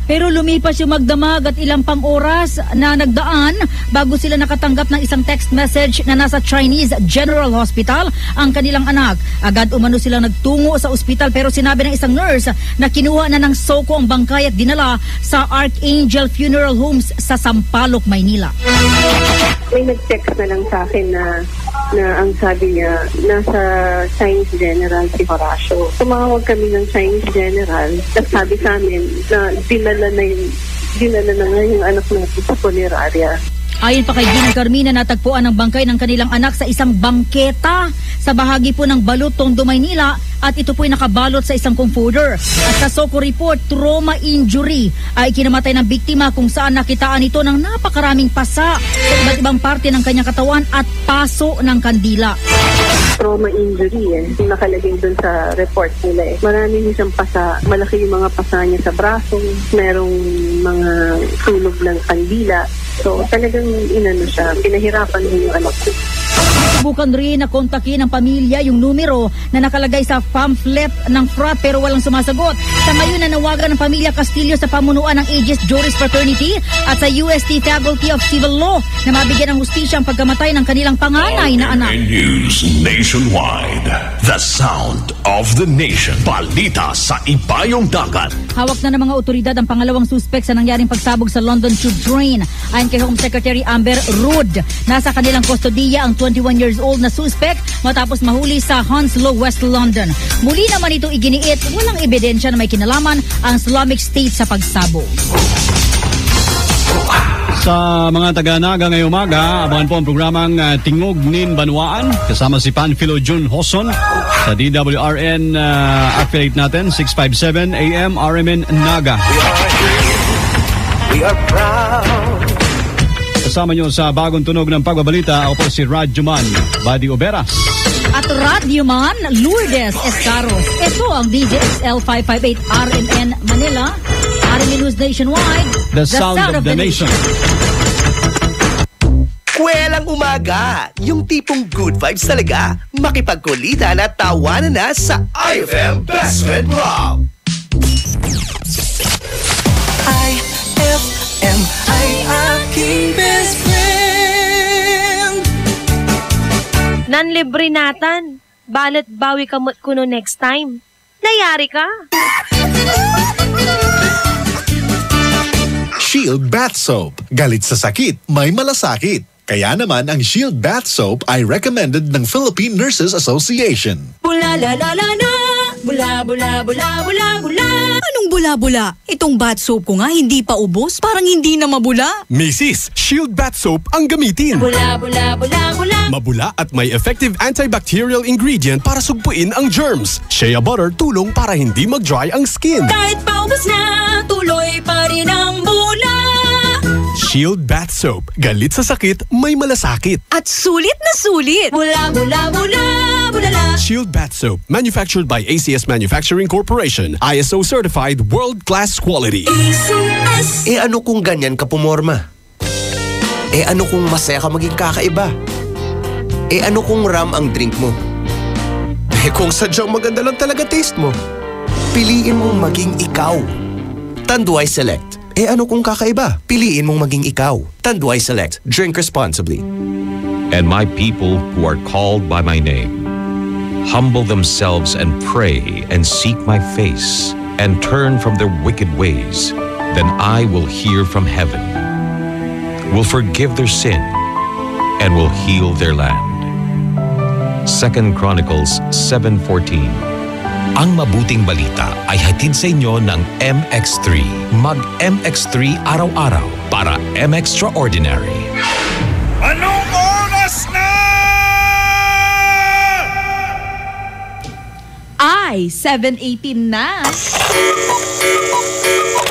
Pero lumipas yung magdamag at ilang pang oras na nagdaan bago sila nakatanggap ng isang text message na nasa Chinese General Hospital ang kanilang anak. Agad umano silang nagtungo sa ospital pero sinabi ng isang nurse na kinuha na ng SOCO ang bangkay at dinala sa Archangel Funeral Homes sa Sampaloc, Maynila. May nag-text na lang sa akin na ang sabi niya, nasa Chinese General si Horacio. Tumawag kami ng Chinese General at sabi sa amin na dinala na nga yung anak natin sa punerarya. Ayon pa kay Gina Carmina, natagpuan ang bangkay ng kanilang anak sa isang bangketa sa bahagi po ng Balut, Tondo, Maynila at ito po'y nakabalot sa isang comforter. At sa SOCO report, trauma injury ay kinamatay ng biktima kung saan nakitaan ito ng napakaraming pasa sa iba't ibang parte ng kanyang katawan at paso ng kandila. Trauma injury yung nakalagay doon sa report nila Marami siyang pasa, malaki yung mga pasa niya sa braso, merong mga sunog ng kandila. So talagang siya, pinahirapan niya yung anak ko. Subukan rin na kontakin ng pamilya yung numero na nakalagay sa pamphlet ng FRAP pero walang sumasagot. Sa ngayon nanawagan ng pamilya Castillo sa pamunuan ng Aegis Juris Fraternity at sa UST Faculty of Civil Law na mabigyan ng hustisya ang pagkamatay ng kanilang panganay na anak. News Nationwide. The sound of the nation. Balita sa Ibayong Dagat. Hawak na ng mga otoridad ang pangalawang suspect sa nangyaring pagsabog sa London Tube Train. Ayon kay Home Secretary Amber Rudd, nasa kanilang kustodiya ang 21 years old na suspect matapos mahuli sa Hounslow, West London. Muli naman ito iginiit, walang ebidensya na may kinalaman ang Islamic State sa pagsabog. Sa mga taga-Naga ngayong umaga, abangan po ang programang Tingog Nin Banwaan kasama si Panfilo Jun Hoson sa DWRN affiliate natin 657 AM RMN Naga. We are proud. Kasama nyo sa bagong tunog ng pagbabalita, ako po si Radyoman Badi Oberas. At Radyoman Lourdes Escaros. Ito ang DJXL 558 RMN Manila. RMN News Nationwide. The sound of the nation. Kwelang umaga, yung tipong good vibes talaga. Makipagkulitan at tawanan na sa IFM Best Friend Rob. IFM ay aking best friend. Nanlibre natan. Balat bawi kamot kuno next time. Nayari ka. Shield Bath Soap. Galit sa sakit, may malasakit. Kaya naman ang Shield Bath Soap ay recommended ng Philippine Nurses Association. Bula la la la la. Bula bula bula bula bula. Anong bula-bula? Itong bath soap ko nga hindi pa ubos, parang hindi na mabula. Mrs. Shield Bath Soap ang gamitin. Bula bula bula bula. Mabula at may effective antibacterial ingredient para sugpuin ang germs. Shea butter tulong para hindi mag-dry ang skin. Kahit paubos na, tuloy pa rin ang bula. Shield Bath Soap. Galit sa sakit, may malasakit. At sulit na sulit. Bula bula bula bula. Shield Bath Soap. Manufactured by ACS Manufacturing Corporation. ISO certified world-class quality. ACS. Ano kung ganyan ka pumorma? Ano kung masaya ka maging kakaiba? Ano kung ram ang drink mo? Kung sadyang maganda lang talaga taste mo? Piliin mong maging ikaw. Tanduay Select. Ano kung kakaiba? Piliin mong maging ikaw. Tanduay Select. Drink responsibly. And my people who are called by my name humble themselves and pray and seek my face and turn from their wicked ways, then I will hear from heaven, will forgive their sin, and will heal their land. 2 Chronicles 7:14. Ang mabuting balita ay hatid sa inyo ng MX3. Mag-MX3 araw-araw para M-Extraordinary. Anong oras na? ay 7:18 na.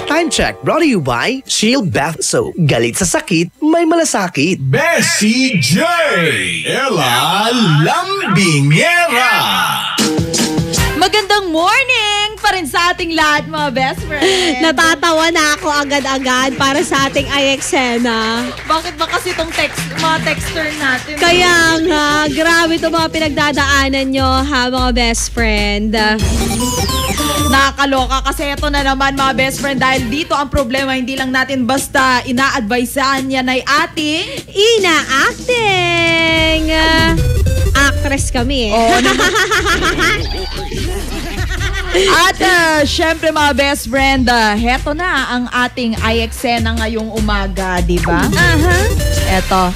Time check brought to you by Shield Bath Soap. Galit sa sakit, may malasakit. Bessie J. Ella Lambingera. Magandang morning pa rin sa ating lahat, mga best friends. Natatawa na ako agad-agad para sa ating Ayexena. Bakit ba kasi itong mga texter natin? Kaya nga, grabe itong mga pinagdadaanan nyo, ha, mga best friend. Nakakaloka kasi ito na naman, mga best friend, dahil dito ang problema, hindi lang natin basta ina-advisean yan ay ating ina-acting. Actress kami. Oo naman. At syempre mga best friend, heto na ang ating Ayexena ngayong umaga, di ba? Eto.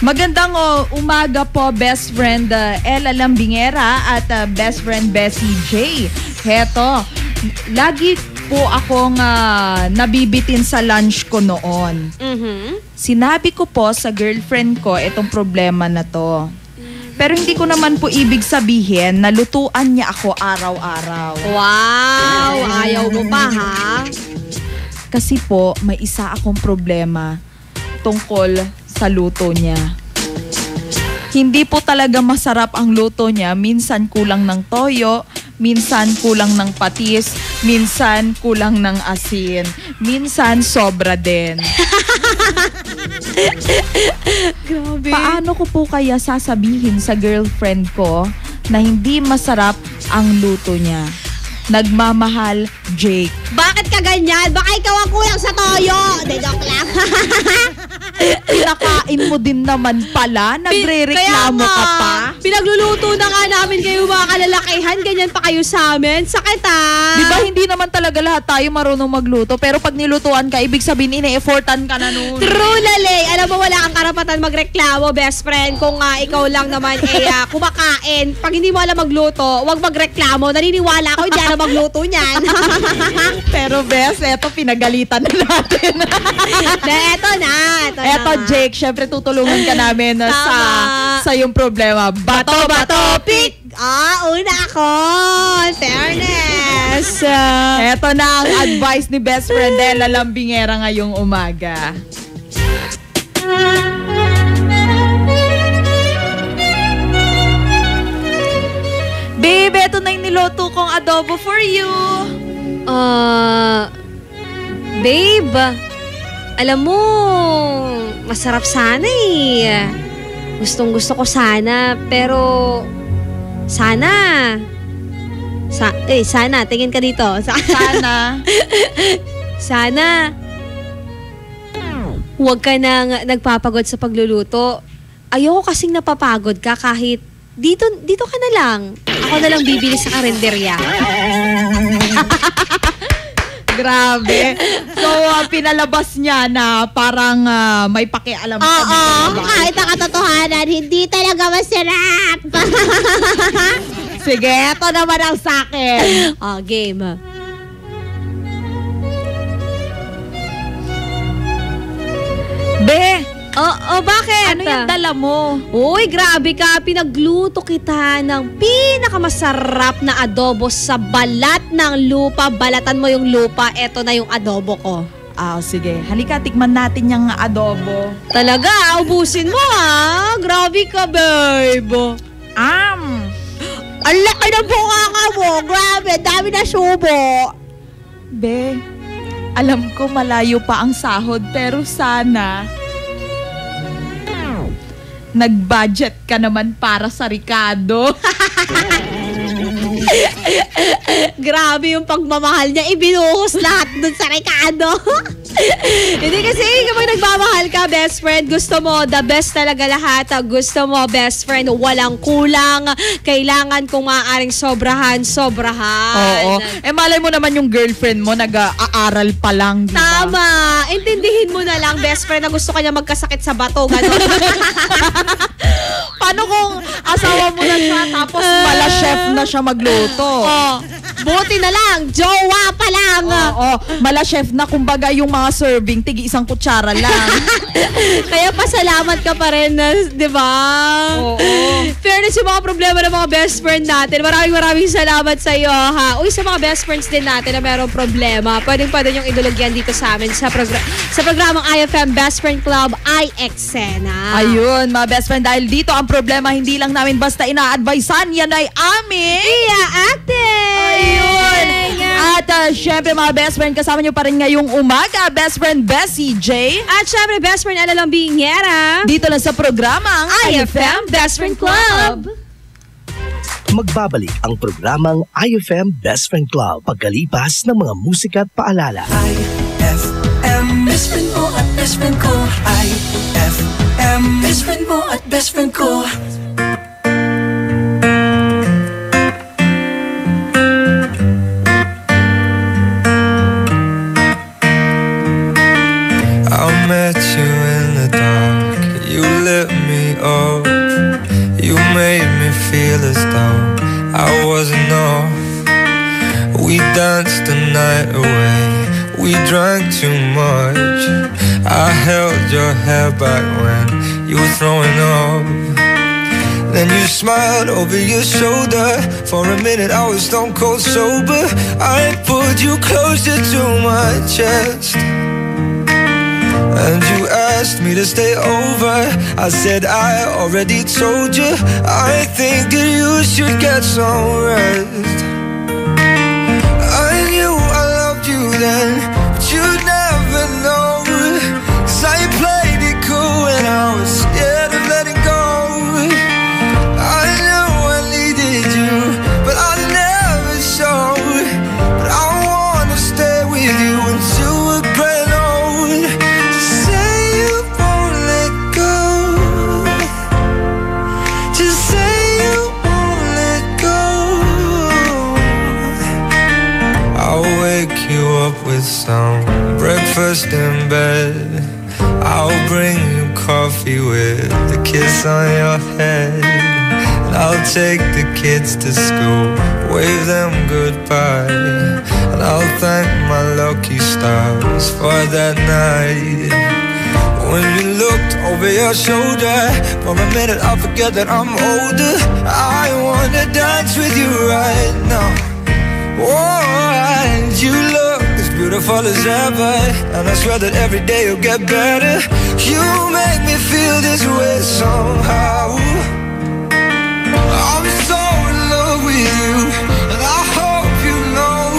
Magandang umaga po, best friend Ella Lambingera at best friend Bessie J. Heto, lagi po akong nabibitin sa lunch ko noon. Sinabi ko po sa girlfriend ko itong problema na to. Pero hindi ko naman po ibig sabihin na lutuan niya ako araw-araw. Wow! Ayaw mo pa, ha? Kasi po, may isa akong problema tungkol sa luto niya. Hindi po talaga masarap ang luto niya. Minsan kulang ng toyo, minsan kulang ng patis, minsan kulang ng asin, minsan sobra din. Grabe. Paano ko po kaya sasabihin sa girlfriend ko na hindi masarap ang luto niya? Nagmamahal, Jake. Bakit ka ganyan? Baka ikaw ang kulang sa toyo. De, joke lang. Pinakain mo din naman pala. Nagre-reklamo ka pa. Pinagluluto na nga namin kayo mga kalalakihan. Ganyan pa kayo sa amin. Sakit ah. Di ba hindi naman talaga lahat tayo marunong magluto? Pero pag nilutuan ka, ibig sabihin ine-effortan ka na nun. True, Lale. Alam mo, wala kang karapatan magreklamo, best friend. Kung ikaw lang naman kumakain. Pag hindi mo alam magluto, huwag magreklamo. Naniniwala ako, hindi alam magluto niyan. Pero bes, eto pinagalitan na natin. Eto na. Eto Jake, syempre tutulungan ka namin sa yung problema. Bato, pick! Una ako. Fairness. Eto na ang advice ni best friend Ella Lambingera ngayong umaga. Babe, eto na yung niloto kong adobo for you. Babe, alam mo, masarap sana eh. Gustong gusto ko sana, pero sana, tingin ka dito. Sana, huwag ka nang nagpapagod sa pagluluto. Ayoko kasing napapagod ka kahit dito ka na lang. Ako na lang bibili sa karinderya. Grabe. So, pinalabas niya na parang may pakialam sa kahit ang katotohanan, hindi talaga masarap. Sige, eto naman ang sakin. Game. Be, bakit? Ano yung dala mo? Uy, grabe ka. Pinagluto kita ng pinakamasarap na adobo sa balat ng lupa. Balatan mo yung lupa. Eto na yung adobo ko. Sige. Halika, tikman natin yung adobo. Talaga? Ubusin mo ha? Grabe ka, babe. Ang laki na bukaka mo. Grabe, dami na subo. Be, alam ko malayo pa ang sahod pero sana nag-budget ka naman para sa Ricardo. Grabe yung pagmamahal niya. Ibinuhos lahat dun sa Ricardo. Hindi kasi kapag nagmamahal ka, best friend, gusto mo the best talaga lahat. Gusto mo, best friend, walang kulang. Kailangan kung maaaring sobrahan. Oo. Malay mo naman yung girlfriend mo nag-aaral pa lang, di ba? Tama. Intindihin mo na lang, best friend, na gusto kanya magkasakit sa bato. Ganon. Paano kung asawa mo na siya tapos mala chef na siya magluto? Buti na lang, jowa pa lang. Mala chef na, kumbaga yung mga serving, tigi isang kutsara lang. Kaya pasalamat ka pa rin, di ba? Fairness yung mga problema ng mga best friend natin. Maraming salamat sa iyo, ha? Uy, sa mga best friends din natin na merong problema, pwede nyo idulog yan dito sa amin sa programang IFM Best Friend Club, iExcena. Ayun, mga best friend, dahil dito ang problema, hindi lang namin basta ina-advisean, yan ay amin i-active. Ayun. At syempre mga best friend, kasama nyo pa rin ngayong umaga, best friend Bessie J. At syempre best friend Ella Lambingera. Dito lang sa programang IFM Best Friend Club. Magbabalik ang programang IFM Best Friend Club pagkalipas ng mga musika at paalala. IFM Best Friend mo at Best Friend ko. IFM Best Friend mo at Best Friend ko. I met you in the dark. You lit me up. You made me feel as though I wasn't off. We danced the night away. We drank too much. I held your hair back when you were throwing up. Then you smiled over your shoulder. For a minute I was stone cold sober. I pulled you closer to my chest and you asked me to stay over. I said I already told you. I think that you should get some rest. I knew I loved you then, but you'd never know. 'Cause I played it cool and I was scared of letting go. I knew I needed you, but I never showed. But I wanna stay with you until we're grown old. With some breakfast in bed, I'll bring you coffee with a kiss on your head. And I'll take the kids to school, wave them goodbye. And I'll thank my lucky stars for that night. When you looked over your shoulder, for a minute I forget that I'm older. I wanna dance with you right now. Oh, and you look as beautiful as ever, and I swear that every day you'll get better. You make me feel this way somehow. I'm so in love with you, and I hope you know,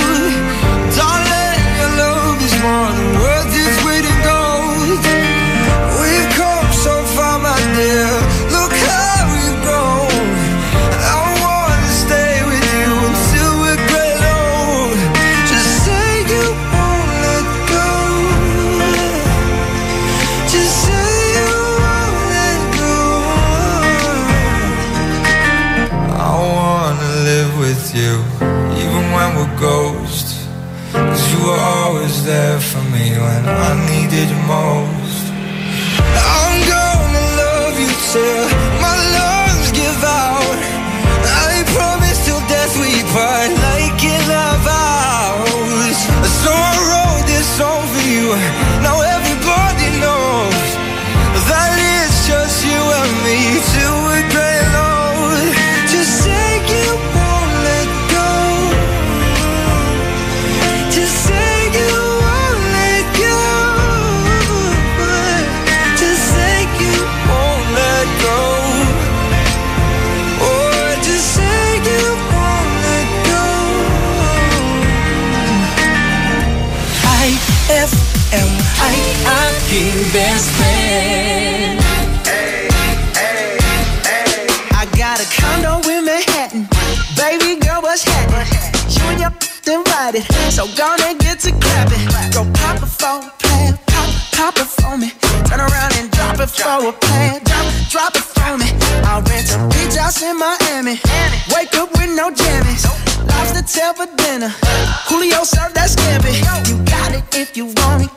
darling, your love is more than worth its weight in gold. We've come so far, my dear, look how we've grown. And I wanna stay with you until we're great old. Just say you won't let go. Just say you won't let go. I wanna live with you, even when we're ghosts. 'Cause you were always there for me when I needed you most. I'm gonna love you till my lungs give out. I promise till death we part, like in our vows. So I wrote this song for you. Now everybody knows that it's just you and me till we're great old. Just say you won't let go. Just say you won't let go. Just say you won't let go. Oh, just say you won't let go. IFM, I best friend. I got a condo in Manhattan. Baby girl, what's happening? You and your invited, so gonna get to clapping. Go pop it for a plan, pop it for me. Turn around and drop it for a plan, drop it for me. I'll rent a beach house in Miami. Wake up with no jammies. Lobster tail for dinner. Julio served that scampi. You got it if you want it,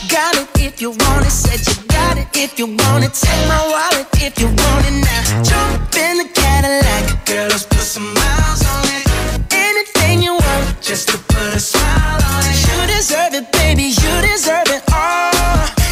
got it if you want it. said you got it if you want it. Take my wallet if you want it now. Jump in the Cadillac, girl, let's put some miles on it. Anything you want, just to put a smile on it. You deserve it, baby, you deserve it all.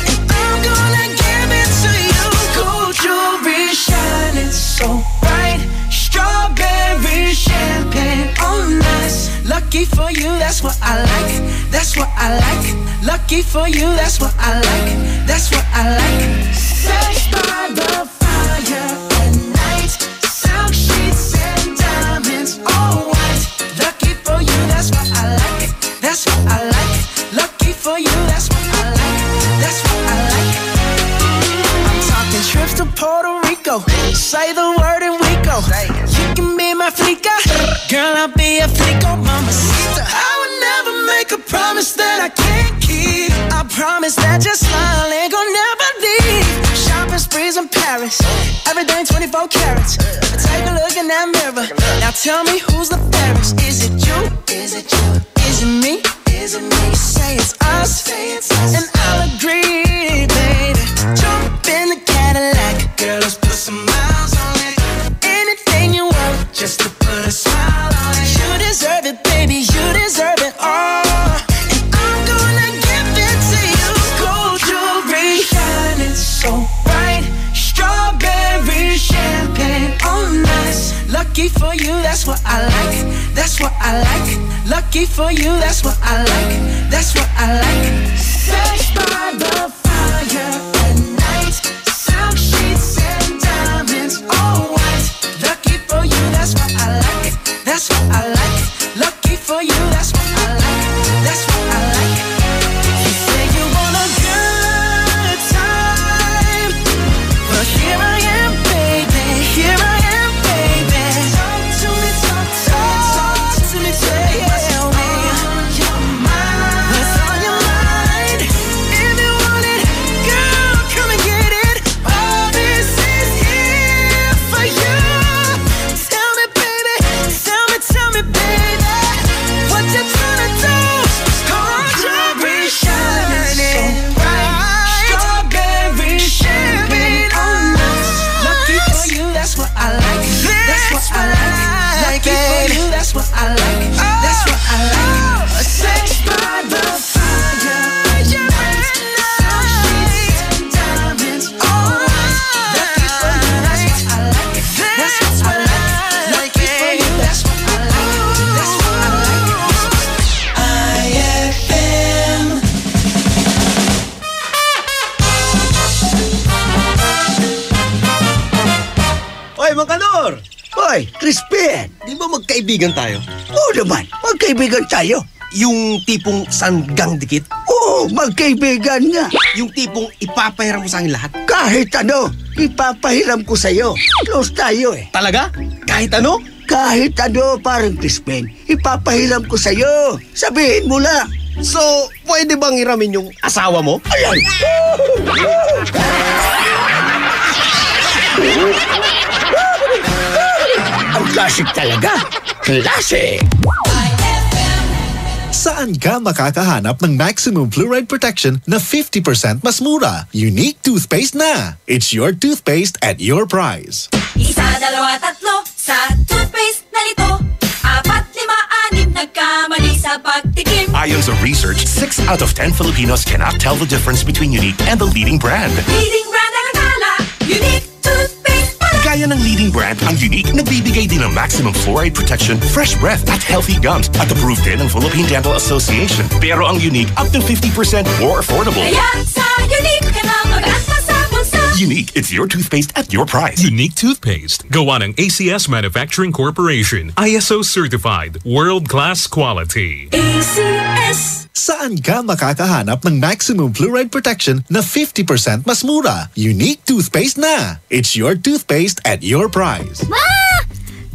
And I'm gonna give it to you. Gold jewelry shining so bright, strawberry champagne on us. Lucky for you, that's what I like. That's what I like. Lucky for you, that's what I like. That's what I like. Sex by the fire at night, silk sheets and diamonds, all white. Lucky for you, that's what I like. That's what I like. Lucky for you, that's what I like. That's what I like. I'm talking trips to Puerto Rico. Say the word and we go. You can be my flica, girl, I'll be a flico, mamacita. I would never make a promise that I can't keep. I promise that your smile ain't gonna never leave. Shopping sprees in Paris, everything 24 carats. Take a look in that mirror. Now tell me who's the fairest. Is it you? Is it you? Is it me? Is it me? Say it's us, and I'll agree, baby. Jump in the Cadillac, girl, let's put some miles on it. Anything you want, just to put a smile on it. You deserve it, baby, you deserve it all. And I'm gonna give it to you. Gold jewelry shining so bright, strawberry champagne on us. Lucky for you, that's what I like. That's what I like. Lucky for you, that's what I like. That's what I like. Sex by the fire at night, silk sheets and diamonds, all white. Lucky for you, that's what I like. That's what I like. Lucky for you, that's what I like. That's what I like. You say you want a good time, but here I am, baby. Here I am, baby. Talk to me, talk to me, tell me what's on your mind. What's on your mind? If you want it, girl, come and get it. All this is here for you. Tell me, baby, tell me, baby, what you tryna do? Gold jewelry shining so bright, strawberry champagne on us. Lucky for you, that's what I like. That's what I like. Lucky for you, that's what I like. That's what I like. Sex by the fire at night, silk sheets and diamonds, all white. Lucky for you, that's what I like. That's what I like. Lucky for you, that's what I like. That's what I like. IFM. Oy, Makanor! Oy, Crispin! Di ba magkaibigan tayo? Oo naman, magkaibigan tayo. Yung tipong sanggang dikit? Oo, magkaibigan nga. Yung tipong ipapahiram mo sa akin lahat? Kahit ano, ipapahiram ko sa'yo. Close tayo eh. Talaga? Kahit ano? Kahit ano, parang Crispin. Ipapahiram ko sa'yo. Sabihin mo lang. So, pwede bang hiramin yung asawa mo? Ayan! Ang classic talaga. Classic! Saan ka makakahanap ng maximum fluoride protection na 50% mas mura? Unique toothpaste na. It's your toothpaste at your price. Isa, dalawa, tatlo sa toothpaste na nito. 4, 5, 6 nagkamali sa pagtikim. Ayon sa research, 6 out of 10 Filipinos cannot tell the difference between Unique and the leading brand. Leading brand ang akala, Unique toothpaste pala. Gaya ng leading brand, ang Unique nagbibigay din ng maximum fluoride protection, fresh breath at healthy gums at approved din ng Philippine Dental Association. Pero ang Unique up to 50% more affordable. Kaya sa Unique ka na mag-asa sa bulsa. Unique, it's your toothpaste at your price. Unique toothpaste. Gawa ng ACS Manufacturing Corporation. ISO certified. World-class quality. ACS. Saan ka makakahanap ng maximum fluoride protection na 50% mas mura? Unique toothpaste na. It's your toothpaste at your price. Ma!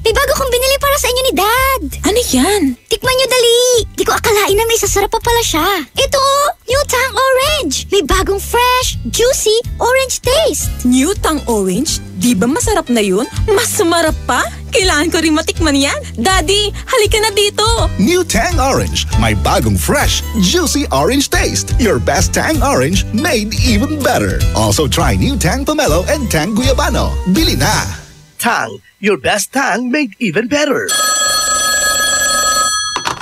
May bago kong binili para sa inyo ni Dad. Ano yan? Tikman nyo dali. Di ko akalain na may sasarap pa pala siya. Ito, New Tang Orange. May bagong fresh, juicy, orange taste. New Tang Orange? Di ba masarap na yun? Mas sumarap pa? Kailangan ko rin matikman yan. Daddy, halika na dito. New Tang Orange. May bagong fresh, juicy orange taste. Your best Tang Orange made even better. Also try new Tang Pomelo and Tang Guyabano. Bili na! Tang, your best Tang made even better.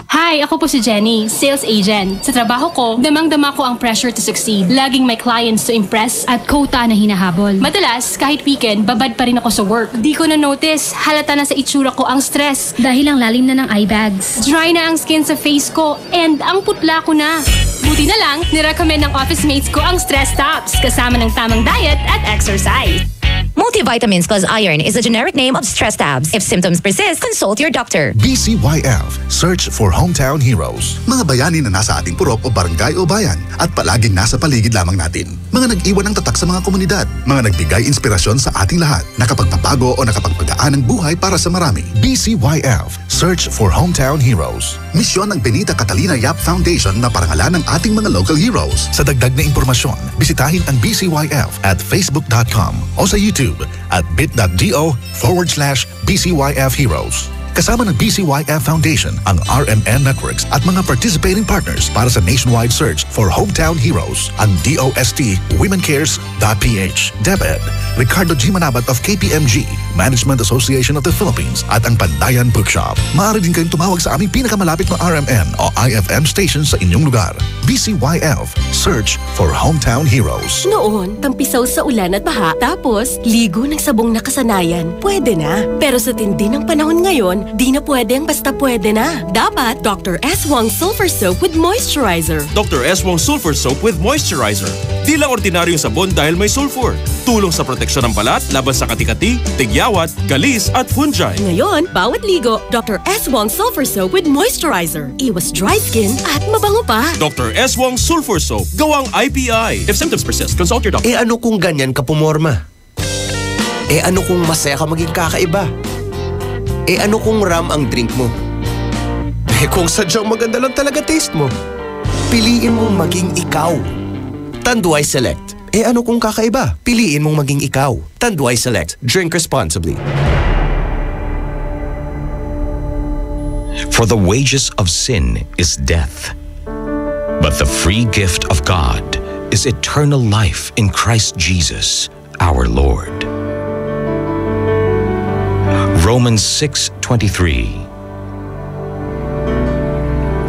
Hi, ako po si Jenny, sales agent. Sa trabaho ko, damang-dama ko ang pressure to succeed. Laging may clients to impress at quota na hinahabol. Madalas, kahit weekend, babad pa rin ako sa work. Di ko na-notice, halata na sa itsura ko ang stress. Dahil ang lalim na ng eye bags. Dry na ang skin sa face ko and ang putla ko na. Buti na lang, nirecommend ng office mates ko ang Stress Tops kasama ng tamang diet at exercise. Multivitamins plus iron is a generic name of Stress Tabs. If symptoms persist, consult your doctor. BCYF. Search for Hometown Heroes. Mga bayani na nasa ating purok o barangay o bayan at palaging nasa paligid lamang natin. Mga nag-iwan ng tatak sa mga komunidad. Mga nagbigay inspirasyon sa ating lahat. Nakapagpapago o nakapagpagaan ng buhay para sa marami. BCYF. Search for Hometown Heroes. Misyon ng Benita Catalina Yap Foundation na parangalan ng ating mga local heroes. Sa dagdag na impormasyon, bisitahin ang BCYF at facebook.com o sa YouTube at bit.do/BCYF Heroes. Kasama ng BCYF Foundation ang RMN Networks at mga participating partners para sa nationwide search for Hometown Heroes, ang DOST WomenCares.ph, DepEd, Ricardo G. Manabat of KPMG, Management Association of the Philippines at ang Pandayan Bookshop. Maaari din kayong tumawag sa aming pinakamalapit na RMN o IFM station sa inyong lugar. BCYF, search for Hometown Heroes. Noon, tampisaw sa ulan at baha, tapos ligo ng sabong nakasanayan. Pwede na. Pero sa tindi ng panahon ngayon, di na pwede ang basta pwede na. Dapat Dr. S. Wong Sulfur Soap with Moisturizer. Dr. S. Wong Sulfur Soap with Moisturizer. Di lang ordinaryong sabon dahil may sulfur. Tulong sa proteksyon ng balat laban sa kati-kati, tigyawat, galis at fungi. Ngayon, bawat ligo, Dr. S. Wong Sulfur Soap with Moisturizer. Iwas dry skin at mabango pa. Dr. S. Wong Sulfur Soap. Gawang IPI. If symptoms persist, consult your doctor. Ano kung ganyan ka pumorma? Ano kung masaya ka maging kakaiba? Ano kung ram ang drink mo? Kung sadyang maganda lang talaga taste mo, piliin mong maging ikaw. Tanduay Select. Ano kung kakaiba? Piliin mong maging ikaw. Tanduay Select. Drink responsibly. For the wages of sin is death, but the free gift of God is eternal life in Christ Jesus, our Lord. Romans 6:23.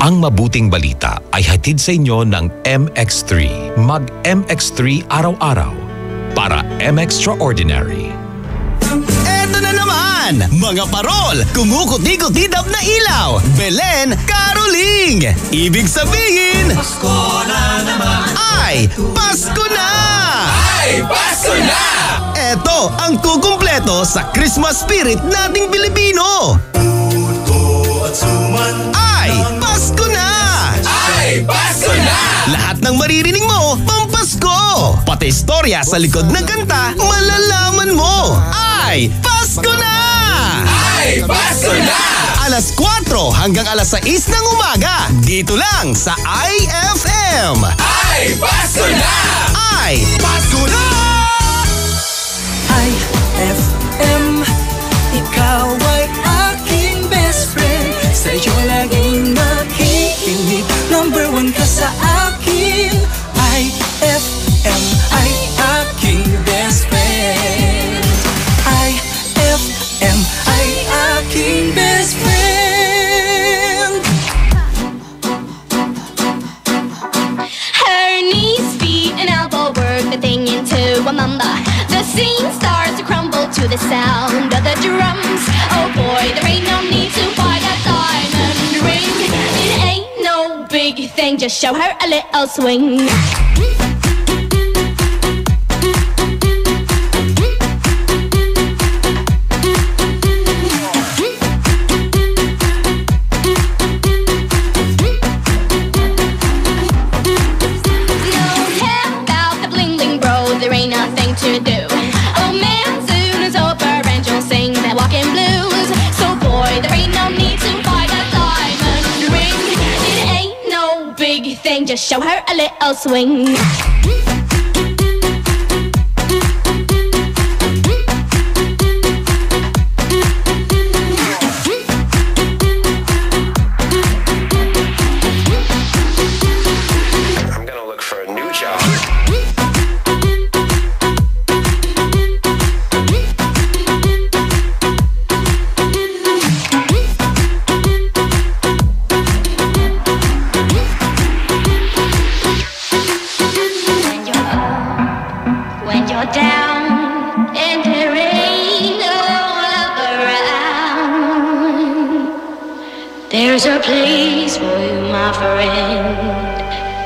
Ang mabuting balita ay hatid sa inyo ng MX3. Mag-MX3 araw-araw para M-Extraordinary. Eto na naman! Mga parol! Kumukuti-kutidap na ilaw! Belen Caroling! Ibig sabihin... Pasko na naman! Ay, Pasko na! Ay, Pasko na! Eto ang kukumpleto sa Christmas spirit nating Pilipino! Ay, Pasko na! Ay, Pasko na! Lahat ng maririnig mo, pampasko! Pati istorya sa likod ng kanta, malalaman mo! Ay, Pasko na! Ay, Pasko na! Alas 4 hanggang alas 6 ng umaga, dito lang sa IFM! Ay, Pasko na! Ay, Pasko na! IFM, ikaw ay aking best friend. Sa'yo laging makikinig. Number 1 ka sa akin. IFM ay aking best friend. IFM ay aking best friend. Her knees, feet, and elbow work the thing into a mamba. The scene starts to crumble to the sound of the drums. Oh boy, there ain't no need to buy a diamond ring. It ain't no big thing, just show her a little swing. To do. Oh man, soon is over and you'll sing that walking blues. So boy, there ain't no need to buy that diamond ring. It ain't no big thing, just show her a little swing. you're down and there ain't no love around. There's a place for you, my friend.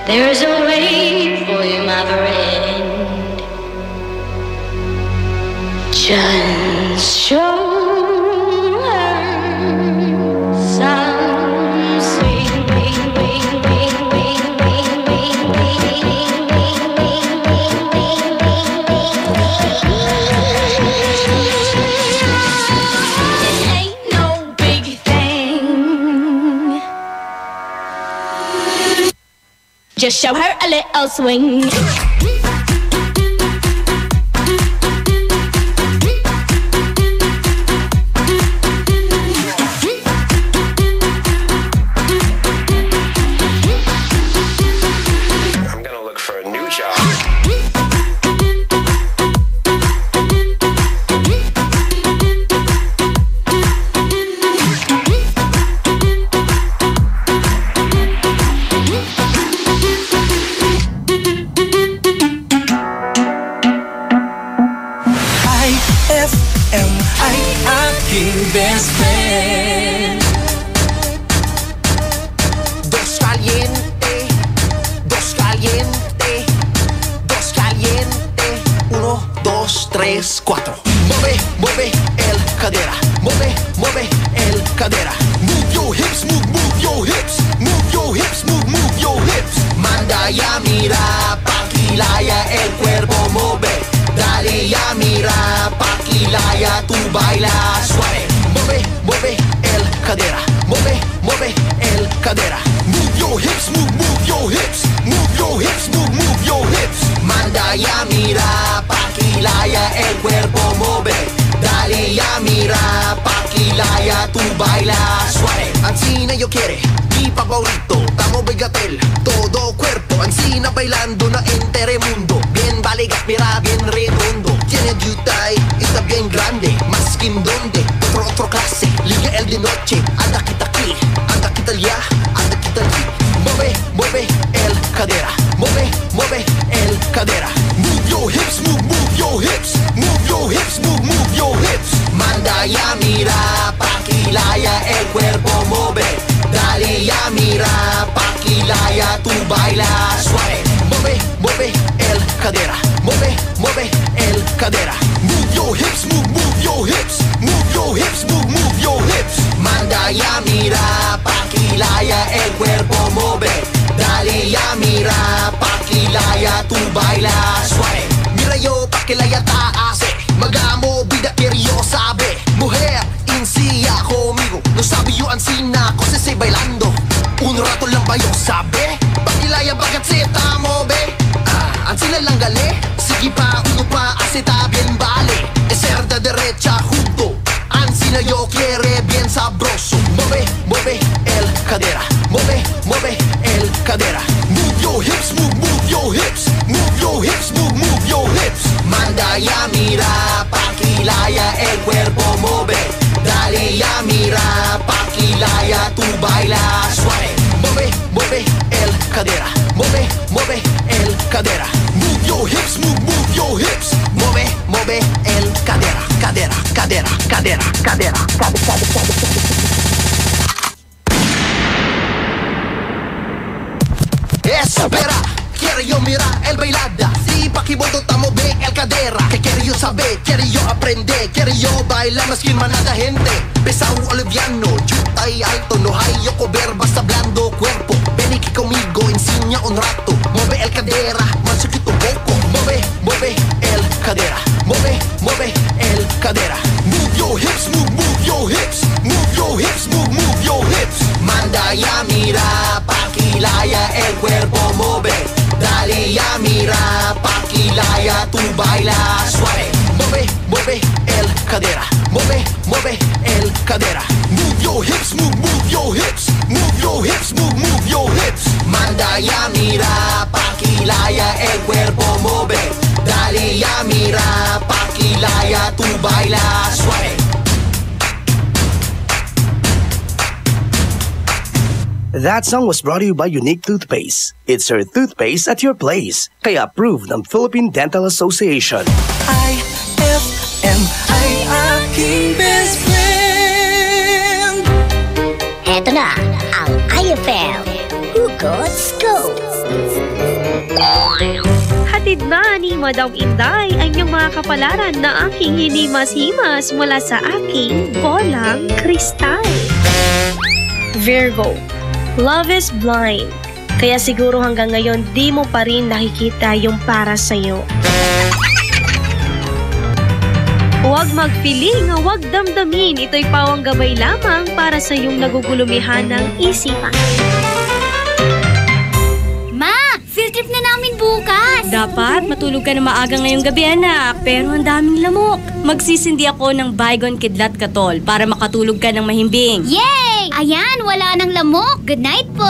There's a way for you, my friend. Just show her some sweet It ain't no big thing. Just show her a little swing. I'm gonna look for a new job. IFM ay aking best friend. Dos caliente, dos caliente, dos caliente. 1, 2, 3, 4. Mueve, mueve el cadera. Mueve, mueve el cadera. Move your hips, move your hips. Move your hips, move your hips. Manda ya mira, paquilaya el cuerpo mueve. Dale ya mira, paquilaya tú baila suave. Mueve, mueve el cadera. Mueve, mueve el cadera. Move your hips, move your hips. Move your hips, move your hips. Manda ya mira, paquilaya el cuerpo mueve. Dale ya mira, paquilaya tú baila suave. Ansina yo quiere, mi favorito, tamo bigatel, todo cuerpo. Ansina bailando na entere mundo. Bien baligat, mira bien redondo. Tiene yutay, está bien grande. Más que donde, otro clase. Liga el de noche, anda kita aquí, anda kita ya, anda kita aquí. Mueve, mueve el cadera. Mueve, mueve el cadera. Move your hips, move your hips. Move your hips, move your hips. Manda ya mira, paquilaya el cuerpo mueve. Dale ya mira, paquilaya tú baila suave. Mueve, mueve el cadera. Mueve, mueve el cadera. Move your hips, move your hips. Move your hips, move your hips. Manda ya mira, paquilaya el cuerpo mueve. Dale ya mira, paquilaya tú baila suave. Mira yo, paquilaya taase. Magamo, vida quiere yo sabe. Mujer, insía conmigo. No sabe yo ansina, cosas se bailando. Un rato lang ba yo sabe? Paquilaya bagat se tamo be. Ansina lang gale. Sige pa, uno pa, aseta bien vale. Ser de derecha junto. Ansina yo quiere bien sabroso. Mueve, mueve el cadera. Mueve, mueve el cadera. Move your hips, move your hips. Move your hips, move your hips. Manda ya mira, paquilaya el cuerpo mueve. Dale ya mira, paquilaya tú baila suave. Mueve, mueve el cadera. Mueve, mueve el cadera. Move your hips, move your hips. Mueve, mueve el cadera. Cadera, cadera, cadera, cadera, cadera, Espera, quiero yo mirar el bailada. Si paquiboto tamo ve el cadera. Que quiero yo saber, quiero yo aprender. Quiero yo bailar más que manada gente. Pesado o liviano, chuta y alto. No hay yo comer, basta blando cuerpo. Ven aquí conmigo, enseña un rato. Mueve el cadera, más chiquito un poco. Mueve, mueve el cadera. Mueve, mueve el cadera. Move your hips, move your hips. Move your hips, move your hips. Manda ya mira, paquilaya el cuerpo mueve. Dale ya mira, paquilaya tú baila suave. Mueve, mueve el cadera. Mueve, mueve el cadera. Move your hips, move your hips. Move your hips, move your hips. Manda ya mira, paquilaya el cuerpo mueve. Dale ya mira, paquilaya tú baila suave. That song was brought to you by Unique Toothpaste. It's your toothpaste at your place. Kaya approved ng Philippine Dental Association. IFM ay aking best friend. Heto na ang IFM Hugot Scoop. Hatid na ni Madam Inday ang inyong mga kapalaran na aking hinimas-himas mula sa aking bolang kristal. Virgo, love is blind. Kaya siguro hanggang ngayon di mo pa rin nakikita yung para sa'yo. Huwag magpiling, huwag damdamin. Ito'y pawang gabay lamang para sa iyong nagugulumihan ng isipan. Ma, field trip na namin bukas. Dapat matulog ka na maaga ngayong gabi, anak. Pero ang daming lamok. Magsisindi ako ng Baygon Kidlat Katol para makatulog ka ng mahimbing. Yay! Ayan, wala nang lamok. Good night po.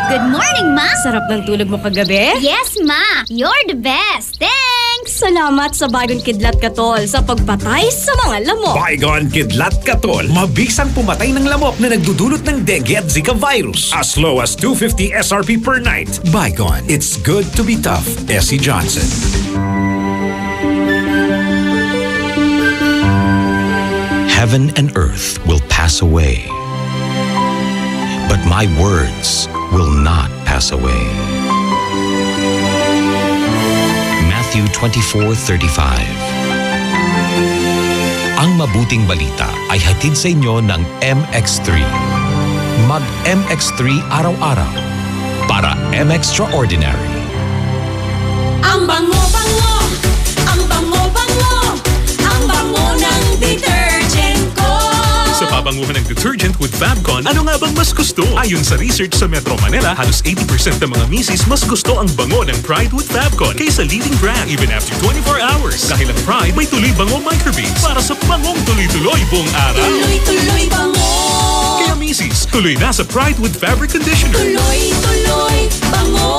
Good morning, Ma. Sarap ng tulog mo kagabi? Yes, Ma. You're the best. Thanks. Salamat sa Baygon Kidlat Katol sa pagpatay sa mga lamok. Baygon Kidlat Katol. Mabisang pumatay ng lamok na nagdudulot ng dengue at Zika virus. As low as 250 SRP per night. Baygon. It's good to be tough. Essie Johnson. Heaven and earth will pass away, but my words will not pass away. Matthew 24:35. Ang mabuting balita ay hatid sa inyo ng MX3. Mag MX3 araw-araw para M-Extraordinary. Ang bango-bango, ang bango-bango, ang bango ng detergent ko. Sa pabanguhan ng detergent with Fabcon, ano nga bang mas gusto? Ayon sa research sa Metro Manila, halos 80% ng mga misis mas gusto ang bango ng Pride with Fabcon kaysa leading brand even after 24 hours. Dahil ang Pride may tuloy bango microbeads para sa bangong tuloy-tuloy buong araw. Tuloy-tuloy bango. Kaya misis, tuloy na sa Pride with Fabric Conditioner. Tuloy-tuloy bango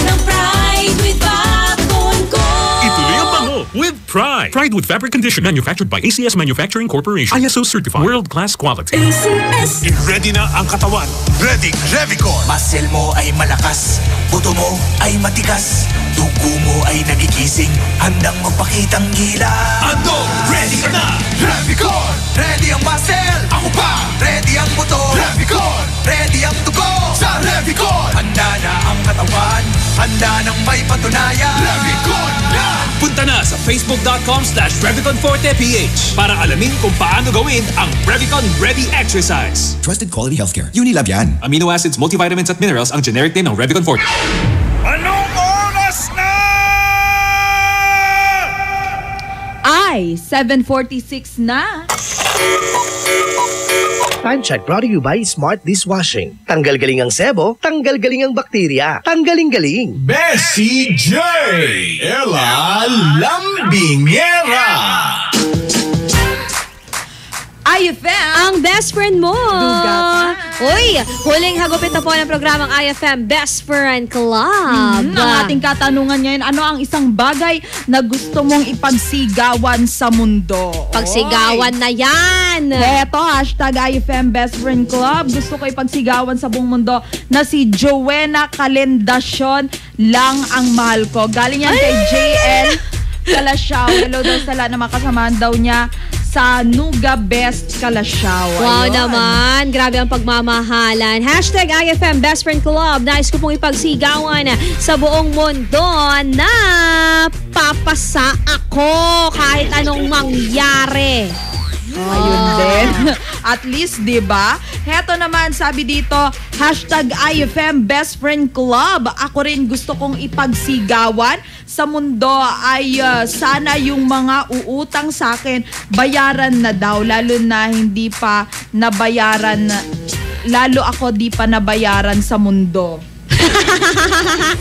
ng Pride with Fabcon ko. Ituloy ang bango with Pride. Pride with Fabric Conditioner. Manufactured by ACS Manufacturing Corporation. ISO certified. World-class quality. ACS. Ready na ang katawan. Ready, Revicon. Muscle mo ay malakas, buto mo ay matigas, dugo mo ay nagigising, handang magpakitang gila. Ando, ready ka na, Revicon! Ready ang muscle, ako pa, ready ang buto, Revicon! Ready ang dugo, sa Revicon! Handa na ang katawan, handa nang may patunayan, Revicon na! Punta na sa facebook.com/ReviconFortePH para alamin kung paano gawin ang Revicon Ready Exercise. Trusted quality healthcare. Unilab yan. Amino acids, multivitamins at minerals ang generic name ng Revicon Forte. Anong oras na? Ay, 7:46 na. Time check brought to you by Smart Dishwashing. Tanggal galing ang sebo, tanggal galing ang bakterya. Tanggaling-galing. Bessie J. Ella Lambingera. IFM, ang best friend mo. Uy, huling hagupit na po ng programang IFM Best Friend Club. Ang ating katanungan ngayon, ano ang isang bagay na gusto mong ipagsigawan sa mundo? Pagsigawan na yan. Eto, hashtag IFM Best Friend Club. Gusto ko ipagsigawan sa buong mundo na si Joanna Calendasyon lang ang mahal ko. Galing yan kay JL Kalasyaw. Hello daw sa lahat na makasamahan daw niya sa Nuga Best Kalasyaw. Wow naman. Grabe ang pagmamahalan. Hashtag IFM Best Friend Club. Nais ko pong ipagsigawan sa buong mundo na papasa ako kahit anong mangyari. Ayun din. At least, diba? Heto naman, sabi dito, hashtag IFM Best Friend Club. Ako rin gusto kong ipagsigawan sa mundo ay sana yung mga uutang sa akin bayaran na daw. Lalo na hindi pa nabayaran, lalo ako di pa nabayaran sa mundo.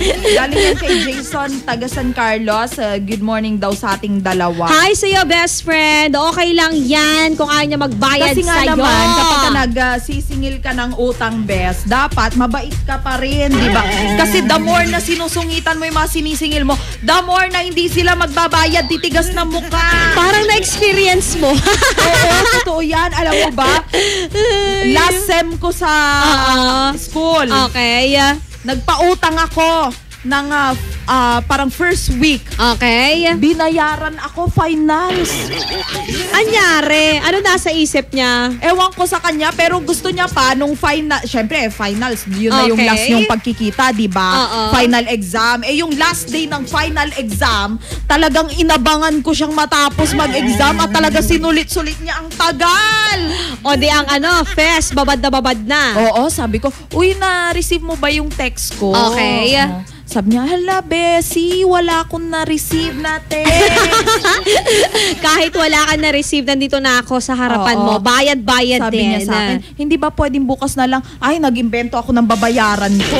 Galing yan kay Jason, taga San Carlos. Good morning daw sa ating dalawa. Hi sa'yo, best friend. Okay lang yan kung ayaw niya magbayad sa'yo. Kasi nga naman, kapag nagsisingil ka ng utang, best, dapat mabait ka pa rin, di ba? Kasi the more na sinusungitan mo yung mga sinisingil mo, The more na hindi sila magbabayad, titigas na mukha. Parang na-experience mo. Oo, totoo yan. Alam mo ba? Last sem ko sa school. Okay. Nagpautang ako ng parang first week. Okay. Binayaran ako finals. Anyari? Ano nasa isip niya? Ewan ko sa kanya, pero gusto niya pa nung final. Syempre, finals. Yun na yung last yung pagkikita, di ba? Final exam. Yung last day ng final exam, talagang inabangan ko siyang matapos mag-exam at talaga sinulit-sulit niya ang tagal. O di ang fest, babad na. Oo, sabi ko, uy, na-receive mo ba yung text ko? Okay. Sabi niya, hala, Bessie, wala akong na-receive na text. Kahit wala ka na-receive, nandito na ako sa harapan mo. Bayad-bayad Sabi din. niya sa akin, hindi ba pwedeng bukas na lang, ay, nag-imbento ako ng babayaran ko.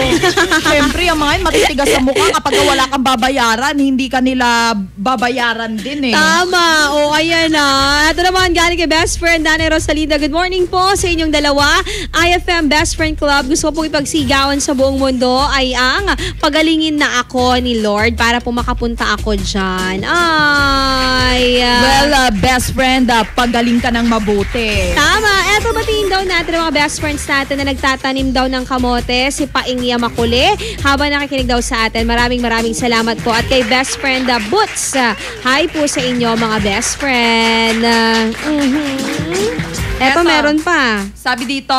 Siyempre, ang mga yun, matitigas sa mukha kapag wala kang babayaran, hindi ka nila babayaran din eh. Tama. O, ayan na. Ito naman, galing kay best friend, Danay Rosalinda. Good morning po sa inyong dalawa. IFM Best Friend Club. Gusto ko po ipagsigawan sa buong mundo ay ang pagalingin na ako ni Lord para po makapunta ako dyan. Ay. Well, best friend, pagaling ka ng mabuti. Tama. Eto, batiin daw natin ang mga best friends natin na nagtatanim daw ng kamote. Si Paing Yamakule. Habang nakikinig daw sa atin, maraming salamat po. At kay best friend Boots. Hi po sa inyo mga best friend. Eto, meron pa. Sabi dito,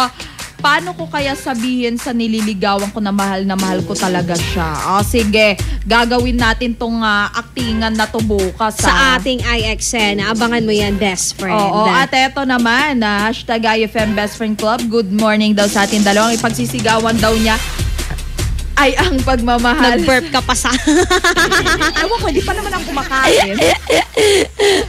paano ko kaya sabihin sa nililigawan ko na mahal ko talaga siya? Sige, gagawin natin tong aktingan na to bukas. Sa ating IXN. Abangan mo yan, best friend. Oo, at eto naman, hashtag IFM Best Friend Club. Good morning daw sa ating dalawang. Ipagsisigawan daw niya ay ang pagmamahal. Nag-burp ka pa sa... Ewan ko, hindi pa naman ako kumakain.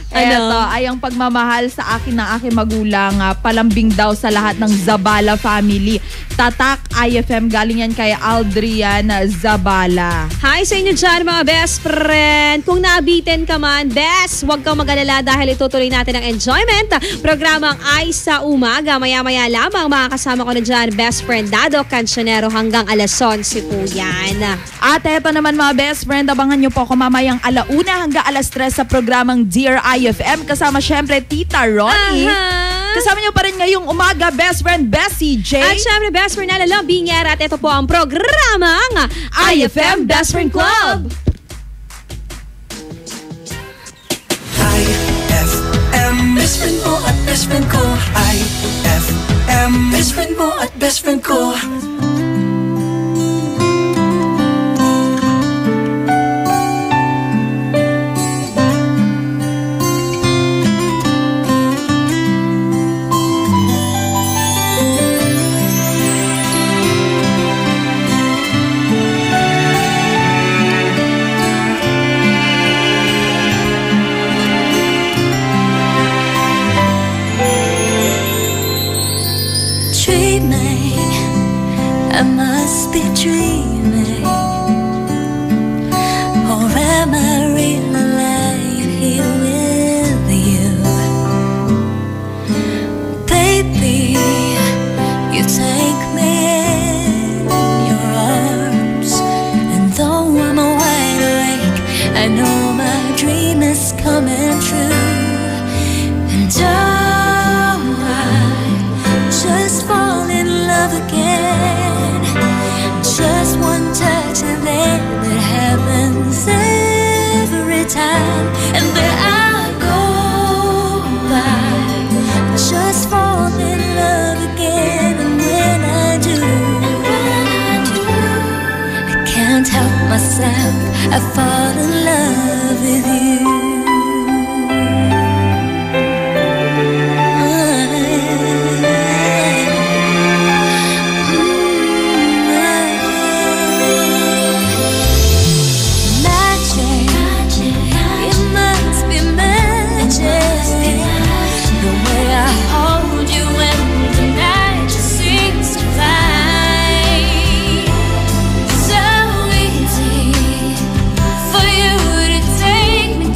Eto, ay ang pagmamahal sa akin ng aking magulang. Palambing daw sa lahat ng Zabala family. Tatak IFM, galing yan kay Aldrian Zabala. Hi sa inyo dyan mga best friend. Kung naabitin ka man, best, huwag kang mag-alala dahil itutuloy natin ang enjoyment. Programang Ay sa Umaga. Maya-maya lamang makakasama ko na dyan, best friend Dado Cancionero hanggang alas 11 po yan. At eto naman mga best friend, abangan nyo po ako mamayang 1:00 hanggang alas 3 sa programang Dear IFM. Kasama syempre Tita Ronnie. Kasama nyo pa rin ngayong umaga, best friend Bessie J. At syempre best friend Lala Bingyar. At ito po ang programang IFM Best Friend Club. IFM, best friend mo at best friend ko. IFM, best friend mo at best friend ko. I must be dreaming, or am I really lying here with you? Baby, you take me in your arms, and though I'm wide awake, I know my dream is coming true. And I just fall in love again. Just one touch and then it happens every time. And then I go by, just fall in love again. And when I do, I can't help myself, I fall in love with you. For you to take me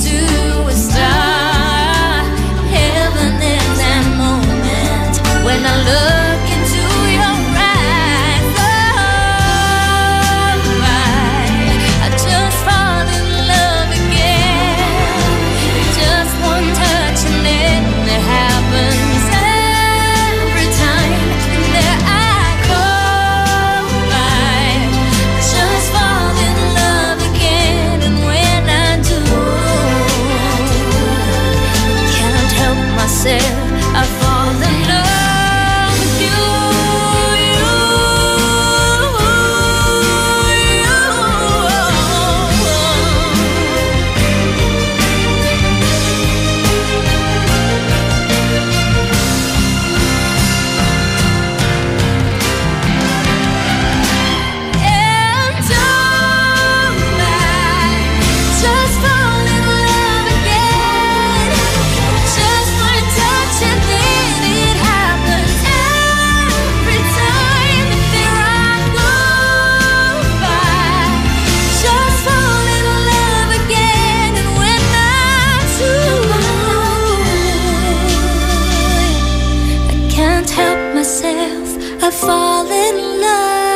I fall in love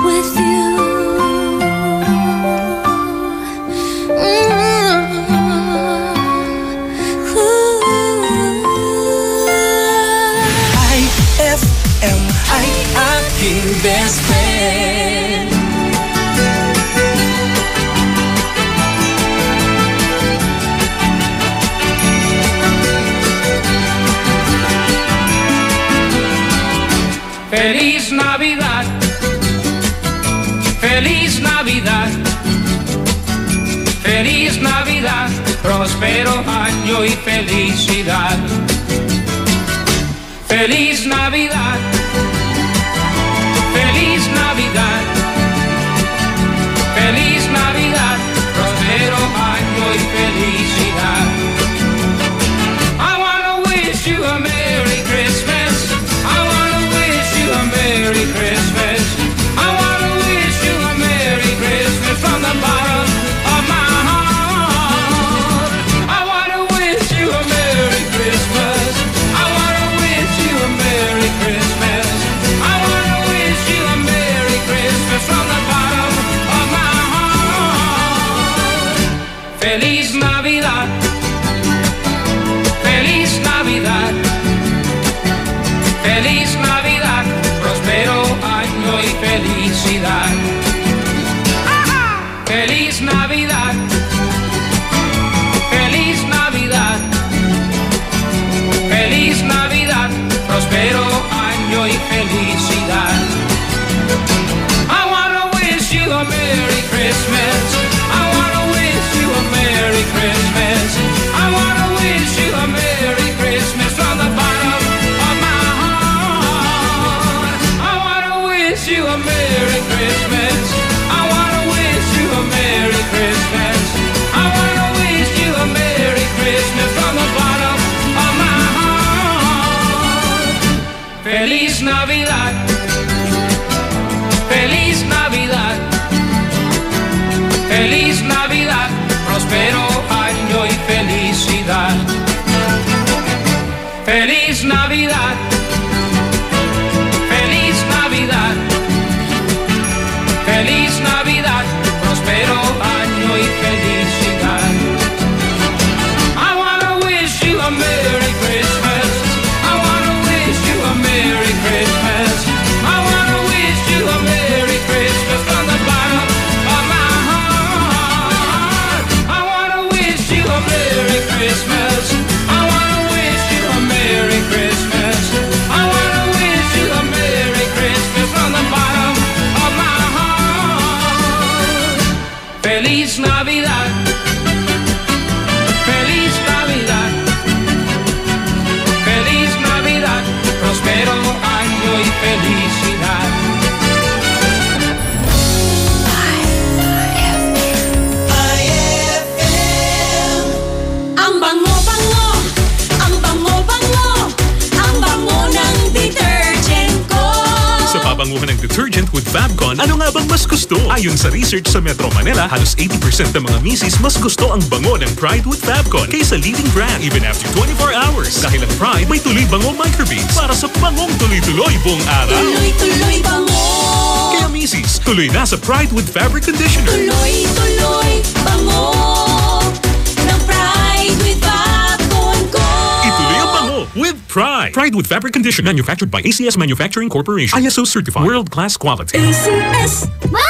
with you. IFM ay aking best friend. Feliz Navidad, Feliz Navidad, Feliz Navidad, próspero año y felicidad. Feliz Navidad, Feliz Navidad, Feliz Navidad, próspero año y felicidad. I wanna wish you a Merry Christmas. I wanna wish you a Merry Christmas. I wanna wish you a Merry Christmas from the bottom of my heart. I wanna wish you a Merry Christmas. I wanna wish you a Merry Christmas. I wanna wish you a Merry Christmas from the bottom of my heart. Feliz Navidad. Feliz Navidad. Feliz Navidad, próspero año y felicidad. Feliz Navidad, Feliz Navidad, Feliz Navidad, próspero año y felicidad. I wanna wish you a Merry Christmas. I wanna wish you a Merry Christmas. I wanna wish you a Merry Christmas from the bottom of my heart. I wanna wish you a Merry Christmas. I wanna wish you a Merry Christmas. I wanna wish you a Merry Christmas from the bottom of my heart. Feliz Navidad. Feliz Navidad. Feliz Navidad. Próspero año y felicidad. Feliz Navidad. Feliz Navidad. Feliz Navidad. Próspero año y felicidad. I wanna wish you a Merry Christmas. I wanna wish you a Merry Christmas. I wanna wish you a Merry Christmas from the bottom of my heart. I wanna wish you a Merry Christmas. I wanna wish you a Merry Christmas. I wanna wish you a Merry Christmas from the bottom of my heart. Feliz Navidad. Feliz Navidad. Feliz Navidad. Próspero año y felicidad. Ang bango-bango, ang bango-bango, ang bango ng detergent ko. Sa pabanguhan ng detergent with Fabcon, ano nga bang mas gusto? Ayon sa research sa Metro Manila, halos 80% ng mga misis mas gusto ang bango ng Pride with Fabcon kaysa leading brand even after 24 hours. Dahil ang Pride may tuloy bango microbeads para sa bangong tuloy-tuloy buong araw. Tuloy-tuloy bango. Kaya misis, tuloy na sa Pride with Fabric Conditioner. Tuloy-tuloy bango ng Pride with Fabcon ko. Ituloy ang bango with Pride. Pride with Fabric Conditioner, manufactured by ACS Manufacturing Corporation. ISO certified. World-class quality. ACS! Ma!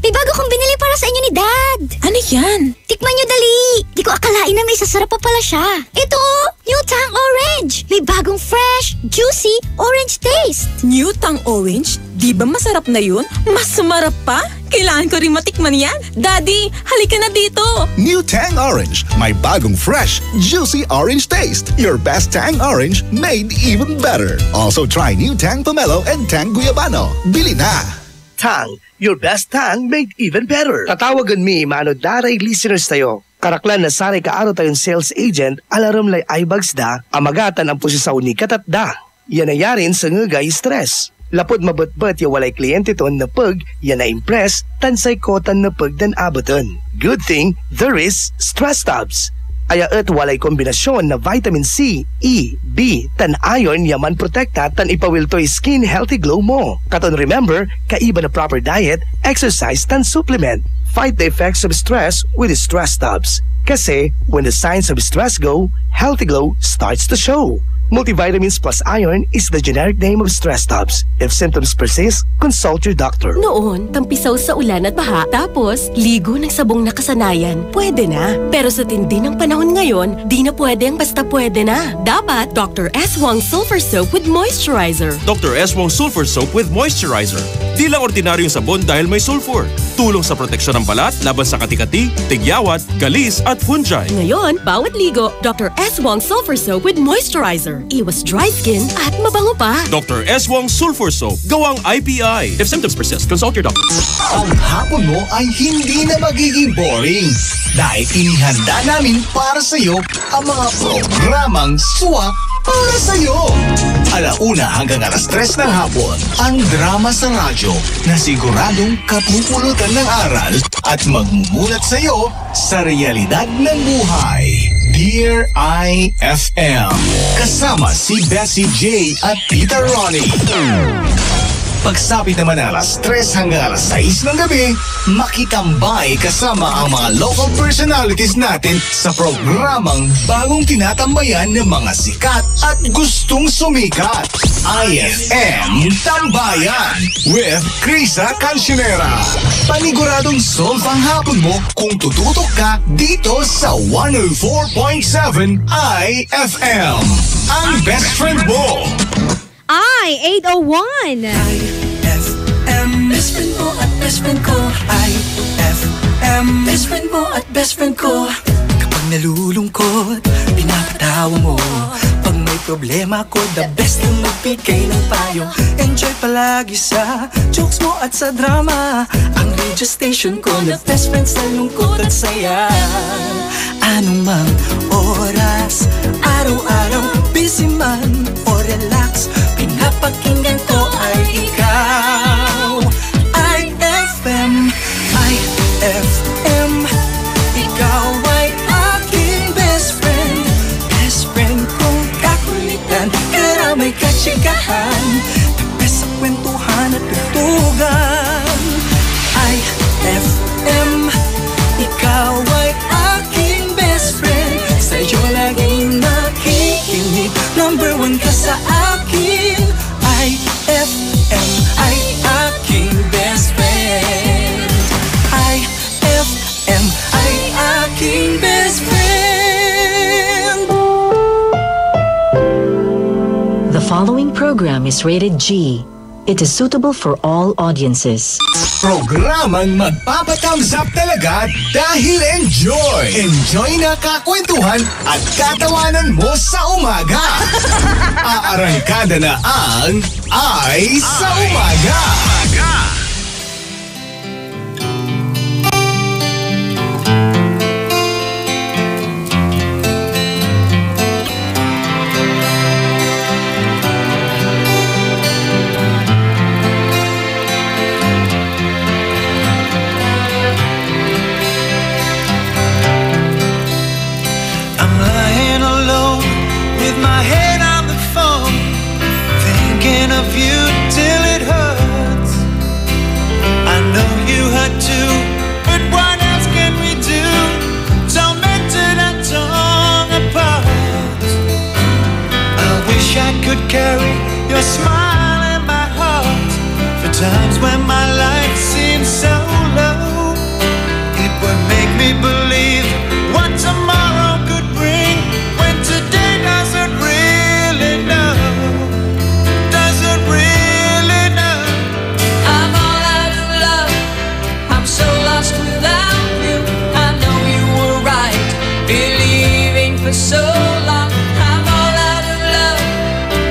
May bago kong binili para sa inyo ni Dad. Ano yan? Tikman nyo dali. Di ko akalain na may sasarap pa pala siya. Ito, New Tang Orange. May bagong fresh, juicy, orange taste. New Tang Orange? Di ba masarap na yun? Mas sumarap pa? Kailangan ko rin matikman yan. Daddy, halika na dito. New Tang Orange. May bagong fresh, juicy orange taste. Your best Tang Orange made even better. Also try New Tang Pomelo and Tang Guyabano. Bili na! Tang, your best Tang made even better. Tatawagan mi, mano daray listeners tayo. Karaklan na saray kaaro tayong sales agent, alaram lay ibags da, amagatan ang pusi sa unikat at da. Yan ayarin sa ngagay stress. Lapod mabutbat ya walay kliyente ton na pag, yan na impress, tansay kotan na pag dan abaton. Good thing, there is Stress Tabs. Ayaet walay kombinasyon na vitamin C, E, B, tan iron yaman protekta tan ipawiltoy skin healthy glow mo. Katon remember, kaiba na proper diet, exercise tan supplement. Fight the effects of stress with Stress Tubs. Kasi when the signs of stress go, healthy glow starts to show. Multivitamins plus iron is the generic name of Stress Tubs. If symptoms persist, consult your doctor. Noon, tampisaw sa ulan at baha, tapos ligo ng sabong nakasanayan, pwede na. Pero sa tindi ng panahon ngayon, di na pwede ang basta pwede na. Dapat Dr. S. Wong Sulfur Soap with Moisturizer. Dr. S. Wong Sulfur Soap with Moisturizer. Di lang ordinaryong sabon dahil may sulfur. Tulong sa proteksyon ng balat laban sa katikati, tigyawat, galis at fungi. Ngayon, bawat ligo, Dr. S. Wong Sulfur Soap with Moisturizer. Iwas dry skin at mabango pa. Dr. S. Wong Sulfur Soap. Gawang IPI. If symptoms persist, consult your doctor. Ang hapon mo ay hindi na magiging boring dahil inihanda namin para sa iyo ang mga programang suwa para sa iyo. 1:00 hanggang 3:00 ng hapon, ang drama sa radyo na siguradong kapupulutan ng aral at magmumulat sa iyo sa realidad ng buhay. Dear IFM, kasama si Bessie J at Peter Ronnie. Pagsapit naman ng 3:00 hanggang 6:00 ng gabi, makitambay kasama ang mga local personalities natin sa programang bagong tinatambayan ng mga sikat at gustong sumikat. IFM Tambayan with Krisa Cancionera. Paniguradong solve ang hapon mo kung tututok ka dito sa 104.7 IFM. Ang best friend mo. 801. IFM, best friend mo at best friend ko. IFM, best friend mo at best friend ko. Kapag nalulungkot, pinapatawa mo. Pag may problema ko, the best na magbigay ng payo. Enjoy palagi sa jokes mo at sa drama. Ang radio station ko na best friend sa lungkot at saya. Anong mang oras, araw-araw, busy man o relax, pinapakinggan ko ay ikaw. IFM, IFM, ikaw ay aking best friend. Best friend kong kakulitan, karamay katsikahan, tapos sa kwentuhan at tutugan. IFM, ikaw ay aking best friend. Sa'yo laging nakikinig, number 1 ka sa akin. IFM ay aking best friend. IFM ay aking best friend. The following program is rated G. It is suitable for all audiences. Programang magpapathumbs up talaga dahil enjoy! Enjoy na kakwentuhan at katawanan mo sa umaga! Aarangkada na ang Ay sa Umaga! Of you till it hurts. I know you hurt too, but what else can we do? Tormented and torn apart. I wish I could carry your smile in my heart. For times when my life seems so low, it would make me believe what tomorrow could bring when today doesn't really know. For so long, I'm all out of love.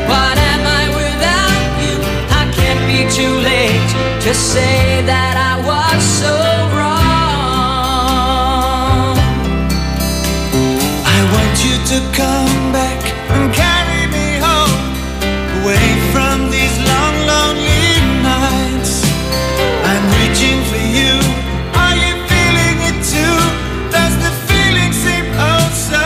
What am I without you? I can't be too late to say that I was so wrong. I want you to come back and carry me home, away from these long, lonely nights. I'm reaching for you. Are you feeling it too? Does the feeling seem oh so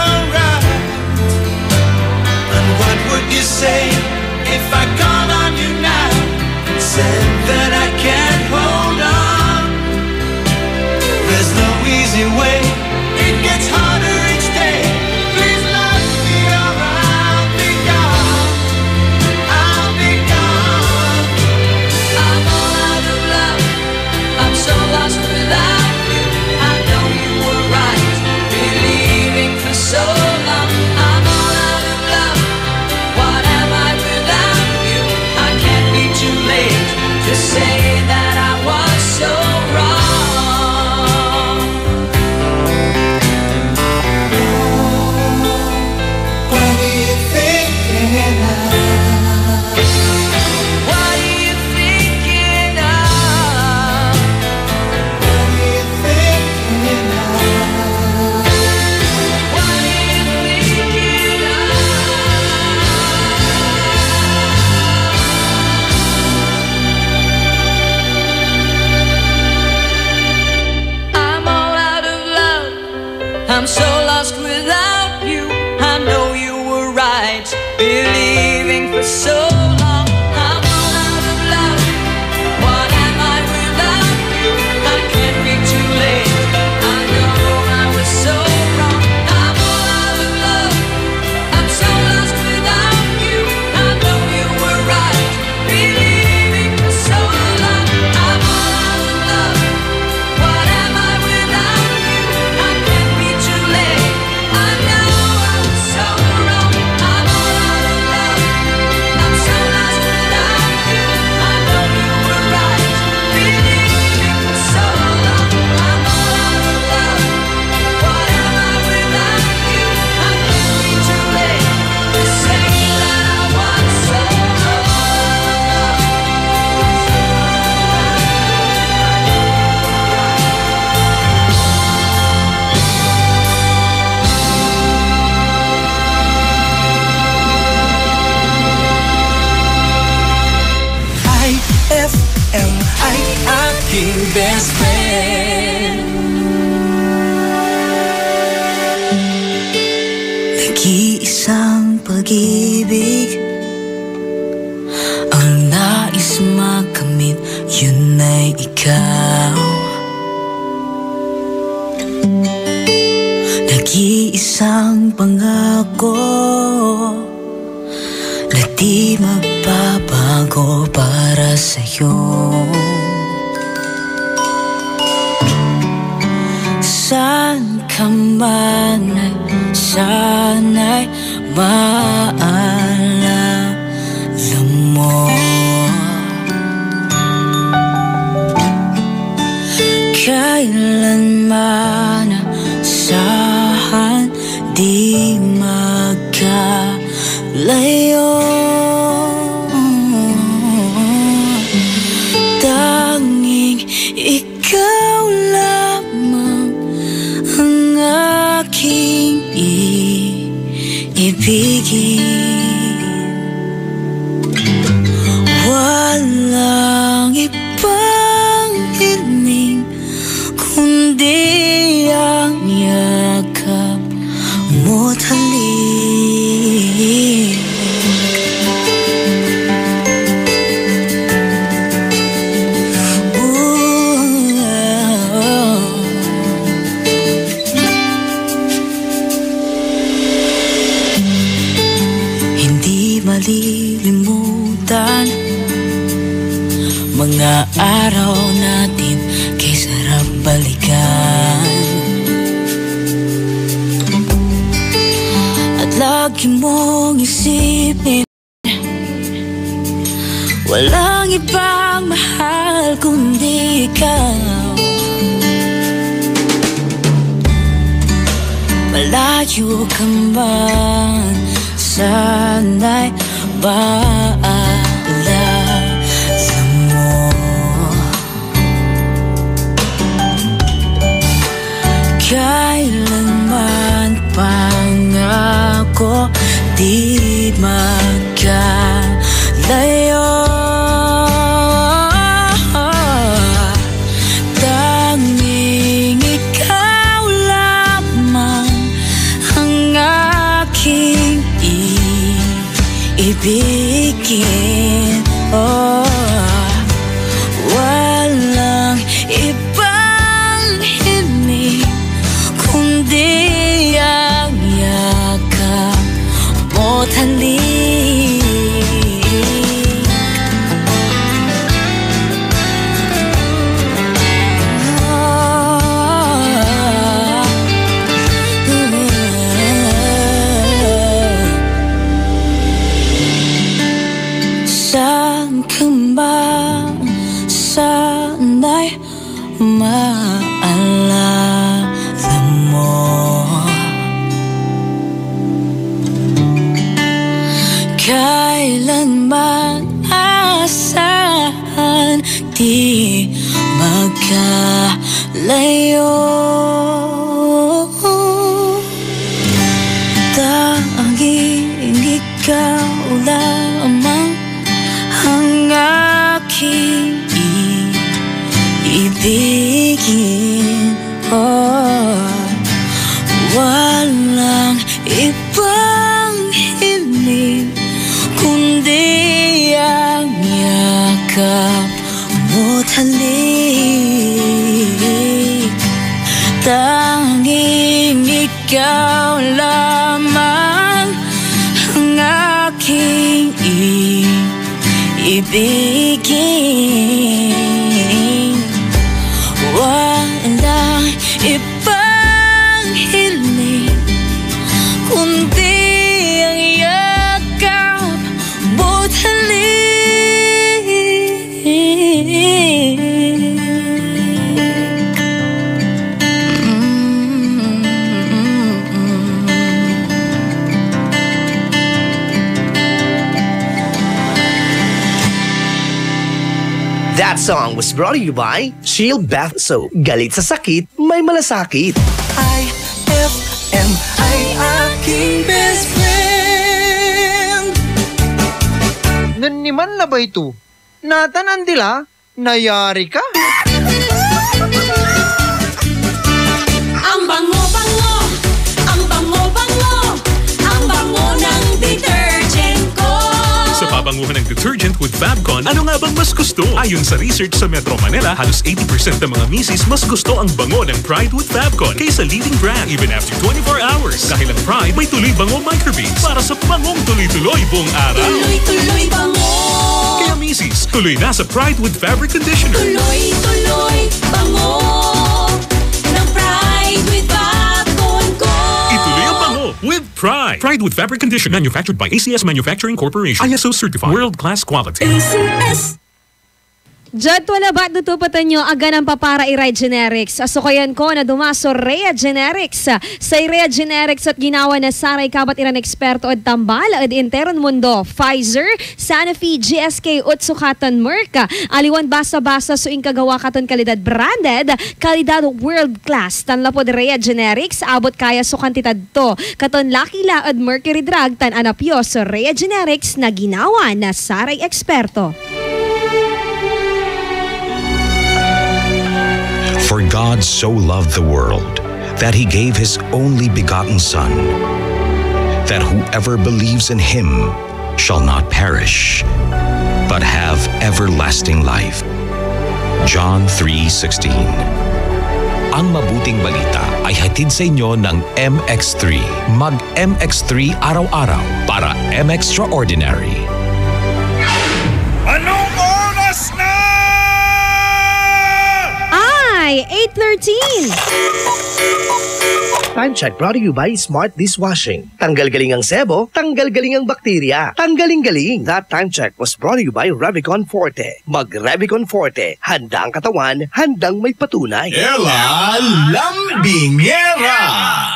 I'm so lost without you. I know you were right, believing for so long. I'm all out of love. What am I without you? I can't be too late. I know I was so wrong. I'm all out of love. I'm so lost without you. I know you were right, believing for so long. I'm all out of love. What am I without you? I can't be too late. I know I was so wrong. I'm all out of love. I'm so lost without you. I know you were right, believing for so long. I'm all out of love. What am I without you? I can't be too late to say that I was so IFM ay aking best friend. Nag-iisang pag-ibig ang nais makamit, yun ay ikaw. Nag-iisang pangako na di magbabago para sa'yo. Saan ka man ay sana'y maalala mo. Kailanman asahan di magkalayo. Tanging ikaw lamang ang aking iibigin. Walang ibang hiling kundi ang yakap mo't halik. Hindi malilimutan mga araw natin, kay sarap balikan. At lagi mong isipin, walang ibang mahal kundi ikaw. Malayo ka man, sana'y maalala mo. Kailanman pangako di magkalayo. Tanging ikaw lamang ang aking ibigin. Oh, walang ibang hiling kundi ang yakap mo't halik. Saan ka ba? Sana'y maalala mo. Kailanman asahan di magkalayo. Tanging ikaw lamang ang aking ibigin. Oh, Tanging ikaw lamang ang aking ibigin. Walang ibang hiling kundi ang yakap mo't halik. That song was brought to you by Shield Bath Soap. Galit sa sakit, may malasakit. IFM ay aking best friend. Naniman na ba ito? Natanan dila? Nayari ka? Ang bango-bango, ang bango-bango, ang bango ng detergent ko. Sa pabanguhan ng detergent with Fabcon, ano nga bang mas gusto? Ayon sa research sa Metro Manila, halos 80% ng mga misis mas gusto ang bango ng Pride with Fabcon kaysa leading brand even after 24 hours. Dahil ang Pride may tuloy bango microbeads para sa bangong tuloy-tuloy buong araw. Tuloy-tuloy bango. Kaya misis, tuloy na sa Pride with Fabric Conditioner. Tuloy-tuloy bango ng Pride with Fabcon ko. Ituloy ang bango with Pride. Pride with Fabric Conditioner, manufactured by ACS Manufacturing Corporation. ISO certified. World-class quality. ACS. Diyan wala ba tutupatan nyo agan ang papara i-Ride Generics? Asukayan ko na dumaso Rhea Generics. Sa Rhea Generics at ginawa na saray kabat iran eksperto at tambal at interon mundo. Pfizer, Sanofi, GSK, Utsukatan, Merck. Aliwan basa-basa suing kagawa katon kalidad branded, kalidad world class. Tanlapod Rhea Generics, abot kaya so kantidad to. Katon Lucky La at Mercury Drug tan anapyo so Rhea Generics na ginawa na saray eksperto. For God so loved the world that he gave his only begotten Son, that whoever believes in him shall not perish, but have everlasting life. John 3:16. Ang mabuting balita ay hatid sa inyo ng MX3. Mag-MX3 araw-araw para M-Extraordinary. Anong oras na? 8:13. Time check brought to you by Smart Dishwashing. Tanggal galing ang sebo, tanggal galing ang bakterya. Tanggaling galing. That time check was brought to you by Revicon Forte. Mag-Revicon Forte. Handa ang katawan, handang may patunay. Ella Lambingera.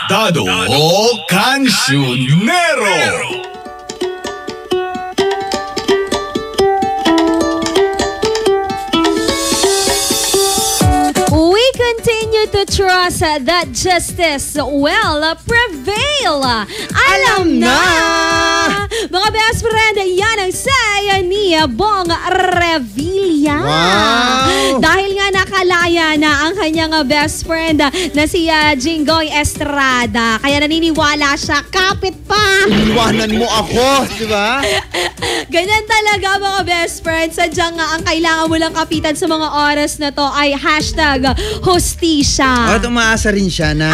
Dado Cancionero. Continue to trust that justice will prevail. Alam na! Mga best friend, yan ang saya ni Bong Revilla. Wow! Dahil nga nakalaya na ang kanyang best friend na si Jinggoy Estrada. Kaya naniniwala siya, kapit pa! Iniwanan mo ako, di ba? Ganyan talaga mga best friends. Sadyang nga ang kailangan mo lang kapitan sa mga oras na to ay #hostisya. At umaasa rin siya na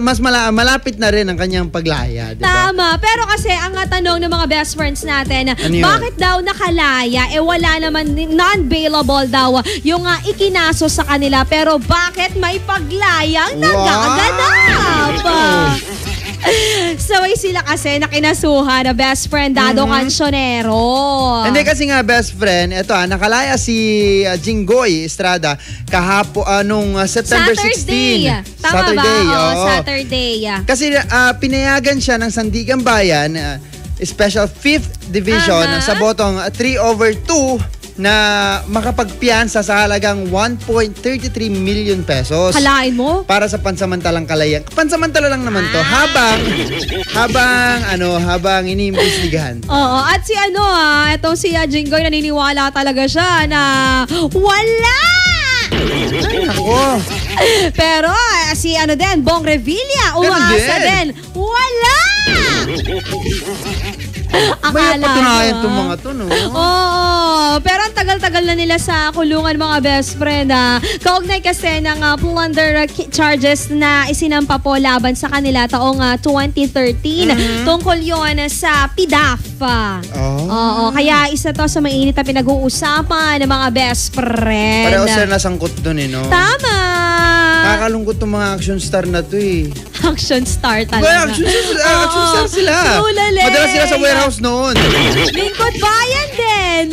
mas malapit na rin ang kanyang paglaya. Diba? Tama. Pero kasi ang tanong ng mga best friends natin, bakit daw nakalaya? Wala naman, non-bailable daw yung ikinaso sa kanila. Pero bakit may paglayang nagaganap? Saway sila kasi na kinasuhan na best friend Dado Cancionero. Hindi kasi nga best friend, eto nakalaya si Jinggoy Estrada nung September 16. Tama Saturday, ba? Saturday. Kasi pinayagan siya ng Sandigan Bayan, Special 5th Division sa botong 3/2 na makapagpiyansa sa halagang 1.33 million pesos. Halain mo? Para sa pansamantalang kalayaan. Pansamantala lang naman to habang iniimbestigahan. Oo, at si itong si Jinggoy naniniwala talaga siya na wala! Ay, nako. Pero si Bong Revilla, umasa din. Wala! May Akala patunayan mo, itong mga to, no? Oo, pero ang tagal-tagal na nila sa kulungan mga best friend. Kaugnay kasi ng plunder charges na isinampa po laban sa kanila taong 2013. Tungkol yon sa PDAF. Oo, kaya isa to sa mainit na pinag-uusapan ng mga best friend. Pareho sila nasangkot doon no? Tama! Nakakalungkot tong mga action star na to Action star talaga. Well, action star sila. Madalas sila sa warehouse noon. Lingkod bayan din.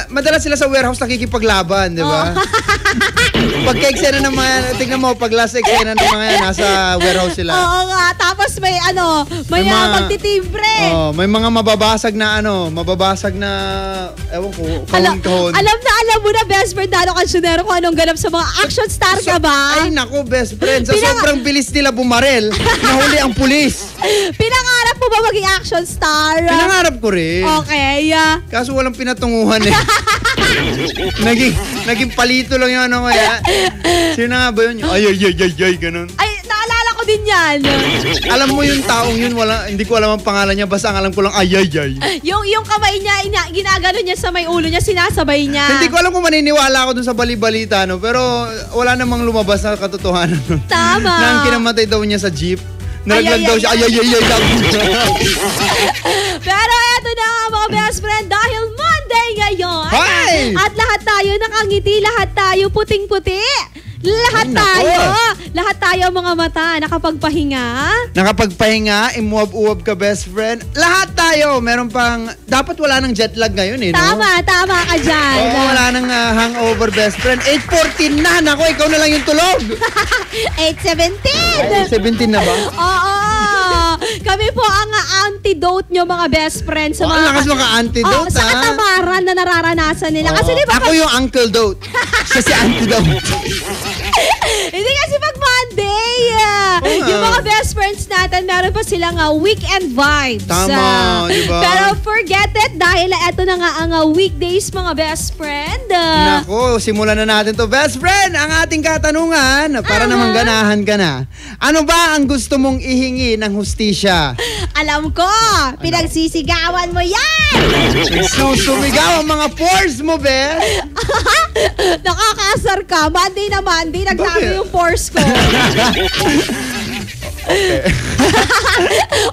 Madalas sila sa warehouse nakikipaglaban, di ba? Pagka-eksena ng mga, tingnan mo, pag last eksena ng mga yan, nasa warehouse sila. Oo nga, tapos may magtitibre. May mga mababasag na ewan ko, kahon-kahon. Alam mo na, best friend, kansyonero kung anong ganap sa mga action star ka ba? Ay, naku, best friend. Sa sobrang bilis nila bumarel, nahuli ang pulis. Pinangarap mo ba maging action star? Pinangarap ko rin. Okay. Kaso walang pinatunguhan Naging palito lang yung kaya. Sino nga ba yun? Ay, ganun. Ay, naalala ko din yan. Alam mo yung taong yun, hindi ko alam ang pangalan niya, basta ang alam ko lang, ay. Yung kamay niya, ginagano niya sa may ulo niya, sinasabay niya. Hindi ko alam kung maniniwala ako dun sa bali-balita, pero wala namang lumabas na katotohanan. Tama. Na ang kinamatay daw niya sa jeep. Nalaglag daw siya, ay. Pero eto na mga best friend, dahil Monday ngayon. Hi! At lahat tayo nakangiti, lahat tayo puting-puti. Lahat tayo mga mata nakapagpahinga, imuwab-uwab ka best friend. Lahat tayo, meron pang, dapat wala nang jet lag ngayon no? Tama ka dyan. Oo, wala nang hangover best friend. 8:14 na, nako, ikaw na lang yung tulog. 8:17. 17 na ba? Oo. Kami po ang antidote nyo mga best friends sa mga lakas maka-antidote sa katamaran na nararanasan nila. Kasi diba, ako yung uncle dote. Siya si antidote. Hindi kasi pag Monday, yung mga best friends natin, meron pa silang weekend vibes. Tama, diba? Pero forget it dahil eto na nga ang weekdays mga best friend. Nako, simulan na natin to best friend. Ang ating katanungan, para namang ganahan ka na. Ano ba ang gusto mong ihingi ng hustisya? Alam ko, pinagsisigawan mo yan! Susumigaw ang mga pores mo, be! Nakakasar ka. Monday na Monday, nagsabi yung pores ko.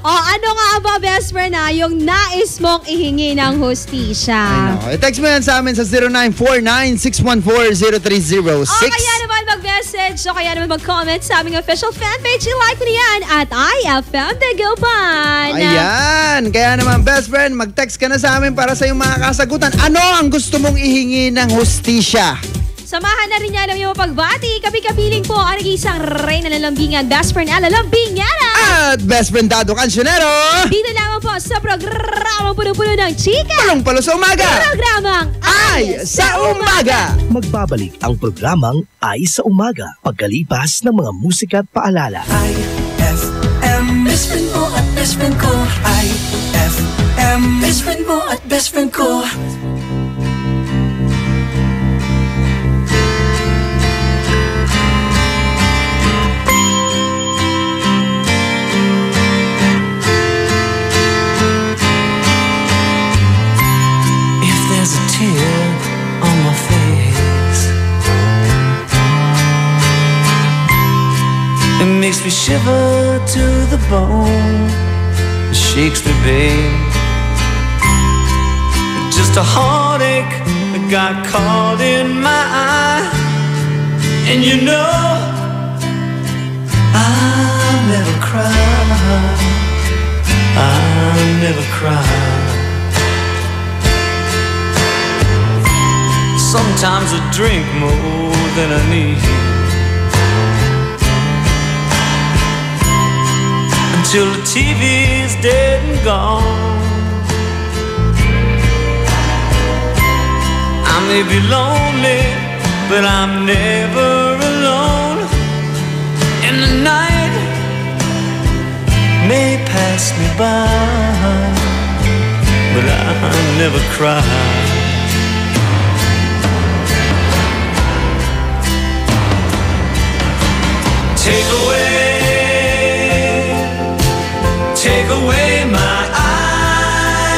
Ano nga ba, best friend, yung nais mong ihingi ng hustisya? I-text mo yan sa amin sa 0949-614-0306. O kaya naman mag-message o kaya naman mag-comment sa aming official fanpage. I-like mo yan at IFM Dagupan. Ayan. Kaya naman, best friend, mag-text ka na sa amin para sa iyong mga kasagutan. Ano ang gusto mong ihingi ng hustisya? Samahan na rin niya ng iyong pagbati. Kapi-kapiling po ang nag-iisang reyna ng lambingan, best friend Ella Lambingera. At best friend Dado Cancionero. Dito lamang po sa programang puno-puno ng chika. Palong-palo sa umaga. Programang Ay sa Umaga. Magbabalik ang programang Ay sa Umaga pagkalipas ng mga musika at paalala. IFM, best friend mo at best friend ko. IFM, best friend mo at best friend ko. There's a tear on my face. It makes me shiver to the bone. It shakes me, babe. Just a heartache that got caught in my eye. And you know I'll never cry. I'll never cry. Sometimes I drink more than I need, until the TV's dead and gone. I may be lonely, but I'm never alone. And the night may pass me by, but I never cry. Take away my eyes.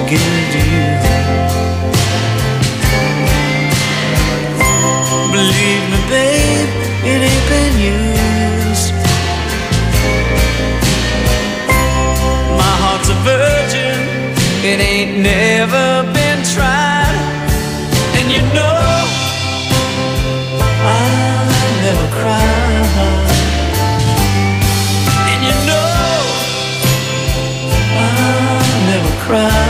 give to you. Believe me, babe, it ain't been used. My heart's a virgin, it ain't never been tried. And you know I'll never cry. And you know I'll never cry.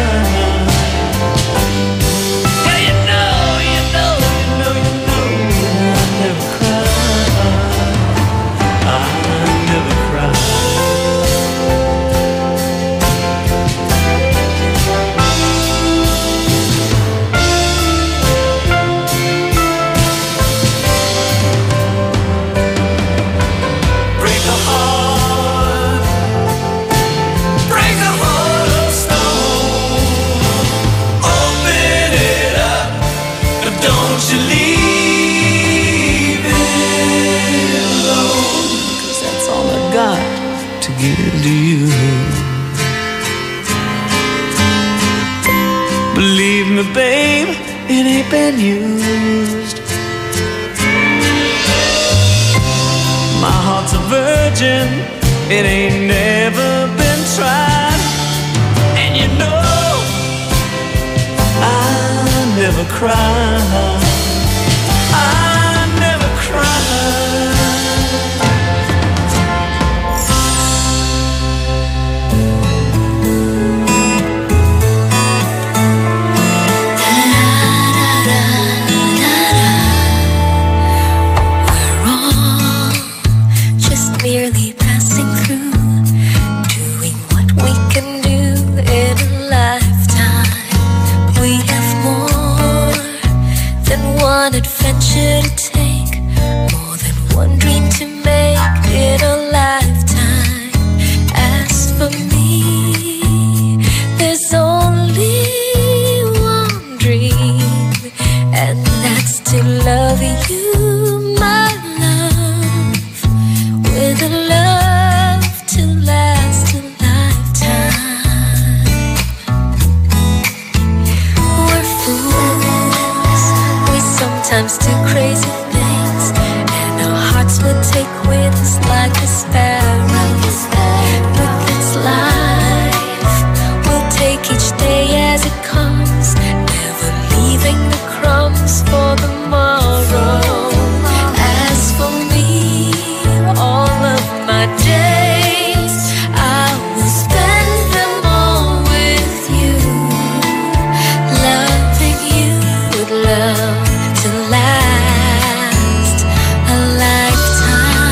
Give to you. Believe me, babe, it ain't been used. My heart's a virgin, it ain't never been tried. And you know I'll never cry. I'll never cry. Merely passing through, doing what we can do in a lifetime. We have more than one adventure to take, more than one dream to make in a lifetime. As for me, there's only one dream, and that's to love you, my with a love to last a lifetime. We're fools, we sometimes do crazy things, and our hearts would take wings like a sparrow. With its life, we'll take each day as it comes, never leaving the crumbs for the morrow. As for me, all of my days, I will spend them all with you, loving you with love to last a lifetime.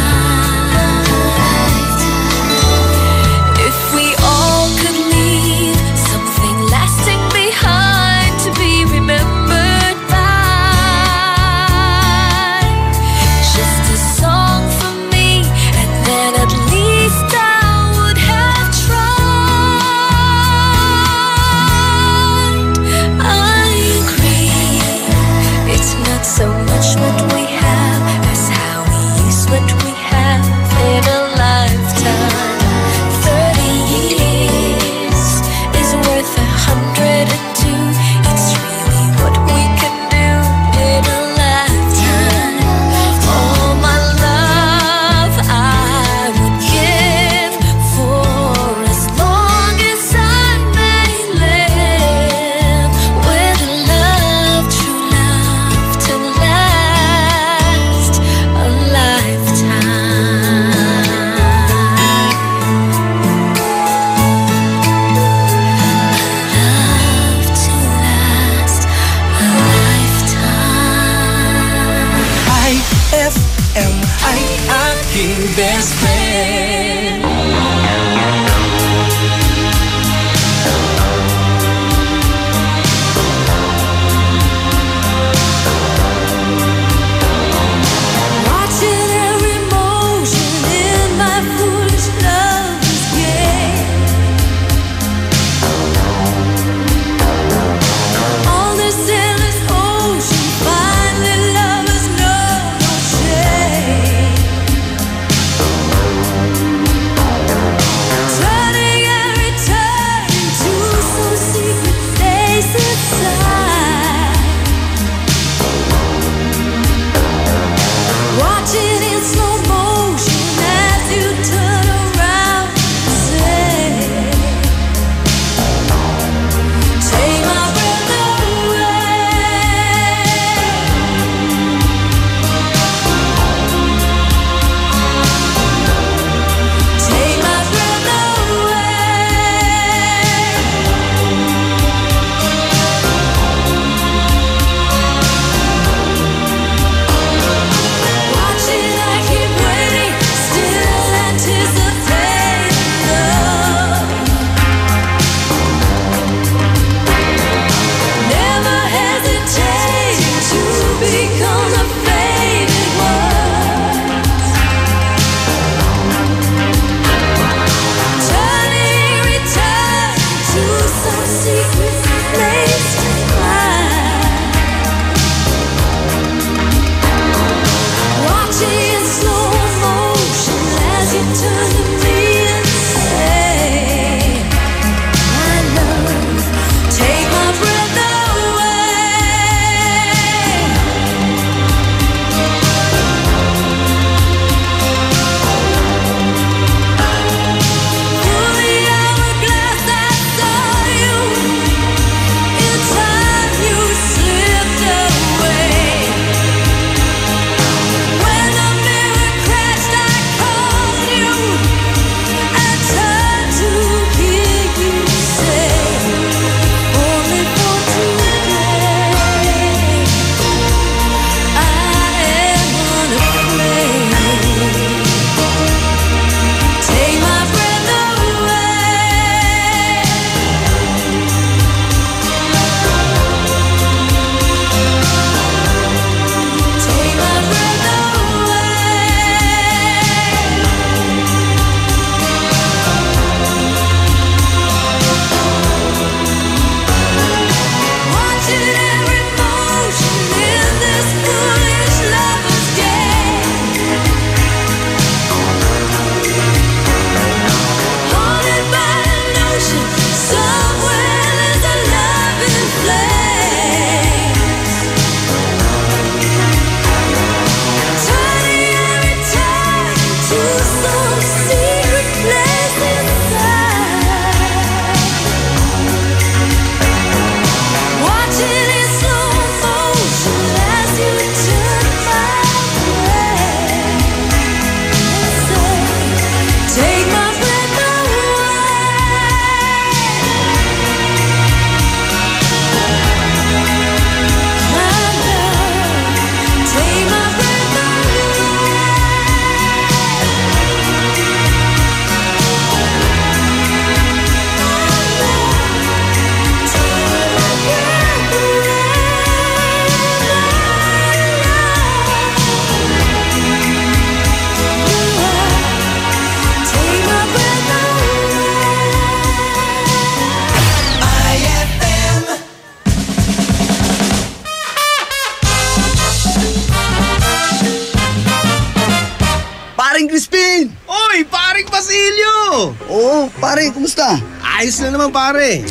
pare, kumusta? Ayos na naman pare.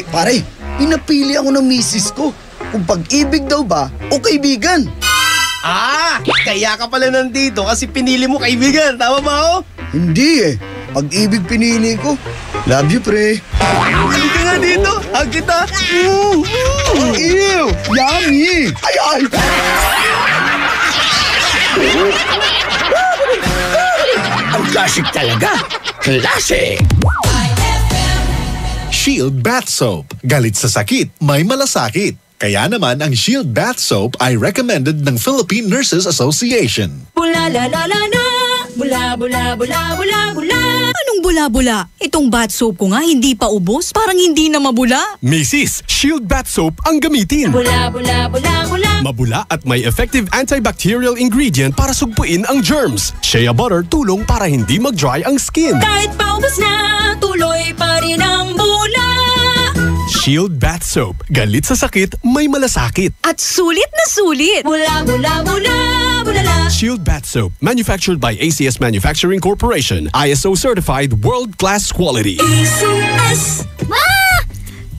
Pare, pinapili ako ng misis ko kung pag-ibig daw ba o kaibigan. Kaya ka pala nandito kasi pinili mo kaibigan, tama ba ako? Hindi pag-ibig pinili ko. Love you, pre. Halika nga dito, hug kita. Ew, yummy. Ay. Ang classic talaga. Classic! Shield Bath Soap. Galit sa sakit, may malasakit. Kaya naman ang Shield Bath Soap ay recommended ng Philippine Nurses Association. Bula la la la la, bula bula bula bula bula. Anong bula-bula? Itong bath soap ko nga hindi pa ubos, parang hindi na mabula. Mrs. Shield Bath Soap ang gamitin. Bula bula bula bula. Mabula at may effective antibacterial ingredient para sugpuin ang germs. Shea butter tulong para hindi mag-dry ang skin. Kahit paubos na, tuloy pa rin ang bula. Shield Bath Soap. Galit sa sakit, may malasakit. At sulit na sulit. Bula bula bula bula la. Shield Bath Soap. Manufactured by ACS Manufacturing Corporation. ISO certified world-class quality. ACS. Ma!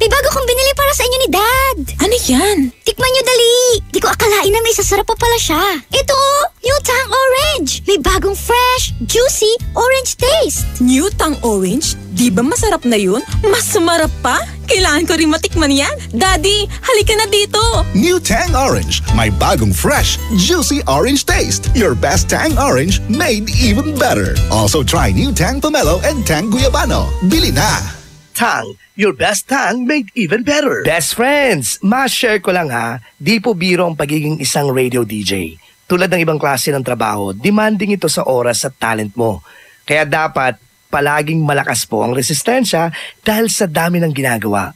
May bago kong binili para sa inyo ni Dad. Ano yan? Tikman nyo dali. Di ko akalain na may sasarap pa pala siya. Ito, New Tang Orange. May bagong fresh, juicy, orange taste. New Tang Orange? Di ba masarap na yun? Mas sumarap pa? Kailangan ko rin matikman yan. Daddy, halika na dito. New Tang Orange. May bagong fresh, juicy orange taste. Your best Tang Orange made even better. Also try New Tang Pomelo and Tang Guyabano. Bili na! Tang, your best tang made even better. Best friends, ma-share ko lang ha, di po biro ang pagiging isang radio DJ. Tulad ng ibang klase ng trabaho, demanding ito sa oras at talent mo. Kaya dapat palaging malakas po ang resistensya dahil sa dami ng ginagawa.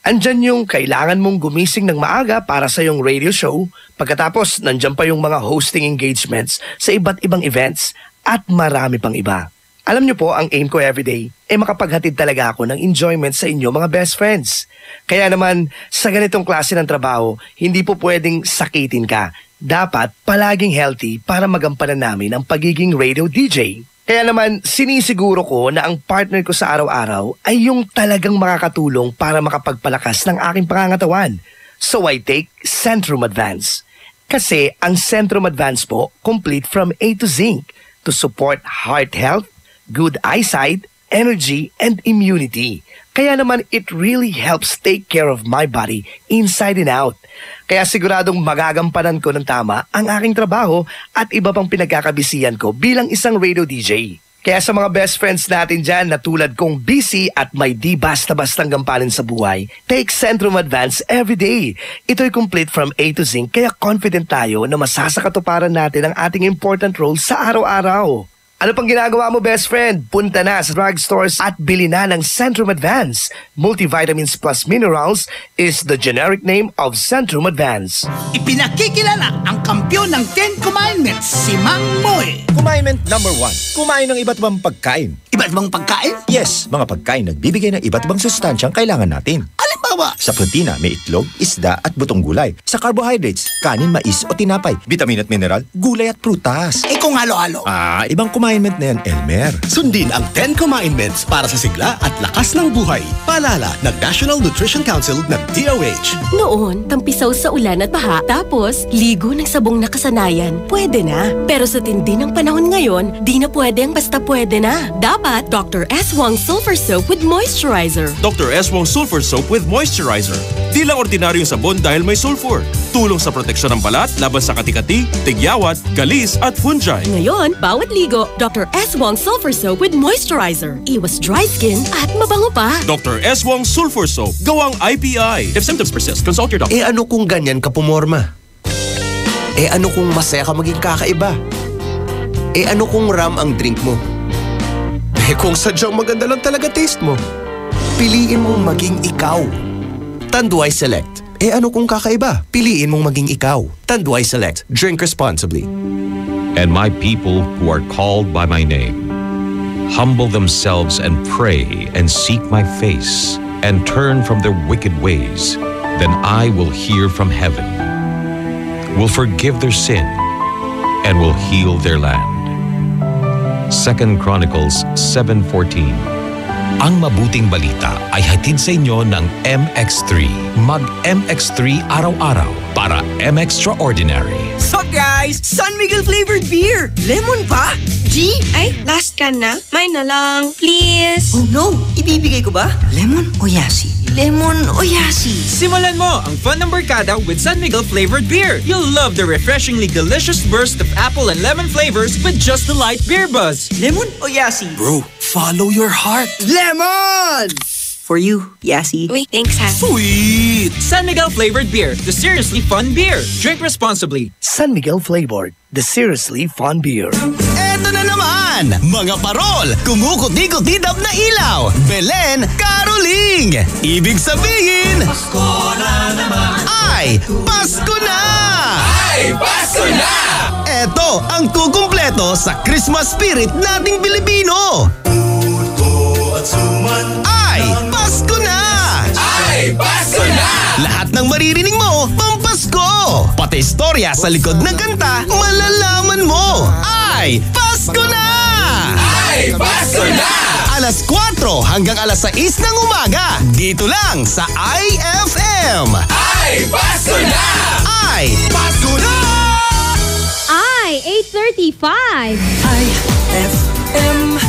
Andyan yung kailangan mong gumising ng maaga para sa iyong radio show, pagkatapos nandyan pa yung mga hosting engagements sa iba't ibang events at marami pang iba. Alam niyo po, ang aim ko everyday ay makapaghatid talaga ako ng enjoyment sa inyo mga best friends. Kaya naman, sa ganitong klase ng trabaho, hindi po pwedeng sakitin ka. Dapat palaging healthy para magampanan namin ang pagiging radio DJ. Kaya naman, sinisiguro ko na ang partner ko sa araw-araw ay yung talagang makakatulong para makapagpalakas ng aking pangangatawan. So I take Centrum Advance. Kasi ang Centrum Advance po, complete from A to Zinc to support heart health, good eyesight, energy, and immunity. Kaya naman, it really helps take care of my body inside and out. Kaya siguradong magagampanan ko ng tama ang aking trabaho at iba pang pinagkakabisihan ko bilang isang radio DJ. Kaya sa mga best friends natin dyan na tulad kong busy at may di basta-bastang gampanin sa buhay, take Centrum Advance every day. Ito'y complete from A to Zinc kaya confident tayo na masasakatuparan natin ang ating important role sa araw-araw. Ano pang ginagawa mo, best friend? Punta na sa drugstores at bili na ng Centrum Advance. Multivitamins plus minerals is the generic name of Centrum Advance. Ipinakikilala ang kampiyon ng 10 Commandments, si Mang Moy. Commandment number 1. Kumain ng iba't ibang pagkain. Iba't ibang pagkain? Yes, mga pagkain nagbibigay ng iba't ibang sustansyang kailangan natin. Halimbawa, sa protina, may itlog, isda at butong gulay. Sa carbohydrates, kanin, mais o tinapay. Vitamin at mineral, gulay at prutas. kung halo-halo. Ibang commandment na yan, Elmer. Sundin ang 10 Commandments para sa sigla at lakas ng buhay. Paalala ng National Nutrition Council ng DOH. Noon, tampisaw sa ulan at baha, tapos ligo ng sabong nakasanayan. Pwede na. Pero sa tindi ng panahon ngayon, di na pwede ang basta pwede na. Dapat Dr. S. Wong Sulfur Soap with Moisturizer. Dr. S. Wong Sulfur Soap with Moisturizer. Di lang ordinaryong sabon dahil may sulfur. Tulong sa proteksyon ng balat laban sa kati-kati, tigyawat, galis at fungi. Ngayon, bawat ligo, Dr. S. Wong Sulfur Soap with Moisturizer. Iwas dry skin at mabango pa. Dr. S. Wong Sulfur Soap. Gawang IPI. If symptoms persist, consult your doctor. Ano kung ganyan ka pumorma? Ano kung masaya ka maging kakaiba? Ano kung ram ang drink mo? Kung sadyang maganda lang talaga taste mo, piliin mong maging ikaw. Tanduay Select. Ano kung kakaiba? Piliin mong maging ikaw. Tanduay Select. Drink responsibly. And my people who are called by my name humble themselves and pray and seek my face and turn from their wicked ways, then I will hear from heaven, will forgive their sin, and will heal their land. 2 Chronicles 7:14. Ang mabuting balita ay hatid sa inyo ng MX3. Mag-MX3 araw-araw para M-Extraordinary. Sup guys? San Miguel flavored beer! Lemon pa? G? Ay, last can na. May na lang, please. Oh no! Ibibigay ko ba? Lemon o yasi? Lemon o yasi? Simulan mo ang fun ng barkada with San Miguel flavored beer. You'll love the refreshingly delicious burst of apple and lemon flavors with just the light beer buzz. Lemon o yasi? Bro, follow your heart. Lemon! For you, yasi. Uy, thanks ha. Sweet! San Miguel flavored beer, the seriously fun beer. Drink responsibly. San Miguel flavored, the seriously fun beer. Eto na naman! Mga parol, kumukuti-kutidap na ilaw. Belen, Caroling! Ibig sabihin, Pasko na naman! ay Pasko na! Ay, Pasko na! Eto ang kukumpleto sa Christmas spirit nating Pilipino. At suman ay Pasko na! Ay, Pasko na! Lahat ng maririnig mo, pampasko! Pati istorya sa likod ng kanta, malalaman mo! Ay, Pasko na! Ay, Pasko na! Alas 4 hanggang alas 6 ng umaga, dito lang sa IFM! Ay, Pasko na! Ay, Pasko na! Ay, 8:35. IFM,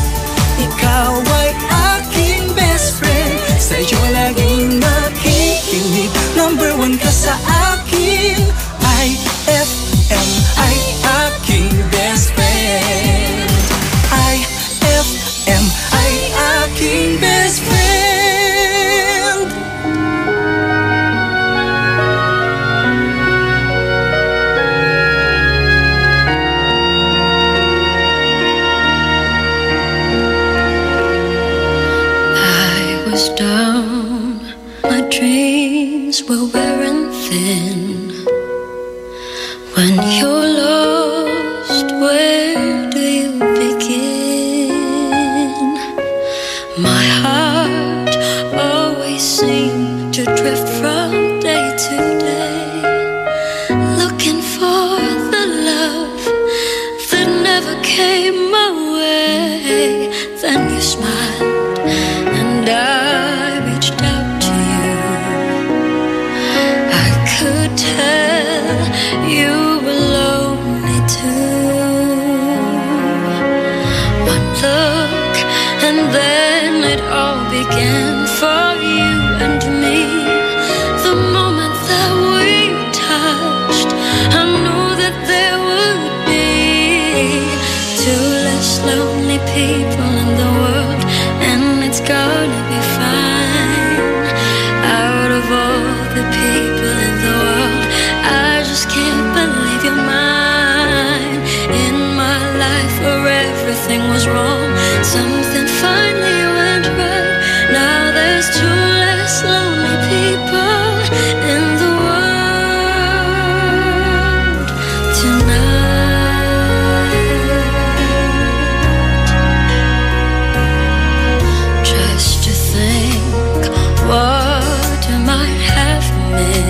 ikaw ay aking best friend. Sa'yo laging nakikinig. Number 1 ka sa akin. IFM ay aking best friend. IFM ay aking best friend. Down, my dreams were wearing thin. When you're lost, where do you begin? My heart always seemed to drift from day to day, looking for the love that never came my way. Then you smiled and I reached out to you. I could tell you were lonely too. One look and then it all began for you and me. The moment that we touched, I knew that there would be 2 less lonely people in the world, and it's gonna be fine. Out of all the people in the world, I just can't believe you're mine. In my life where everything was wrong, something finally went right. Now there's 2 less lonely people in the world tonight. Just to think what I might have missed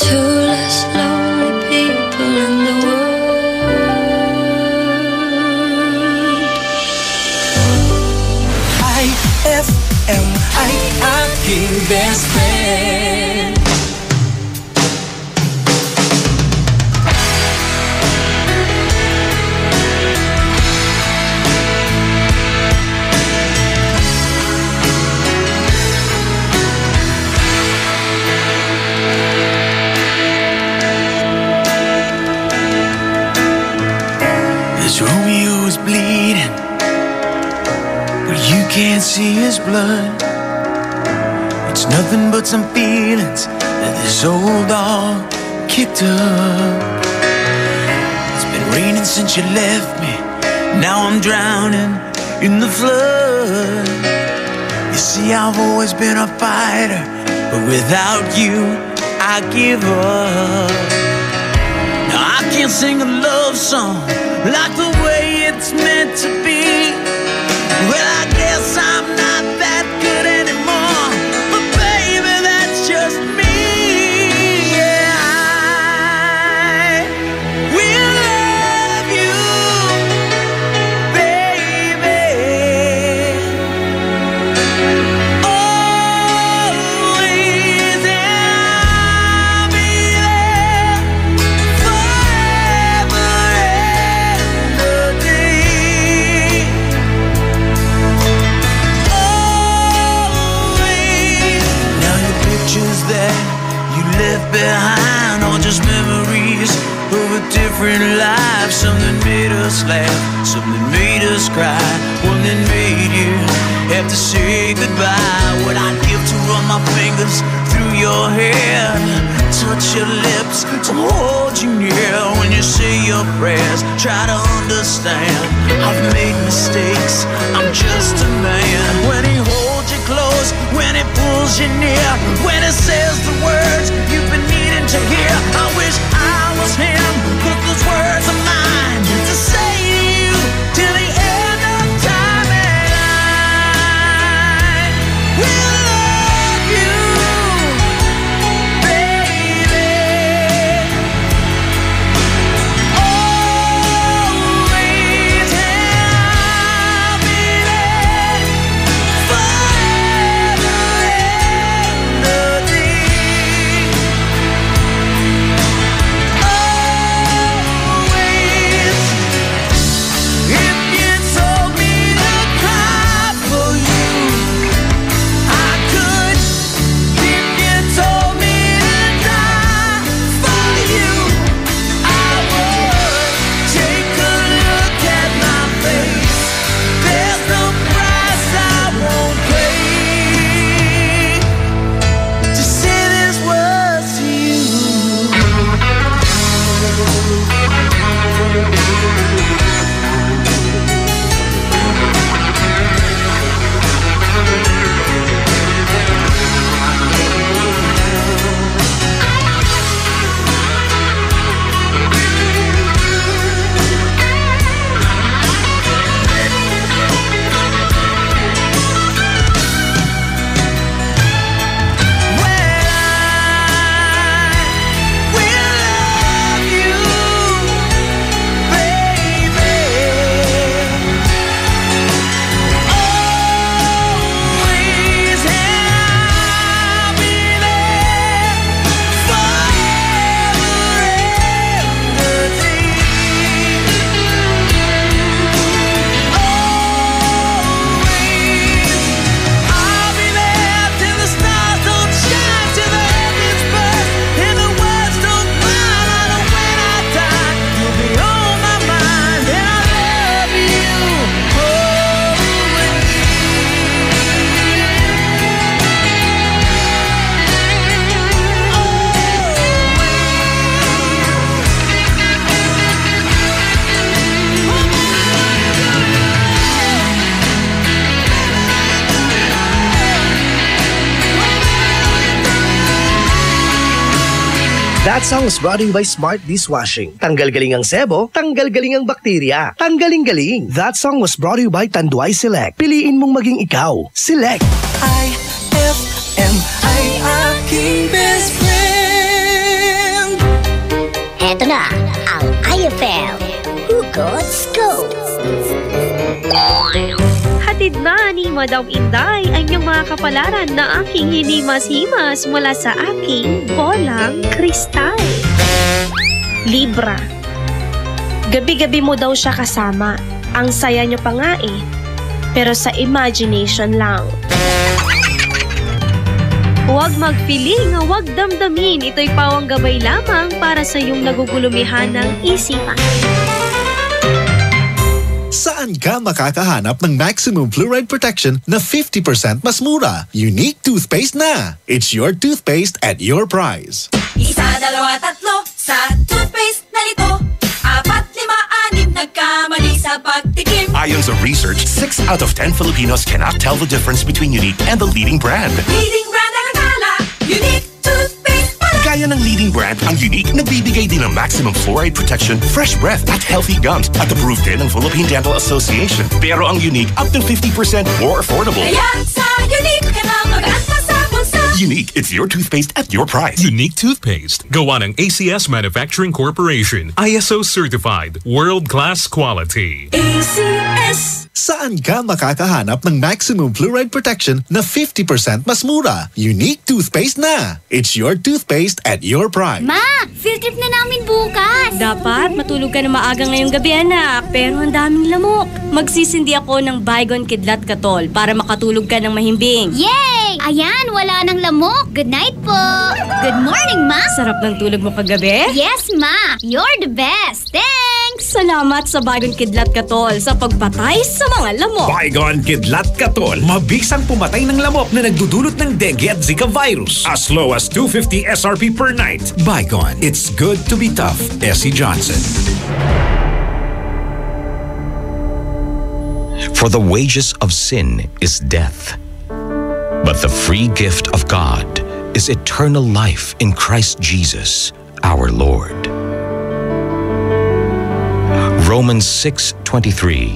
two less lonely people in the world. IFM, ay aking best friend. Romeo is bleeding, but you can't see his blood. It's nothing but some feelings that this old dog kicked up. It's been raining since you left me, now I'm drowning in the flood. You see, I've always been a fighter, but without you, I give up. Now I can't sing a love song like the way it's meant to be. Well, I guess I'm not that good anymore, but baby, that's just me. Yeah, I will love you, baby, always, and I'll be there forever. That you left behind are just memories of a different life. Something made us laugh, something made us cry, one that made you have to say goodbye. What I'd give to run my fingers through your hair, touch your lips, to hold you near. When you say your prayers, try to understand I've made mistakes, I'm just a man. When he holds you close, when he pulls you near, when he says the words you've been needing to hear, I wish I was him, but those words are mine to say to you till the end of time. And I will love you, baby, always, and I'll be there forever and a day. Always. If you told me to cry for you, I could. If you told me to die for you, I would. Take a look at my face, there's no price I won't pay to say these words to you. That song was brought to you by Smart Dishwashing. Tanggal-galing ang sebo, tanggal-galing ang bakterya. Tanggaling-galing. That song was brought to you by Tanduay Select. Piliin mong maging ikaw. Select. IFM, ay aking best friend. Hatid na ni Madam Inday ang iyong mga kapalaran na aking hinimas-himas mula sa aking bolang kristal. Libra. Gabi-gabi mo daw siya kasama. Ang saya niyo pa nga eh. Pero sa imagination lang. Huwag magpiling, huwag damdamin. Ito'y pawang gabay lamang para sa iyong nagugulumihan ng isipan. Saan ka makakahanap ng maximum fluoride protection na 50% mas mura? Unique toothpaste na! It's your toothpaste at your price. Isa, dalawa, tatlo sa toothpaste na nito. 4, 5, 6 nagkamali sa pagtikim. Ayon sa research, 6 out of 10 Filipinos cannot tell the difference between Unique and the leading brand. Leading brand ang akala, Unique toothpaste pala. Gaya ng leading brand, ang Unique nagbibigay din ng maximum fluoride protection, fresh breath at healthy gums at approved din ng Philippine Dental Association. Pero ang Unique up to 50% more affordable. Kaya sa Unique ka na mag-anta sa bulsa. Unique, it's your toothpaste at your price. Unique toothpaste. Gawa ng ACS Manufacturing Corporation. ISO certified. World-class quality. ACS. Saan ka makakahanap ng maximum fluoride protection na 50% mas mura? Unique toothpaste na! It's your toothpaste at your price. Ma, field trip na namin bukas. Dapat matulog ka na maaga ngayong gabi, anak. Pero ang daming lamok. Magsisindi ako ng Baygon Kidlat Katol para makatulog ka ng mahimbing. Yay! Ayan, wala nang lamok. Good night po. Good morning, Ma. Sarap ng tulog mo kagabi? Yes, Ma. You're the best. Thanks! Salamat sa Baygon Kidlat Katol sa pagpatay sa mga lamok. Baygon Kidlat Katol. Mabisang pumatay ng lamok na nagdudulot ng dengue at Zika virus. As low as 250 SRP per night. Baygon. It's good to be tough. Essie Johnson. For the wages of sin is death. But the free gift of God is eternal life in Christ Jesus, our Lord. Romans 6:23.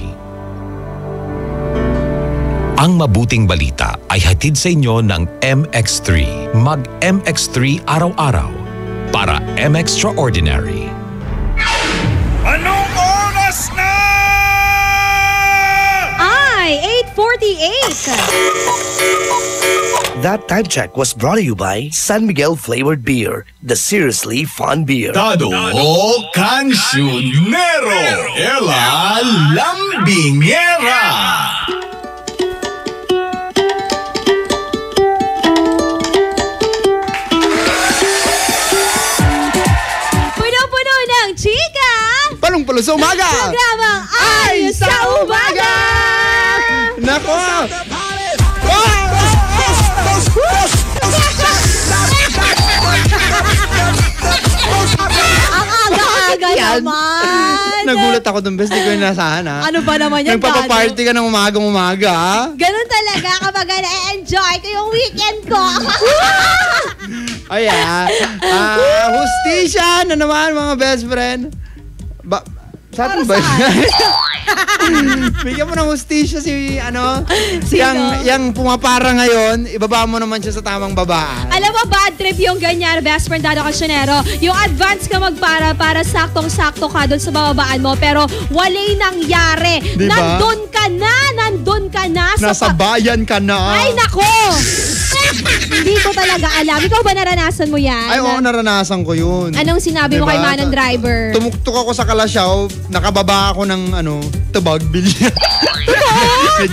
Ang mabuting balita ay hatid sa inyo ng MX3. Mag-MX3 araw-araw para M-Extraordinary. Anong oras na? Ay, 8:48. That time check was brought to you by San Miguel Flavored Beer, the seriously fun beer. Dado Cancionero, Ella Lambingera. Puno-puno ng chika! Palong-palo sa umaga! Programang Ay sa Umaga! Nako! Ang aga-aga naman! Nagulat ako dun, bes. Di ko inasahan, ha? Ano ba naman yan, Nagpapaparty ka ng umagang-umaga, ha? Ganun talaga kapag na-enjoy ko yung weekend ko. Ay, hustisya na naman, mga best friend. Saan ba? Bigyan mo ng hustisya si, yung pumapara ngayon, ibaba mo naman siya sa tamang babaan. Alam mo, bad trip yung ganyan, best friend Dado Cancionero. Yung advance ka magpara para saktong-sakto ka doon sa bababaan mo, pero wala'y nangyari. Diba? Nandun ka na. Nasa bayan ka na. Ay, nako! Hindi ko talaga alam. Ikaw ba naranasan mo yan? Ay, oo, naranasan ko yun. Anong sinabi mo kay Manong Driver? Tumuktok ako sa Kalasyaw, nakababa ako ng, tabag bilya.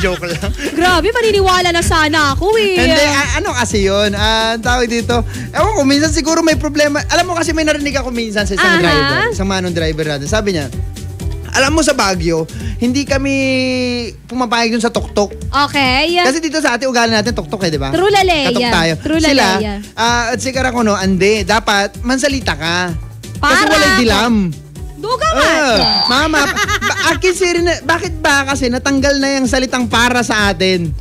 Joke lang. Grabe, paniniwala na sana ako eh. Hindi, ano kasi yun? Tawag dito, ewan ko, minsan siguro may problema. Alam mo kasi may narinig ako minsan sa isang driver, isang Manong Driver natin. Sabi niya, alam mo sa Baguio, hindi kami pumapayag dun sa tuktok. Okay. Kasi dito sa atin, ugali natin tuktok di ba? True laleya. Katok tayo. Sila, at si Karakono, dapat mansalita ka. Kasi walay dilam. Duga man. Mama, akin bakit ba kasi natanggal na yung salitang para sa atin?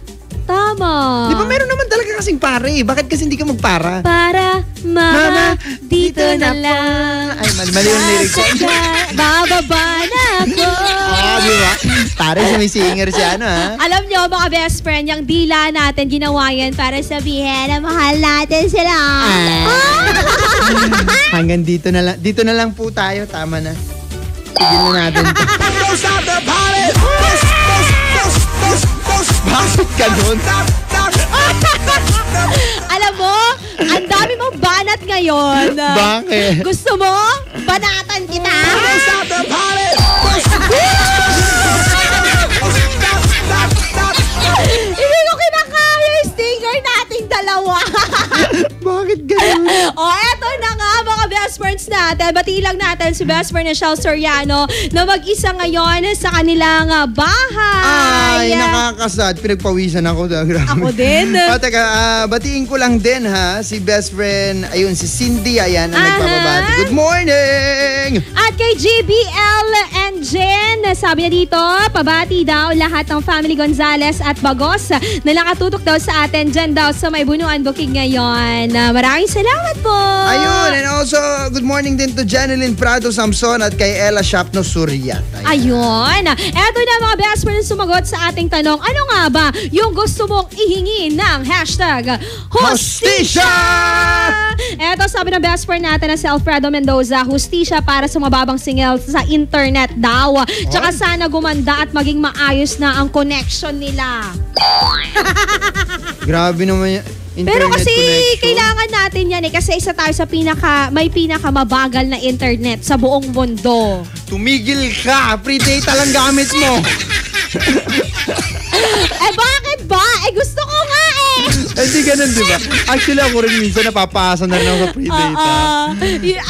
Tama. Di ba meron naman talaga kasing pare eh. Bakit kasi hindi ka magpara? Para, mama, dito na lang. Ay, mali yung lyrics ko. Bababa na ako. Di ba? Pare, may singer siya, Alam nyo, mga best friend, yung dila natin, ginawa yan para sabihin na mahal natin sila. Hanggang dito na lang. Dito na lang po tayo. Tama na. Tigil na natin. Bakit ganun? Alam mo, ang dami mong banat ngayon. Bakit? Gusto mo? Banatan kita? Hindi ko kinakaya yung stinger nating dalawa. Bakit ganun? Eto na nga mga best friends natin. Batiin lang natin si best friend na Shell Soriano na mag-isa ngayon sa kanilang bahay. Ay, nakakasad. Pinagpawisan ako. Grabe. Ako din. Teka, batiin ko lang din ha, si best friend, ayun, si Cindy, ayan, ang nagpapabati. Good morning! At kay JBL and Jen, sabi niya dito, pabati daw lahat ng family Gonzales at Bagos na nakatutok daw sa atin dyan daw sa may Bunuan Bukid ngayon. Maraming salamat po! Ayun, and also, good morning din to Janeline Prado Samson at kay Ella Shapno Suryat. Ayun. Eto na mga best friends sumagot sa ating tanong, ano nga ba yung gusto mong ihingi ng hashtag Hustisya? Eto sabi ng best friend natin na si Alfredo Mendoza, hustisya para sa mababang singil sa internet daw. Tsaka sana gumanda at maging maayos na ang connection nila. Grabe naman yan. Pero kasi connection. kailangan natin yan kasi isa tayo sa may pinakamabagal na internet sa buong mundo. Tumigil ka! Free data lang gamit mo! Bakit ba? Gusto ko nga Hindi ganun, di ba? Actually, ako rin minsan napapasa na rin ako sa free data.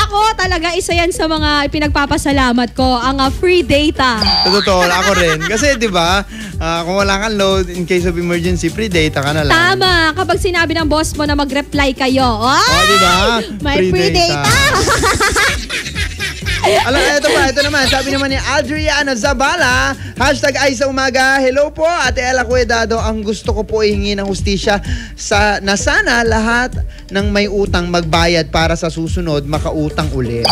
Ako talaga, isa yan sa mga pinagpapasalamat ko, ang free data. Totoo, ako rin. Kasi, di ba, kung wala kang load, in case of emergency, free data ka na lang. Tama. Kapag sinabi ng boss mo na mag-reply kayo, di ba? May free data. Alam, ito naman, sabi naman ni Adriana Zabala, hashtag ay sa umaga, hello po, Ate Ella Cuedado, ang gusto ko po ihingi ng hustisya na sana lahat ng may utang magbayad para sa susunod makautang ulit.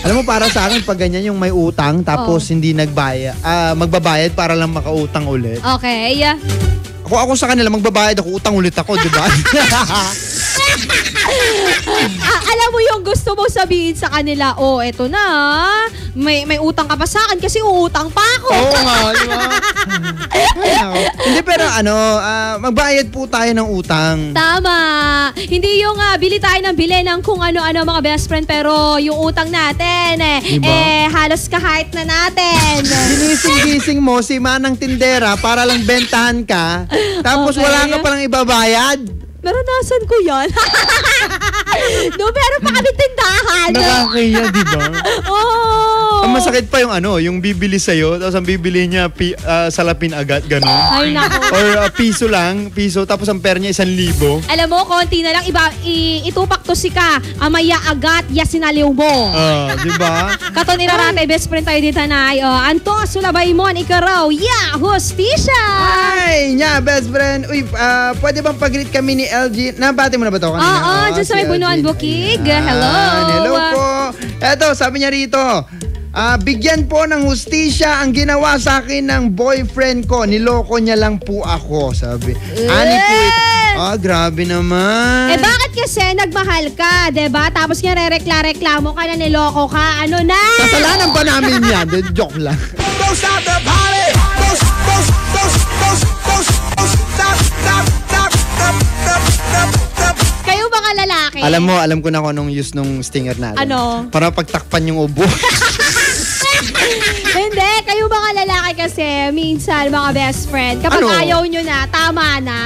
Alam mo, para sa akin, pag ganyan yung may utang, tapos hindi magbabayad para lang makautang ulit. Okay. Ako sa kanila, magbabayad ako, utang ulit ako, di ba? Alam mo yung gusto mo sabihin sa kanila, eto na, may utang ka pa sa akin kasi uutang pa ako. Oo nga, di ba? Hindi, pero magbayad po tayo ng utang. Tama. Hindi yung bili tayo ng bili ng kung ano-ano mga best friend, pero yung utang natin, diba? Halos kahit na natin. Ginising-gising mo si manang tindera para lang bentahan ka, tapos wala ka palang ibabayad. Naranasan ko yan. Meron pa kami tindahan. Nakakaya, di ba? Oo. Ang masakit pa yung yung bibili sa'yo, tapos ang bibili niya salapin agad, gano'n. Ay, nako. Or piso, tapos ang pera niya 1,000. Alam mo, konti na lang, itupak to si ka, amaya agat, yasinaliw mo. Di ba? Katon irarate, best friend tayo dito na, Anto, sulabay mo, ikaraw, hustisya! Ay, best friend. Uy, pwede bang pag-greet kami ni LG? Nabati mo na ba ito kanina? Oo, dyan sa may Bunuan Bukid. Hello. Hello po. Eto, sabi niya rito, bigyan po ng hustisya ang ginawa sa akin ng boyfriend ko. Niloko niya lang po ako, sabi. Ani po ito. Grabe naman. Bakit kasi nagmahal ka, diba? Tapos nga reklamo ka na niloko ka. Ano na? Kasalanan pa namin yan. Joke lang. Don't stop the party. Kayo mga lalaki. Alam ko na kung anong use nung stinger natin. Ano? Para pagtakpan yung ubo. Hindi, kayo mga lalaki kasi minsan mga best friend, kapag ayaw nyo na, tama na.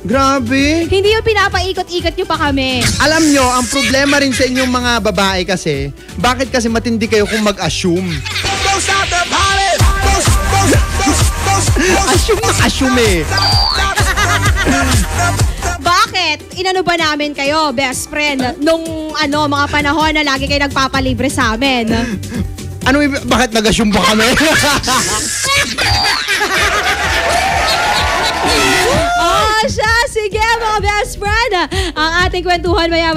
Grabe. Hindi yung pinapaikot-ikot nyo pa kami. Alam nyo, ang problema rin sa inyong mga babae kasi, bakit kasi matindi kayo kung mag-assume? Assume. Bakit? Inano ba namin kayo, best friend, nung mga panahon na lagi kayo nagpapalibre sa amin? Bakit nag-assume ba kami? Sige mga best friend, ang ating kwentuhan maya